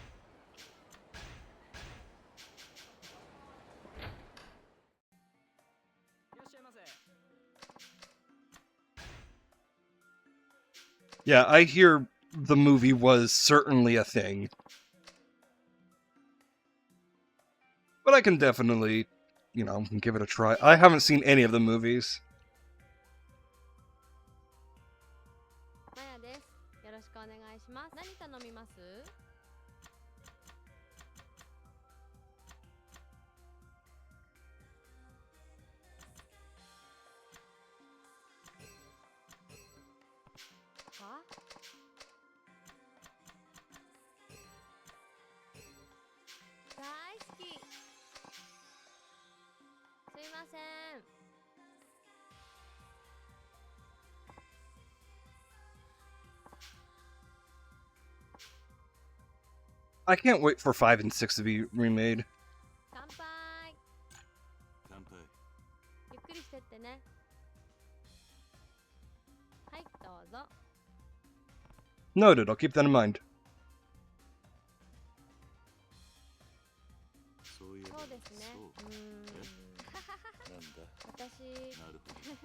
Yeah, I hear the movie was certainly a thing. But I can definitely, give it a try. I haven't seen any of the movies. です。よろしくお願いします。何頼みます？は？大好き。すいません。I can't wait for 5 and 6 to be remade. 乾杯。乾杯。ゆっくりしてってね。はい、どうぞ。Noted, I'll keep that in mind. そういえばそうですね。なんだ。私。なるほど。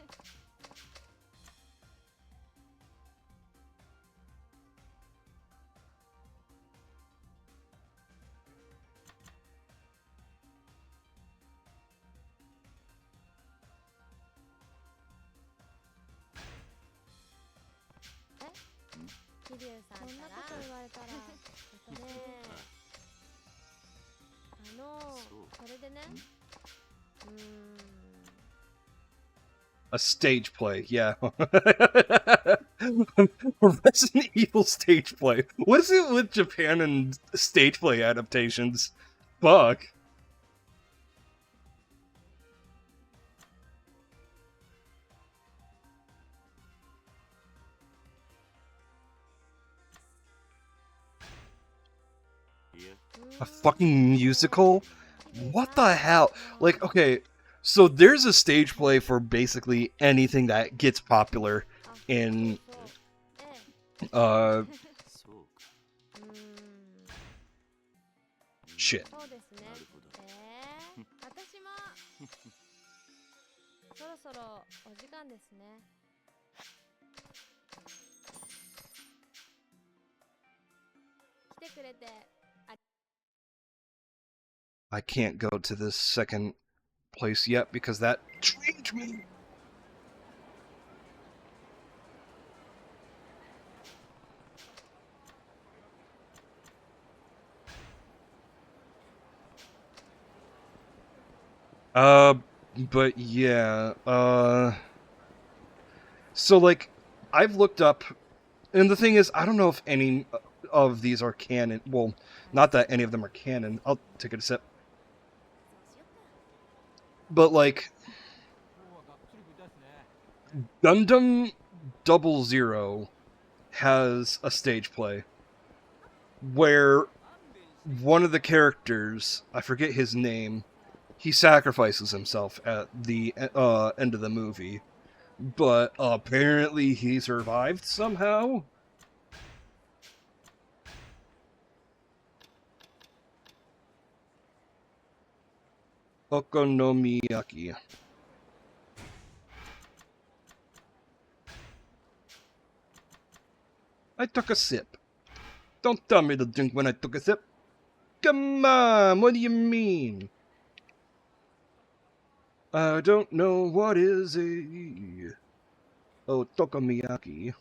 桐生さんからそんなこと言われたらねえそれでねA stage play, yeah. Resident Evil stage play. What is it with Japan and stage play adaptations? Fuck. A fucking musical? What the hell? Like, okay, so there's a stage play for basically anything that gets popular in, shit. そうですね。私もそろそろお時間ですね。来てくれて I can't go to this second place yet because that changed me. But yeah, so like, I've looked up, and the thing is, I don't know if any of these are canon. Well, not that any of them are canon. I'll take it a sip. But like, Gundam 00 has a stage play where one of the characters, I forget his name, he sacrifices himself at the end of the movie, but apparently he survived somehow. Okonomiyaki. I took a sip. Don't tell me to drink when I took a sip. Come on, what do you mean? I don't know what is a... Oh, Tokomiyaki.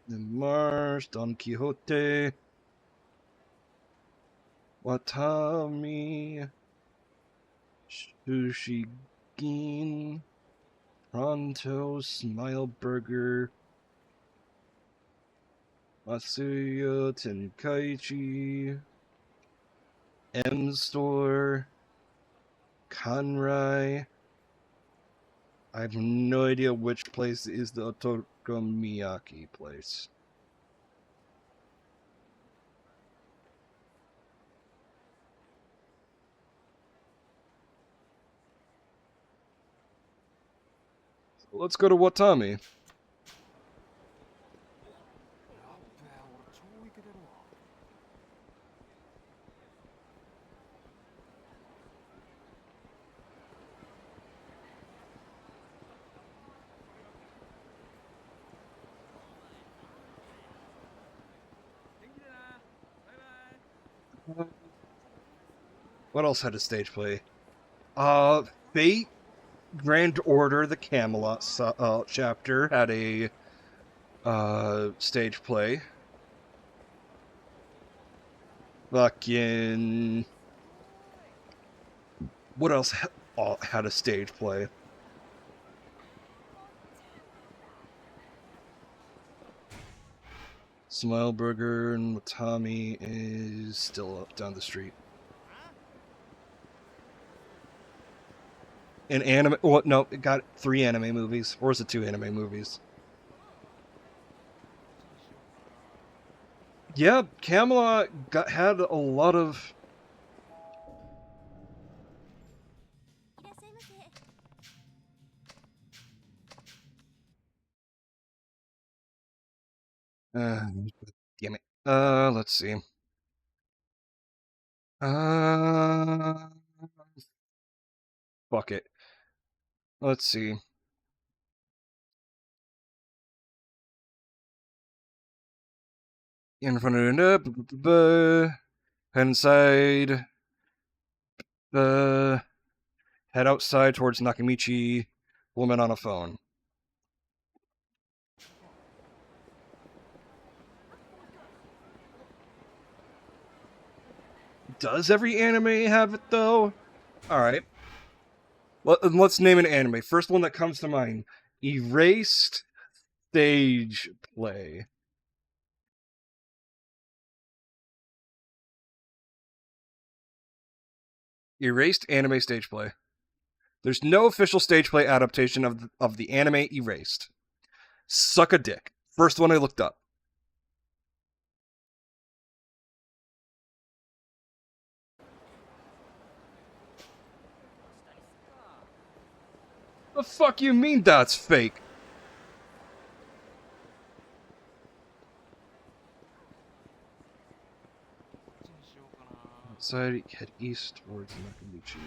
The Mars, Don Quixote. Watami. Sushigin. Pronto, Smile Burger. Masuya Tenkaichi. M Store. Kanrai. I have no idea which place is the Tokomiyaki place. So let's go to Watami. What else had a stage play? Fate Grand Order, the Camelot chapter, had a stage play. Fucking... What else had a stage play? Smileburger and Watami is still up down the street. An anime... Well, no, it got 3 anime movies. Or is it 2 anime movies? Yeah, Camelot had a lot of... damn it. Let's see. Fuck it. Let's see. In front of the head inside. Head outside towards Nakamichi. Woman on a phone. Does every anime have it though? Alright. Let's name an anime. First one that comes to mind. Erased stage play. Erased anime stage play. There's no official stage play adaptation of the anime Erased. Suck a dick. First one I looked up. The fuck you mean that's fake? Outside, head east towards Nakamichi.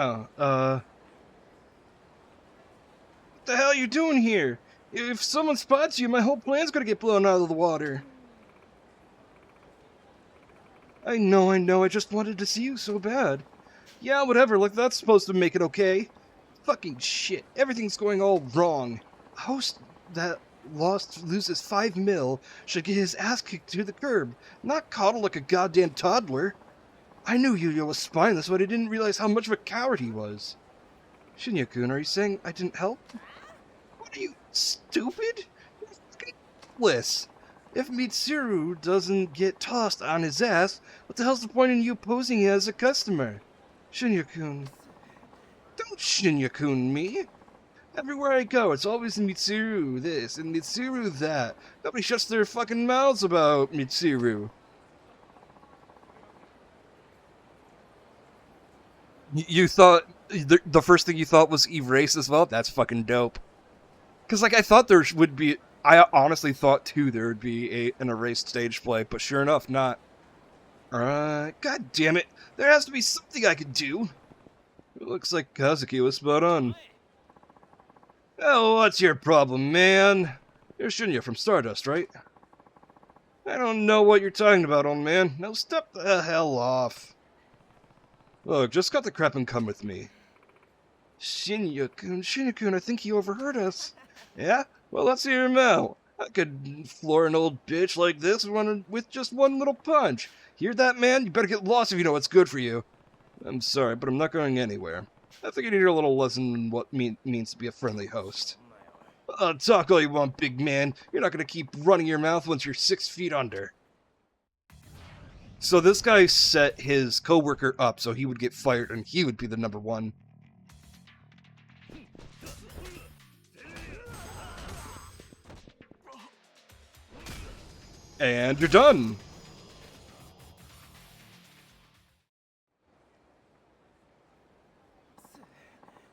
Oh, what the hell are you doing here? If someone spots you, my whole plan's gonna get blown out of the water. I know, I just wanted to see you so bad. Yeah, whatever, like that's supposed to make it okay. Fucking shit, everything's going all wrong. A host that loses 5 mil should get his ass kicked to the curb, not coddled like a goddamn toddler. I knew Yuya was spineless, but I didn't realize how much of a coward he was. Shinya-kun, are you saying I didn't help? What are you, stupid? You're fucking useless. If Mitsuru doesn't get tossed on his ass, what the hell's the point in you posing as a customer? Shinya-kun. Don't Shinya-kun me. Everywhere I go, it's always Mitsuru this and Mitsuru that. Nobody shuts their fucking mouths about Mitsuru. You thought the first thing you thought was Erase as well? That's fucking dope. Because like I thought there would be, I honestly thought too there would be an Erased stage play, but sure enough, not. God damn it! There has to be something I could do. It looks like Kazuki was spot on. Oh, what's your problem, man? You're Shinya from Stardust, right? I don't know what you're talking about, old man. Now step the hell off. Look, just cut the crap and come with me. Shinya-kun, I think he overheard us. Yeah? Well, let's hear him out. I could floor an old bitch like this with just one little punch. Hear that, man? You better get lost if you know what's good for you. I'm sorry, but I'm not going anywhere. I think you need a little lesson in what means to be a friendly host. Talk all you want, big man. You're not gonna keep running your mouth once you're 6 feet under. So this guy set his coworker up so he would get fired and he would be the number one. And you're done.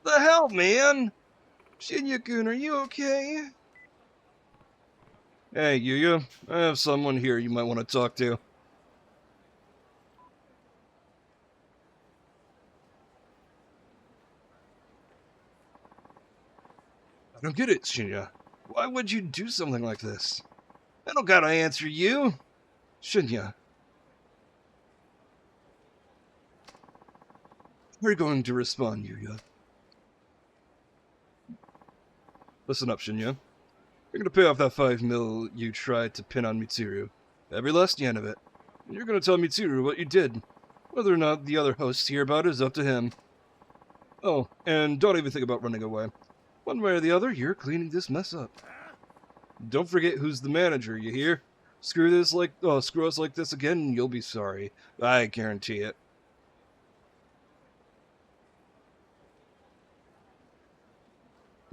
The hell, man? Shinya-kun, are you okay? Hey, Yuya, I have someone here you might want to talk to. I don't get it, Shinya. Why would you do something like this? I don't gotta answer you. Shinya. How are you going to respond, Yuya? Listen up, Shinya. You're gonna pay off that 5 mil you tried to pin on Mitsuru. Every last yen of it. And you're gonna tell Mitsuru what you did. Whether or not the other hosts hear about it is up to him. Oh, and don't even think about running away. One way or the other, you're cleaning this mess up. Don't forget who's the manager, you hear? Screw us like this again, and you'll be sorry. I guarantee it.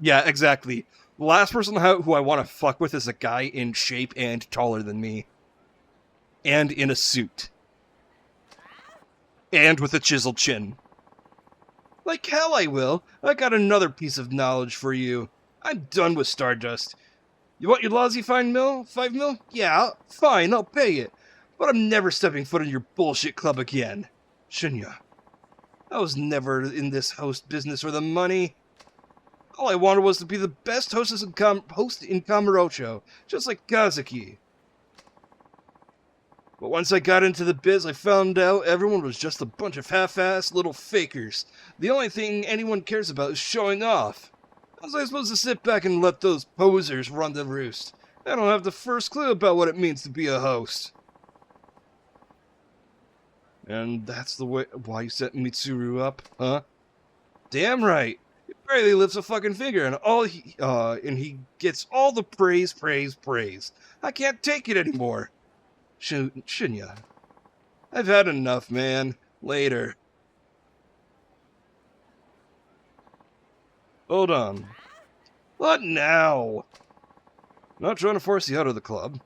Yeah, exactly. The last person who I want to fuck with is a guy in shape and taller than me. And in a suit. And with a chiseled chin. Like hell I will. I got another piece of knowledge for you. I'm done with Stardust. You want your lousy 5 mil? 5 mil? Yeah, fine, I'll pay it. But I'm never stepping foot in your bullshit club again. Shinya. I was never in this host business for the money. All I wanted was to be the best host in Kamurocho, just like Kazuki. But once I got into the biz, I found out everyone was just a bunch of half-assed little fakers. The only thing anyone cares about is showing off. How was I supposed to sit back and let those posers run the roost? I don't have the first clue about what it means to be a host. And that's the way why you set Mitsuru up, huh? Damn right. He barely lifts a fucking finger, and he gets all the praise. I can't take it anymore. Shinya. I've had enough, man. Later. Hold on. What now? Not trying to force you out of the club.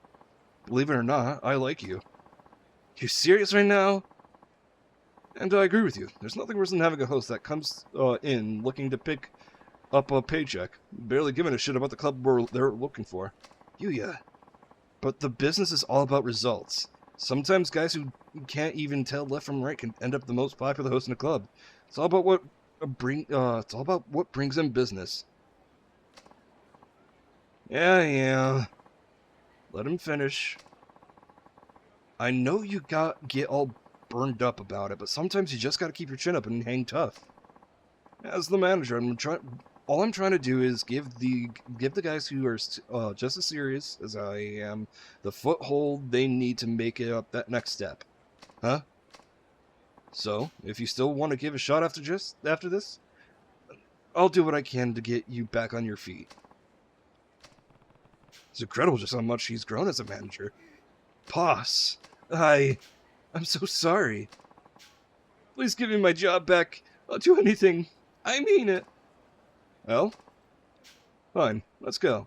Believe it or not, I like you. You serious right now? And I agree with you. There's nothing worse than having a host that comes in looking to pick up a paycheck, barely giving a shit about the club they're looking for. Yuya. But the business is all about results. Sometimes guys who can't even tell left from right can end up the most popular host in a club. It's all about what brings them business. Yeah. Let him finish. I know you get all burned up about it, but sometimes you just gotta keep your chin up and hang tough. As the manager, all I'm trying to do is give the guys who are just as serious as I am the foothold they need to make it up that next step. Huh? So, if you still want to give a shot after this, I'll do what I can to get you back on your feet. It's incredible just how much he's grown as a manager. Boss, I'm so sorry. Please give me my job back. I'll do anything. I mean it. Well, fine. Let's go.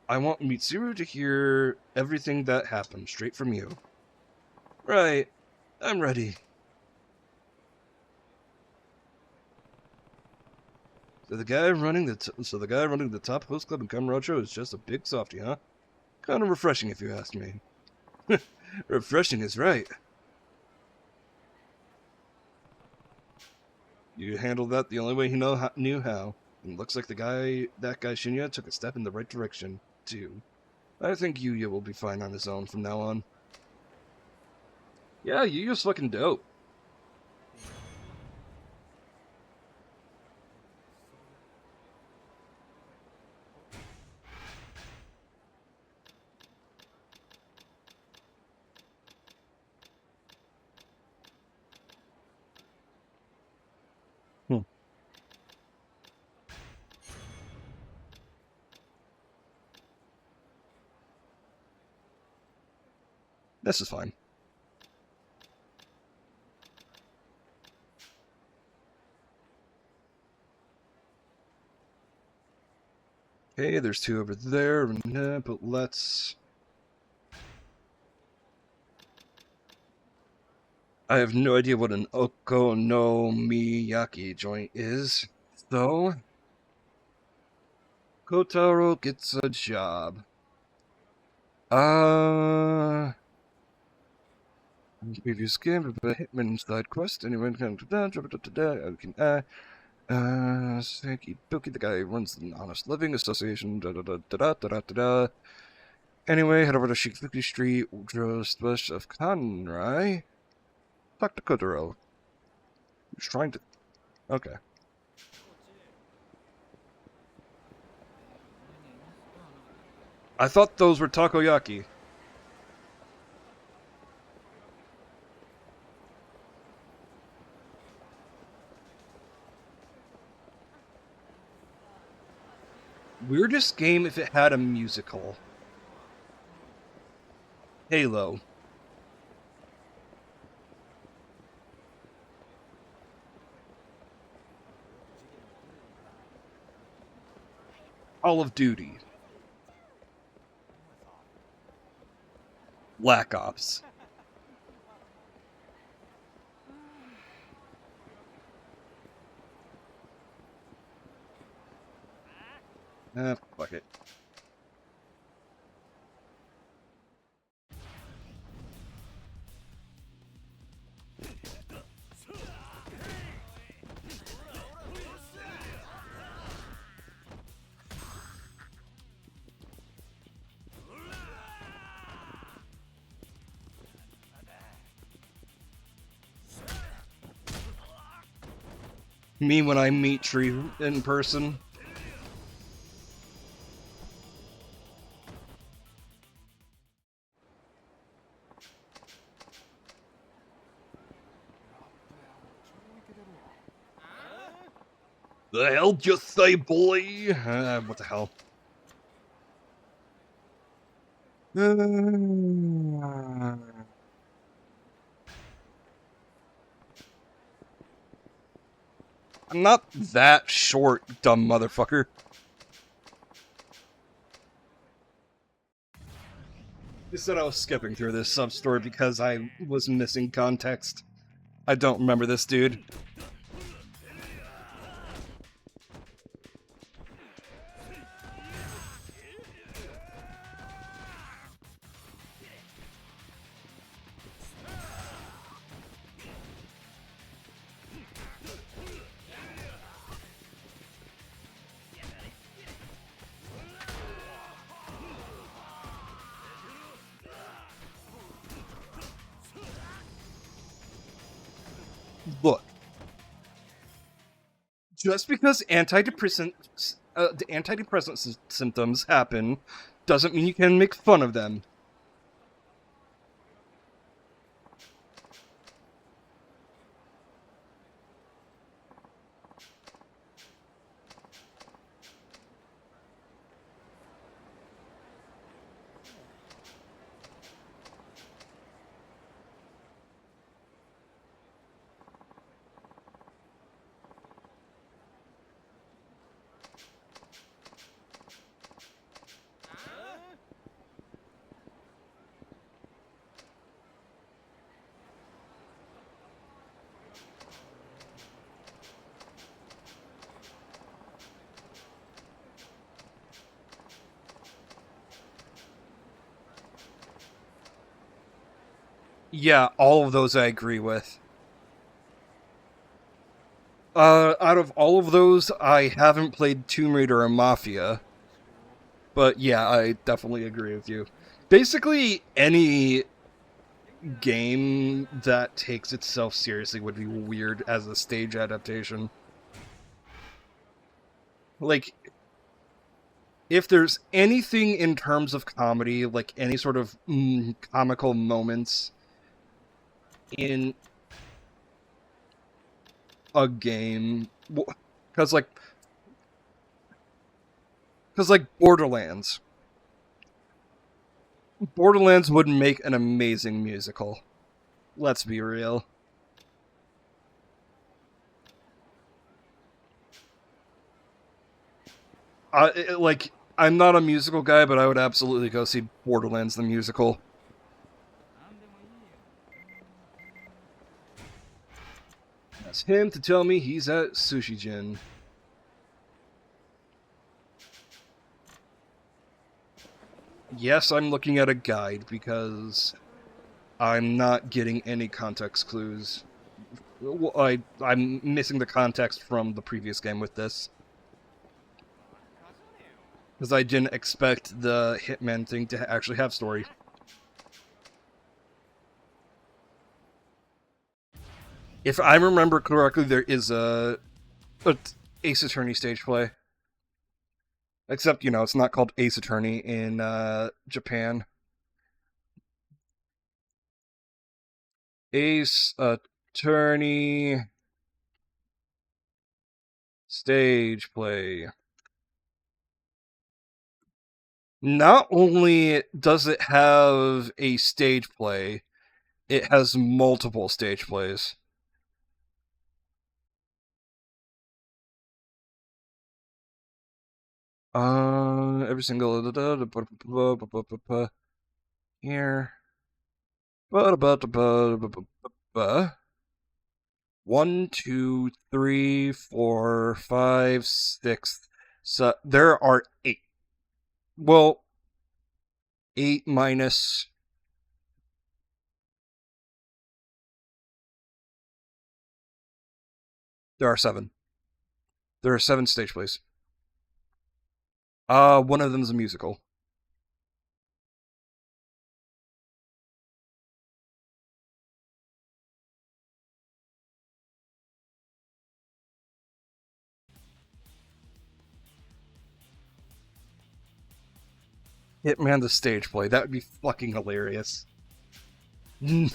I want Mitsuru to hear everything that happened straight from you. Right. I'm ready. So the guy running the top host club in Kamurocho is just a big softy, huh? Kind of refreshing, if you ask me. Refreshing is right. You handled that the only way he knew how. And it looks like that guy Shinya took a step in the right direction, too. I think Yuya will be fine on his own from now on. Yeah, Yuya's fucking dope. This is fine. Okay, there's two over there, but let's... I have no idea what an okonomiyaki joint is, so... Kotaro gets a job. Previous game, a Hitman side quest, anyone can Saki Bilky, the guy who runs the Honest Living Association, Anyway, head over to Shikifuki Street, just west of Kanrai. Talk to Kotaro. He's trying to... Okay. I thought those were takoyaki. Weirdest game if it had a musical. Halo. Call of Duty. Black Ops. Fuck it. Me when I meet Tree in person. The hell you say, boy? What the hell? I'm not that short, dumb motherfucker. You said I was skipping through this sub-story because I was missing context. I don't remember this dude. Look, just because antidepressant symptoms happen doesn't mean you can make fun of them. Yeah, all of those I agree with. Out of all of those, I haven't played Tomb Raider or Mafia. But yeah, I definitely agree with you. Basically, any game that takes itself seriously would be weird as a stage adaptation. Like, if there's anything in terms of comedy, like any sort of comical moments in a game, because like Borderlands, Borderlands would make an amazing musical. Let's be real. I'm not a musical guy, but I would absolutely go see Borderlands the musical. Ask him to tell me he's at Sushi Jin. Yes, I'm looking at a guide because I'm not getting any context clues. I'm missing the context from the previous game with this. Because I didn't expect the Hitman thing to actually have story. If I remember correctly, there is a Ace Attorney stage play. Except, it's not called Ace Attorney in Japan. Ace Attorney stage play. Not only does it have a stage play, it has multiple stage plays. Every single here. 1, 2, 3, 4, 5, 6. So there are 8. Well, 8 minus. There are 7. There are 7 stage plays. One of them is a musical. Hitman the stage play. That would be fucking hilarious. Hit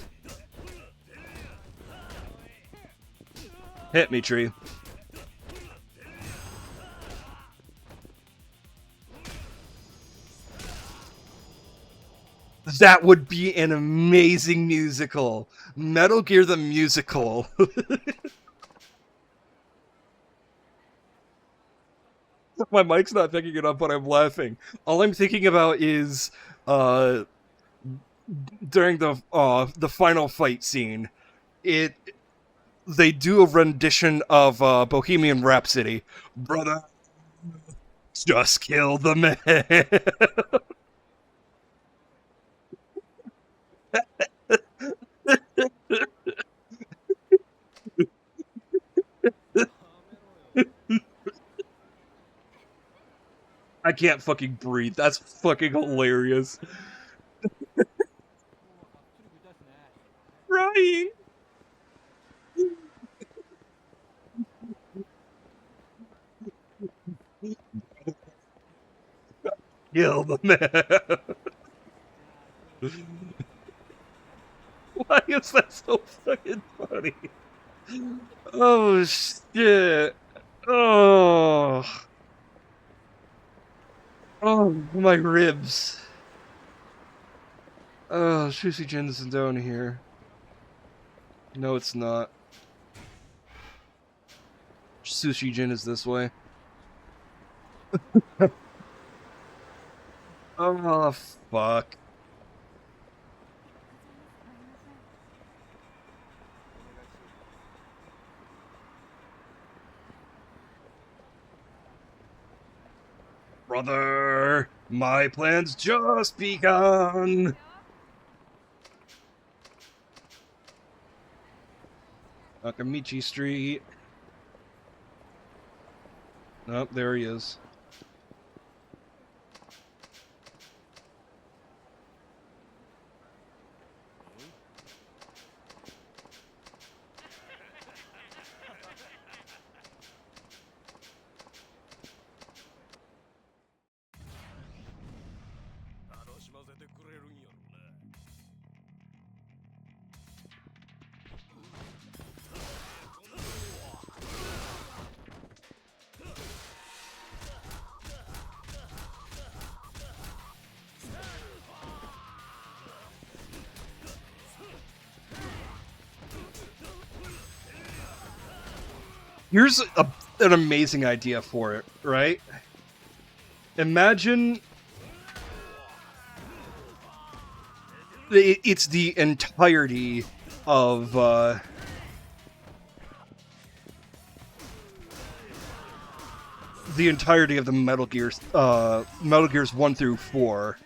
me, tree. That would be an amazing musical. Metal Gear the musical. My mic's not picking it up, but I'm laughing. All I'm thinking about is during the final fight scene, they do a rendition of Bohemian Rhapsody. Brother, just kill the man. I can't fucking breathe. That's fucking hilarious. Right. Kill the man. Why is that so fucking funny? Oh shit. Oh. Oh, my ribs. Oh, Sushi Jin isn't down here. No, it's not. Sushi Jin is this way. Oh, fuck. Brother, my plan's just begun. Nakamichi Street. Nope, there he is. Here's an amazing idea for it, right? Imagine it's the entirety of the Metal Gears, Metal Gears 1 through 4.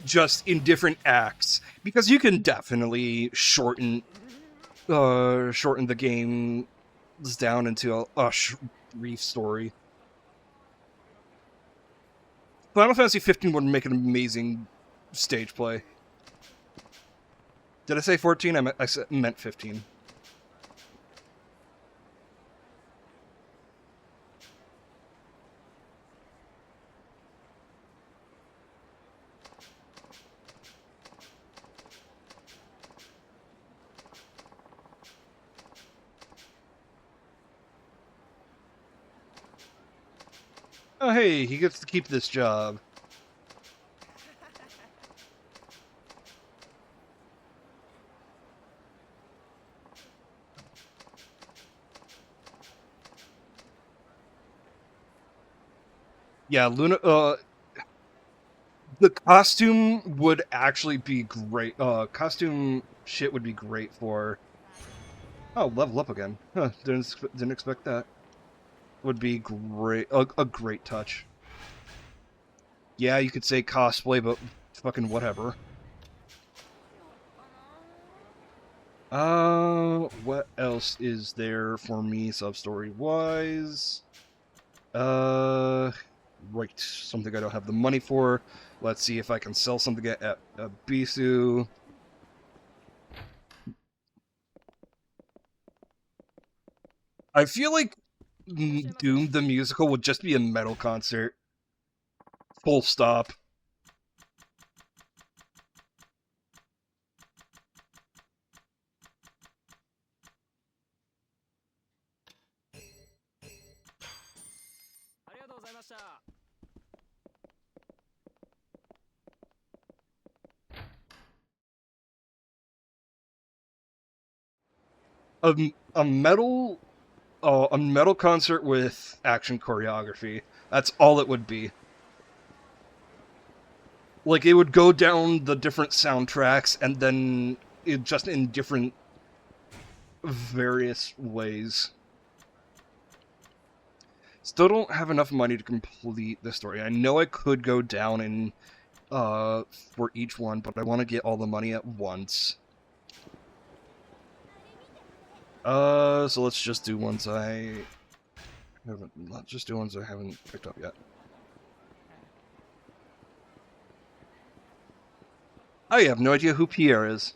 Just in different acts, because you can definitely shorten the game down into a brief story. Final Fantasy 15 would make an amazing stage play. Did I say 14? I meant 15. Oh, hey, he gets to keep this job. Yeah, Luna, the costume would actually be great. Costume shit would be great for... Oh, level up again. Huh, didn't expect that. Would be great, a great touch. Yeah, you could say cosplay, but fucking whatever. What else is there for me sub-story-wise? Right, something I don't have the money for. Let's see if I can sell something at Bisu. I feel like Doom the Musical would just be a metal concert. Full stop. A metal concert with action choreography. That's all it would be. Like, it would go down the different soundtracks, and then it just in different various ways. Still don't have enough money to complete the story. I know I could go down and for each one, but I want to get all the money at once. So let's just do ones I haven't. Let's just do ones I haven't picked up yet. I have no idea who Pierre is.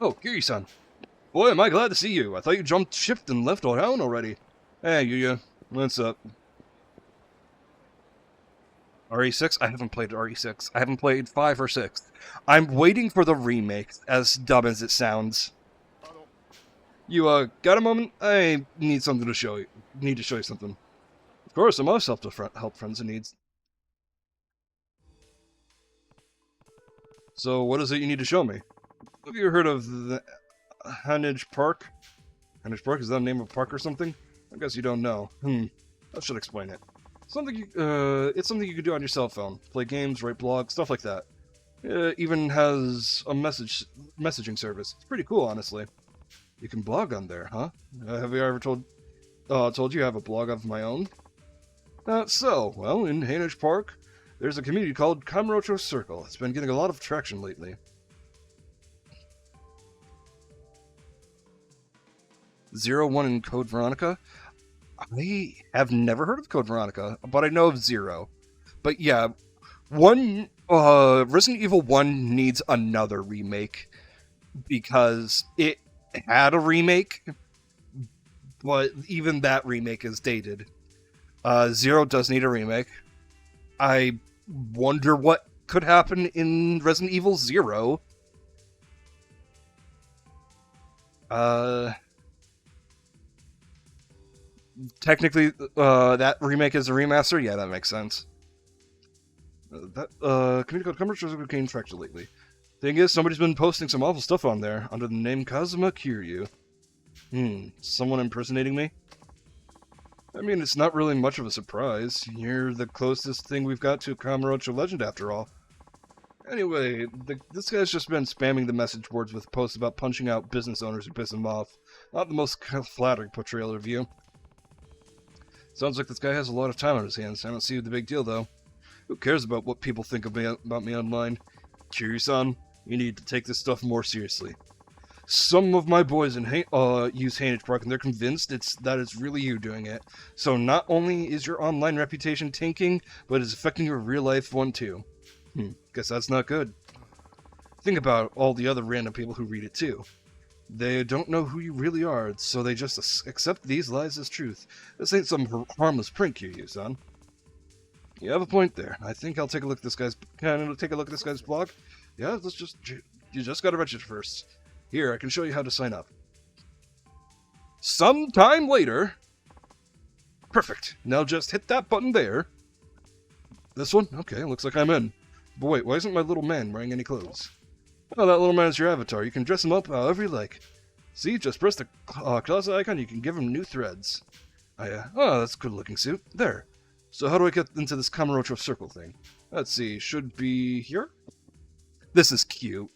Oh, Kiryu-san. Boy, am I glad to see you. I thought you jumped ship and left town already. Hey, Yuya. What's up? RE6? I haven't played RE6. I haven't played 5 or 6. I'm waiting for the remake, as dumb as it sounds. You, got a moment? I need something to show you. Need to show you something. Of course, I'm always help friends in need. So, what is it you need to show me? Have you heard of the Hanage Park? Hanage Park? Is that the name of a park or something? I guess you don't know. That should explain it. It's something you can do on your cell phone. Play games, write blogs, stuff like that. It even has a messaging service. It's pretty cool, honestly. You can blog on there, huh? Have you ever told you I have a blog of my own? Well, in Hanage Park, there's a community called Kamurocho Circle. It's been getting a lot of traction lately. 01 in Code Veronica? I have never heard of Code Veronica, but I know of 0. But yeah, Resident Evil 1 needs another remake, because it had a remake, but even that remake is dated. 0 does need a remake. I wonder what could happen in Resident Evil 0. technically, that remake is a remaster? Yeah, that makes sense. Community commercials have gained traction lately. Thing is, somebody's been posting some awful stuff on there under the name Kazuma Kiryu. Someone impersonating me? I mean, it's not really much of a surprise. You're the closest thing we've got to a Kamurocho legend, after all. Anyway, this guy's just been spamming the message boards with posts about punching out business owners who piss him off. Not the most flattering portrayal of you. Sounds like this guy has a lot of time on his hands. I don't see the big deal, though. Who cares about what people think of me, about me online? Kiryu-san, you need to take this stuff more seriously. Some of my boys use Hainage Park, and they're convinced that it's really you doing it. So not only is your online reputation tanking, but it's affecting your real-life one, too. Guess that's not good. Think about all the other random people who read it, too. They don't know who you really are, so they just accept these lies as truth. This ain't some harmless prank, Kiryu-san. You have a point there. I think I'll take a look at this guy's. Can I take a look at this guy's blog? Yeah, you just gotta register first. Here, I can show you how to sign up. Sometime later. Perfect. Now just hit that button there. This one? Okay, looks like I'm in. But wait, why isn't my little man wearing any clothes? Oh, that little man is your avatar. You can dress him up however you like. See, just press the closet icon, you can give him new threads. Oh, that's a good looking suit. There. So how do I get into this Kamurocho circle thing? Let's see, should be here? This is cute.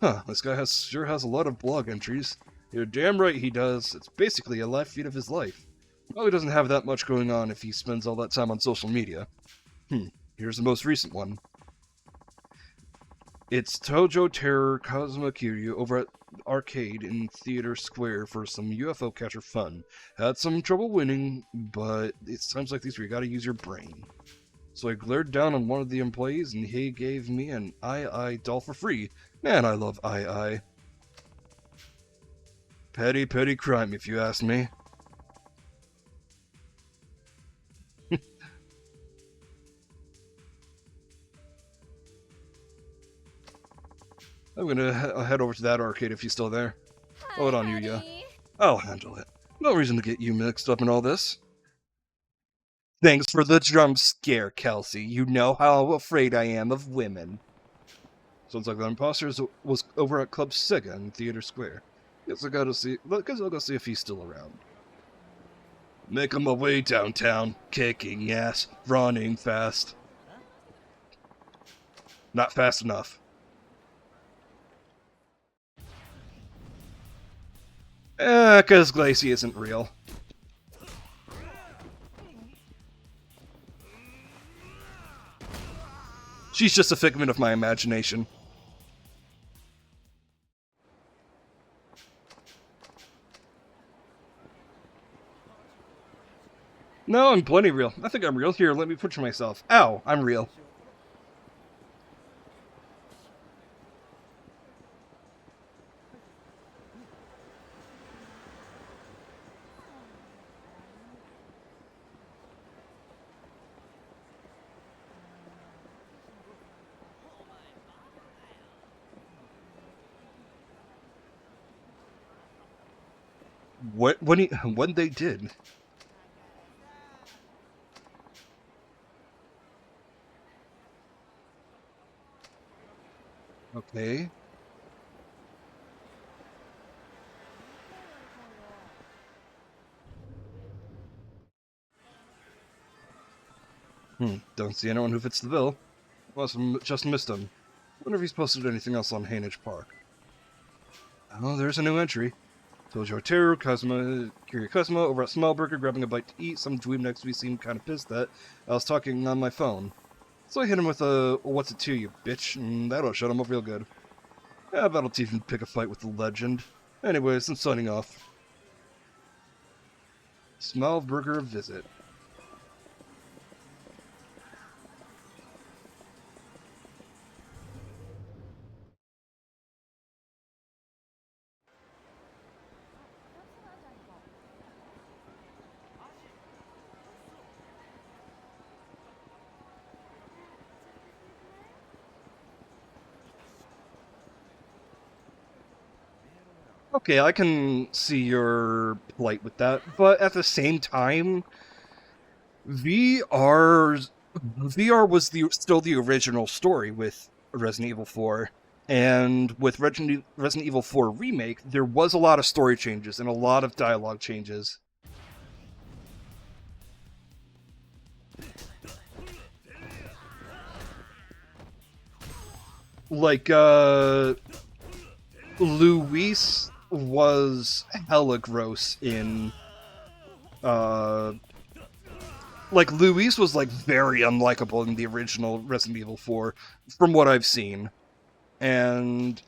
Huh, this guy sure has a lot of blog entries. You're damn right he does. It's basically a live feed of his life. Probably doesn't have that much going on if he spends all that time on social media. Here's the most recent one. It's Tojo Terror Kazuma Kiryu over at Arcade in Theater Square for some UFO catcher fun. Had some trouble winning, but it's times like these where you gotta use your brain. So I glared down on one of the employees and he gave me an II doll for free. Man, I love II. Petty, petty crime, if you ask me. I'm gonna head over to that arcade if he's still there. Hold on, Yuya. I'll handle it. No reason to get you mixed up in all this. Thanks for the jump scare, Kelsey. You know how afraid I am of women. Sounds like the imposter was over at Club Sega in Theater Square. Guess I'll go see if he's still around. Making my way downtown, kicking ass, running fast. Not fast enough. Cause Glacy isn't real. She's just a figment of my imagination. No, I'm plenty real. I think I'm real. Here, let me picture myself. Ow, I'm real. When they did. Okay. Don't see anyone who fits the bill. Must have just missed him. Wonder if he's posted anything else on Hainage Park. Oh, there's a new entry. Tojo Teru Kiryu Kazuma over at Small Burger grabbing a bite to eat. Some dweeb next to me seemed kind of pissed that I was talking on my phone. So I hit him with a, what's it to you, bitch? And that'll shut him up real good. Yeah, that'll even pick a fight with the legend. Anyways, I'm signing off. Small Burger visit. Okay, I can see your plight with that, but at the same time, VR was still the original story with Resident Evil 4, and with Resident Evil 4 Remake, there was a lot of story changes and a lot of dialogue changes. Like, Luis was hella gross in, like, Luis was, like, very unlikable in the original Resident Evil 4, from what I've seen. And,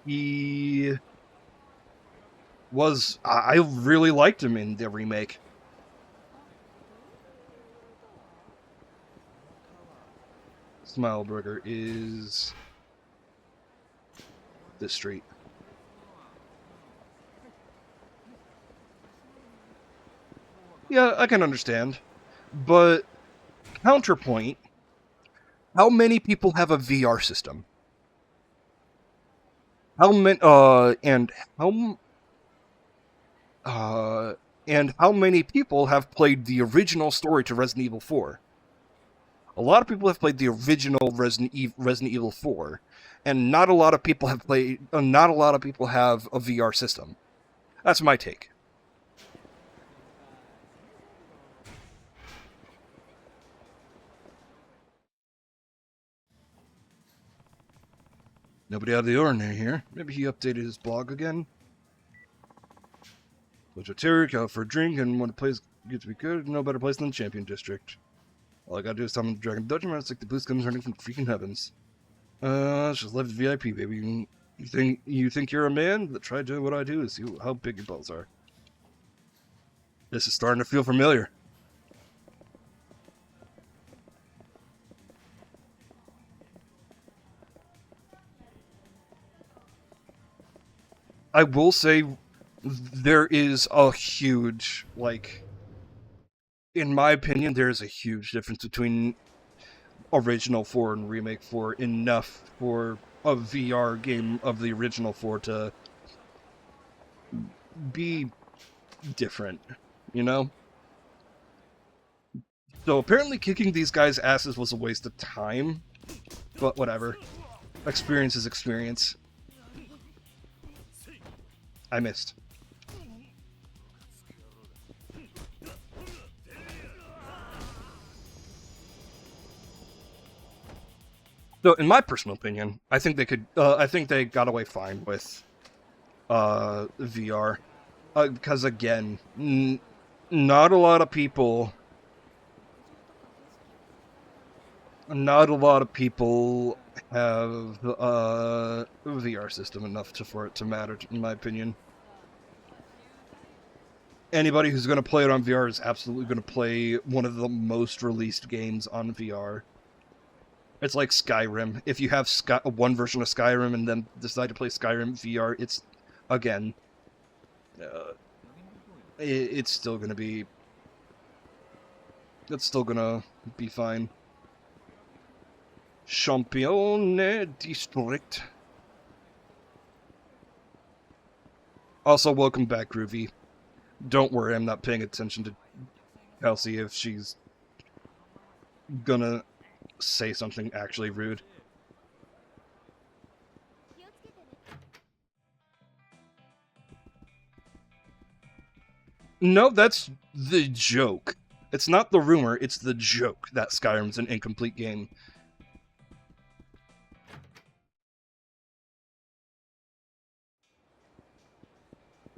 he was... I really liked him in the remake. Smileburger is this street. Yeah, I can understand. But, counterpoint, how many people have a VR system? How many, and how many people have played the original story to Resident Evil 4? A lot of people have played the original Resident Evil 4, and not a lot of people have not a lot of people have a VR system. That's my take. Nobody out of the ordinary here. Maybe he updated his blog again. Terry, out for a drink, and when the place gets to be good, no better place than the Champion District. All I gotta do is summon the Dragon Dungeon, it's like the boost comes running from the freaking heavens. Let's just live the VIP, baby. You think you're a man? But try doing what I do and see how big your balls are. This is starting to feel familiar. I will say there is a huge, like, in my opinion, there is a huge difference between original 4 and remake 4, enough for a VR game of the original 4 to be different, you know? So apparently kicking these guys' asses was a waste of time, but whatever. Experience is experience. I missed. So, in my personal opinion, I think they could. I think they got away fine with VR, because again, not a lot of people. Not a lot of people have a VR system enough for it to matter, in my opinion. Anybody who's going to play it on VR is absolutely going to play one of the most released games on VR. It's like Skyrim. If you have one version of Skyrim and then decide to play Skyrim VR, it's, again, it's still going to be... It's still going to be fine. Champion District. Also, welcome back, Groovy. Don't worry, I'm not paying attention to Kelsey if she's gonna say something actually rude. No, that's the joke. It's not the rumor, it's the joke that Skyrim's an incomplete game.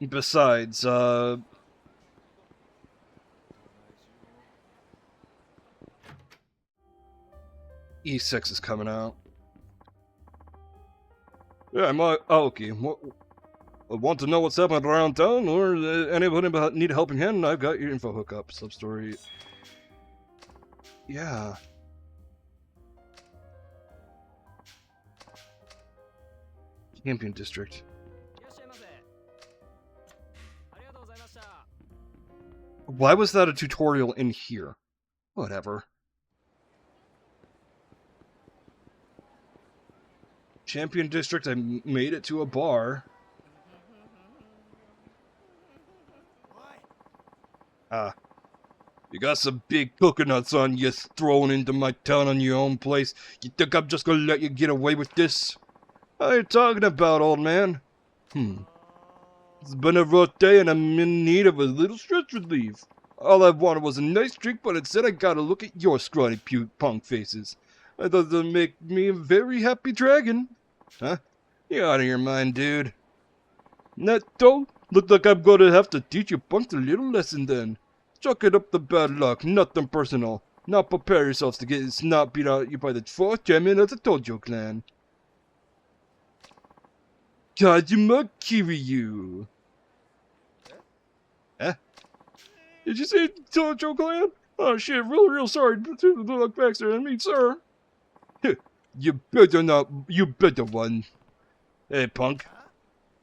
Besides, E6 is coming out. Yeah, okay. I want to know what's happening around town, or anybody need a helping hand? I've got your info hookup. Substory. Yeah. Champion District. Why was that a tutorial in here? Whatever. Champion District, I made it to a bar. Ah. You got some big coconuts on you thrown into my town on your own place. You think I'm just gonna let you get away with this? What are you talking about, old man? It's been a rough day and I'm in need of a little stress relief. All I wanted was a nice drink, but instead I gotta look at your scrawny punk faces. I thought that'd make me a very happy dragon. Huh? You're out of your mind, dude. That don't look like I'm gonna have to teach you punks a little lesson then. Chalk it up to bad luck, nothing personal. Now prepare yourselves to get your snot beat out of you by the 4th champion of the Tojo clan. Kazuma Kiryu. Eh? Did you say Tojo clan? Oh shit, real sorry to look back there. I mean, sir. You better not, you better run. Hey, punk.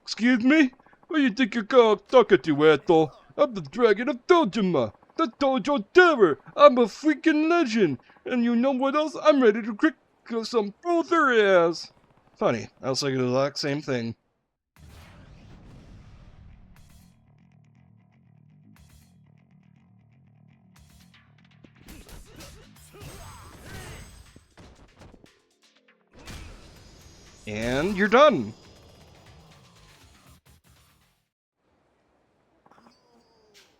Excuse me? What do you think you're talking to, Ethel? I'm the Dragon of Dojima, the Dojo Terror. I'm a freaking legend. And you know what else? I'm ready to kick some both their ass. Funny, I was thinking the exact same thing. And you're done.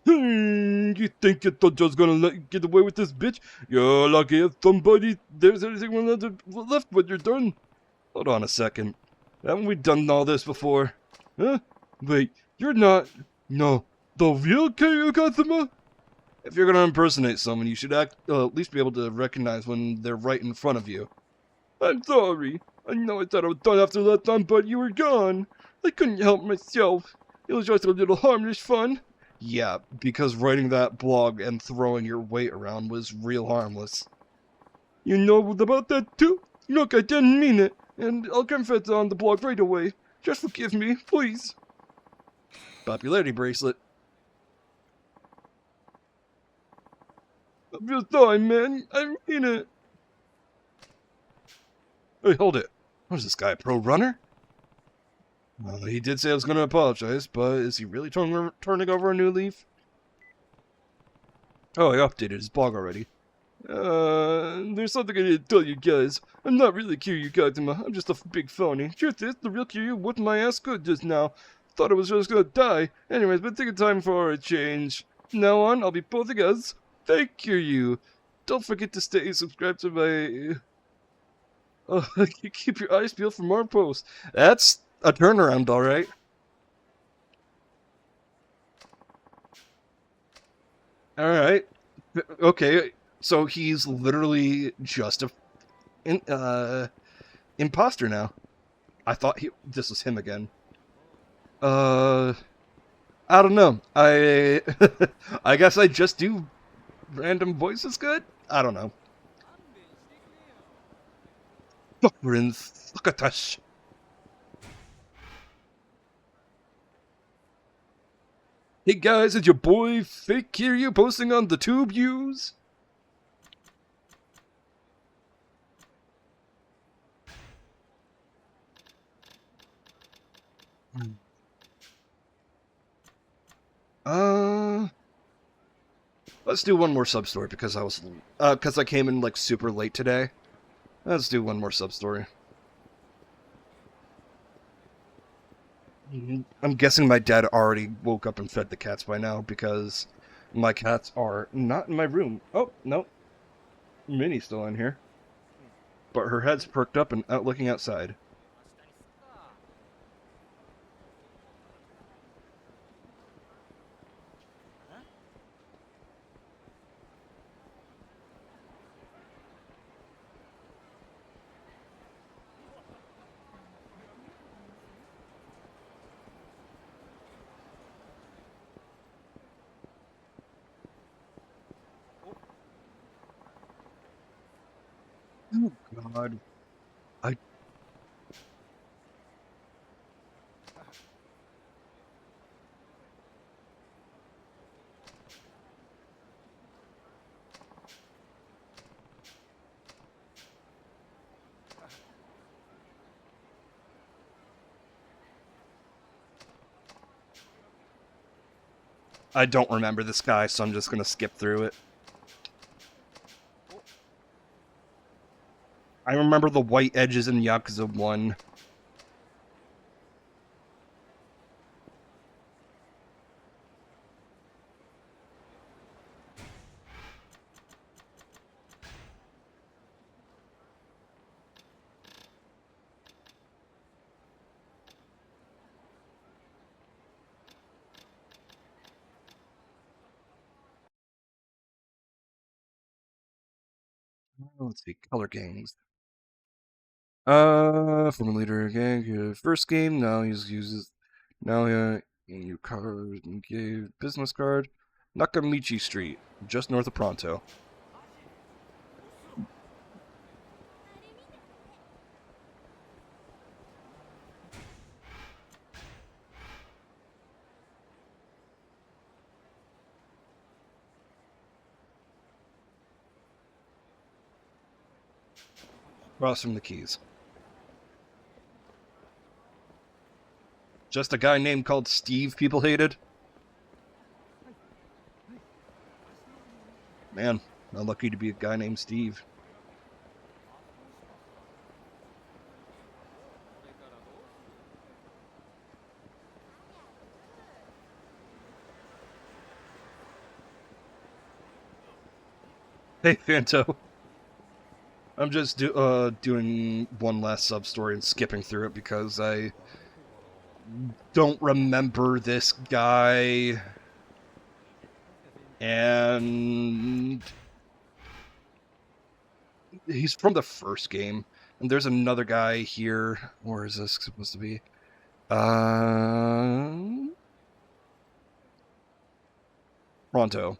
You think your Dojo's gonna let you get away with this, bitch? You're lucky if there's anything left when you're done. Hold on a second. Haven't we done all this before? Huh? Wait, you're not... No, the real Kiryu Comin? If you're gonna impersonate someone, you should at least be able to recognize when they're right in front of you. I'm sorry. I know I thought I was done after that time, but you were gone. I couldn't help myself. It was just a little harmless fun. Yeah, because writing that blog and throwing your weight around was real harmless. You know about that too? Look, I didn't mean it, and I'll confess on the blog right away. Just forgive me, please. Popularity bracelet. I'm just sorry, man. I mean it. Hey, hold it. What is this guy, a pro runner? He did say I was going to apologize, but is he really turning over a new leaf? Oh, I updated his blog already. There's something I need to tell you guys. I'm not really Kiryu Comin. I'm just a big phony. Truth is, the real Kiryu whooped my ass good just now. Thought I was just gonna die. Anyways, but taking time for a change. From now on, I'll be posting as fake Kiryu. Don't forget to stay subscribed to my... keep your eyes peeled for more posts. That's a turnaround, alright. Alright. Okay, so he's literally just a imposter now. I thought this was him again. I don't know. I guess I just do random voices good? I don't know. We're in Sakatash. Hey guys, it's your boy Fake Kiryu posting on the Tube Views. Let's do one more sub story because I came in like super late today. Let's do one more sub story. I'm guessing my dad already woke up and fed the cats by now because my cats are not in my room. Oh, no. Minnie's still in here. But her head's perked up and out looking outside. Oh, God. I don't remember this guy, so I'm just gonna skip through it. I remember the white edges in Yakuza 1. Let's see, color games. Former leader gang. First game, now he uses. Now new card, gave business card. Nakamichi Street, just north of Pronto. Across from the Keys. Just a guy named called Steve people hated? Man, I'm lucky to be a guy named Steve. Hey, Fanto. I'm just doing one last sub-story and skipping through it because I don't remember this guy. And he's from the first game. And there's another guy here. Where is this supposed to be? Pronto.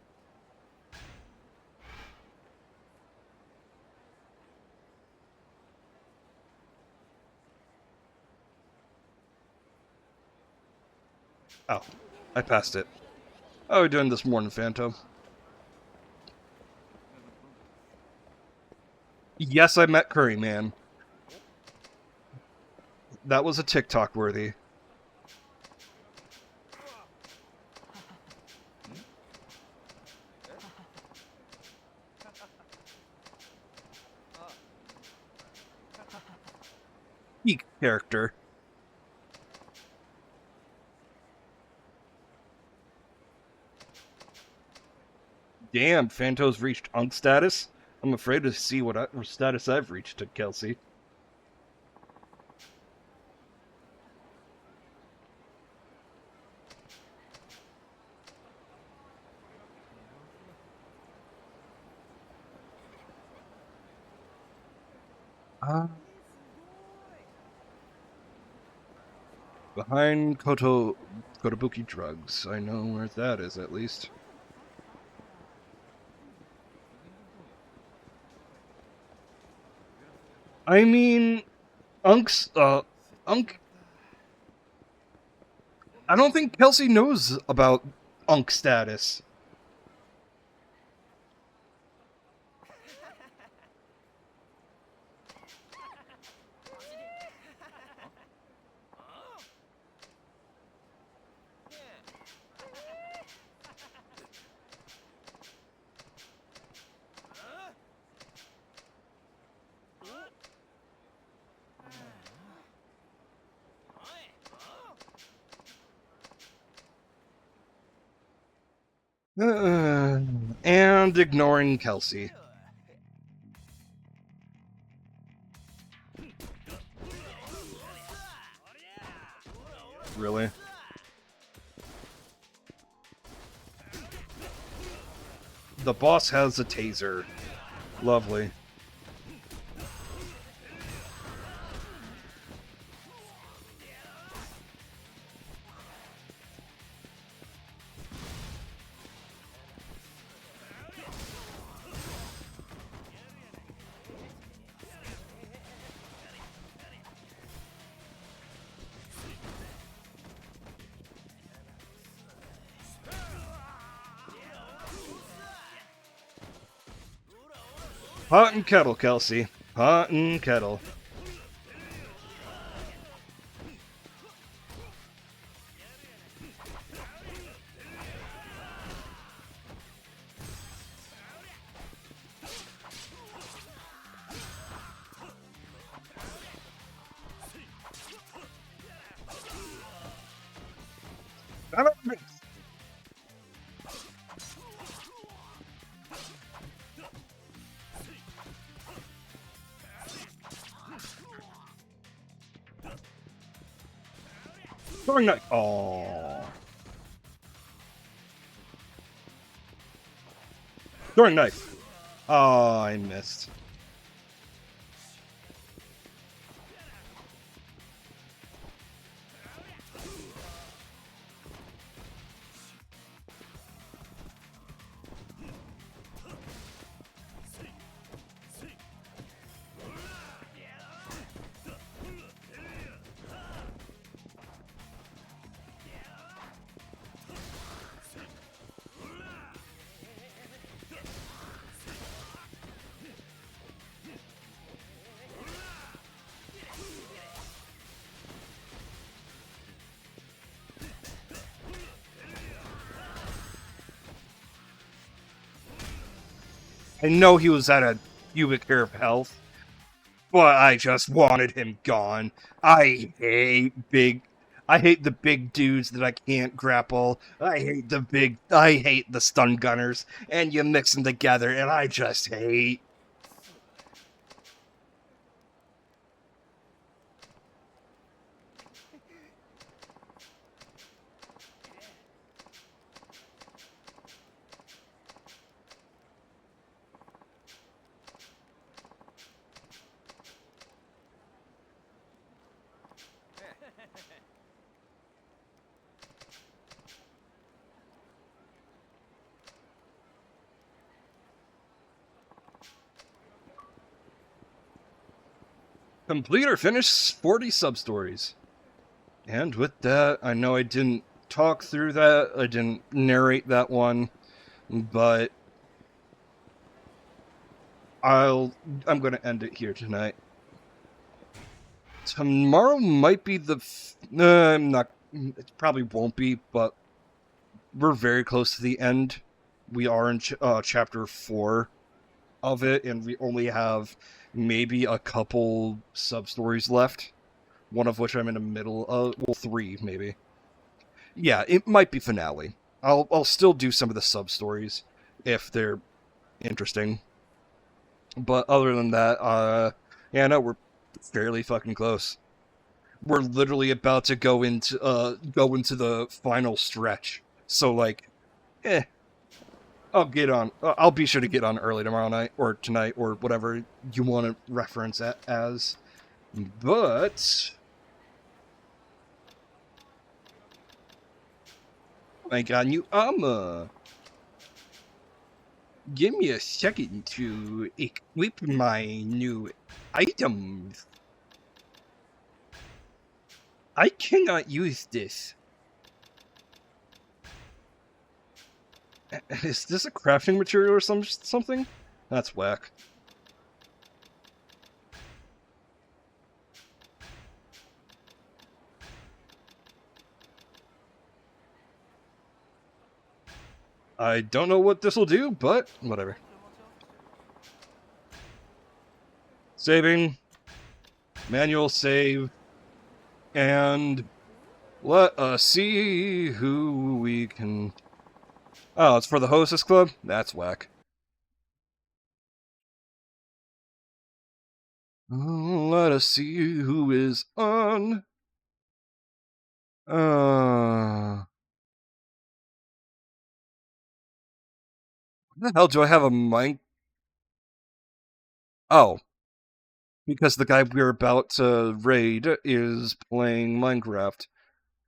Oh, I passed it. Oh, we're doing this morning, Phantom. Yes, I met Curry Man. That was a TikTok worthy. Peak character. Damn, Phanto's reached Unk status? I'm afraid to see what status I've reached to Kelsey. Behind Kotobuki Drugs. I know where that is, at least. I mean, Unk... I don't think Kelsey knows about Unk status. And ignoring Kelsey. Really? The boss has a taser. Lovely. Pot and kettle, Kelsey. Pot and kettle. Throwing knife. Oh. Throwing knife. Oh, I missed. I know he was at a cubic hair of health, but I just wanted him gone. I hate the big dudes that I can't grapple. I hate the stun gunners, and you mix them together, and I just hate. Complete or finish 40 sub-stories. And with that, I know I didn't talk through that, I didn't narrate that one, but I'm gonna end it here tonight. Tomorrow might be I'm not, it probably won't be, but we're very close to the end. We are in chapter 4 of it, and we only have maybe a couple sub-stories left. One of which I'm in the middle of, well, 3, maybe. Yeah, it might be finale. I'll still do some of the sub-stories, if they're interesting. But other than that, yeah, no, we're fairly fucking close. We're literally about to go into the final stretch. So, like, I'll be sure to get on early tomorrow night, or tonight, or whatever you want to reference it as. But I got new armor. Give me a second to equip my new items. I cannot use this. Is this a crafting material or something? That's whack. I don't know what this will do, but whatever. Saving. Manual save. And let us see who we can... Oh, it's for the Hostess Club? That's whack. Let us see who is on. What the hell do I have a mic? Oh. Because the guy we're about to raid is playing Minecraft.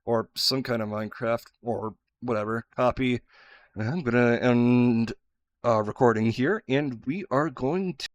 Or some kind of Minecraft, or whatever. Copy. I'm gonna end recording here, and we are going to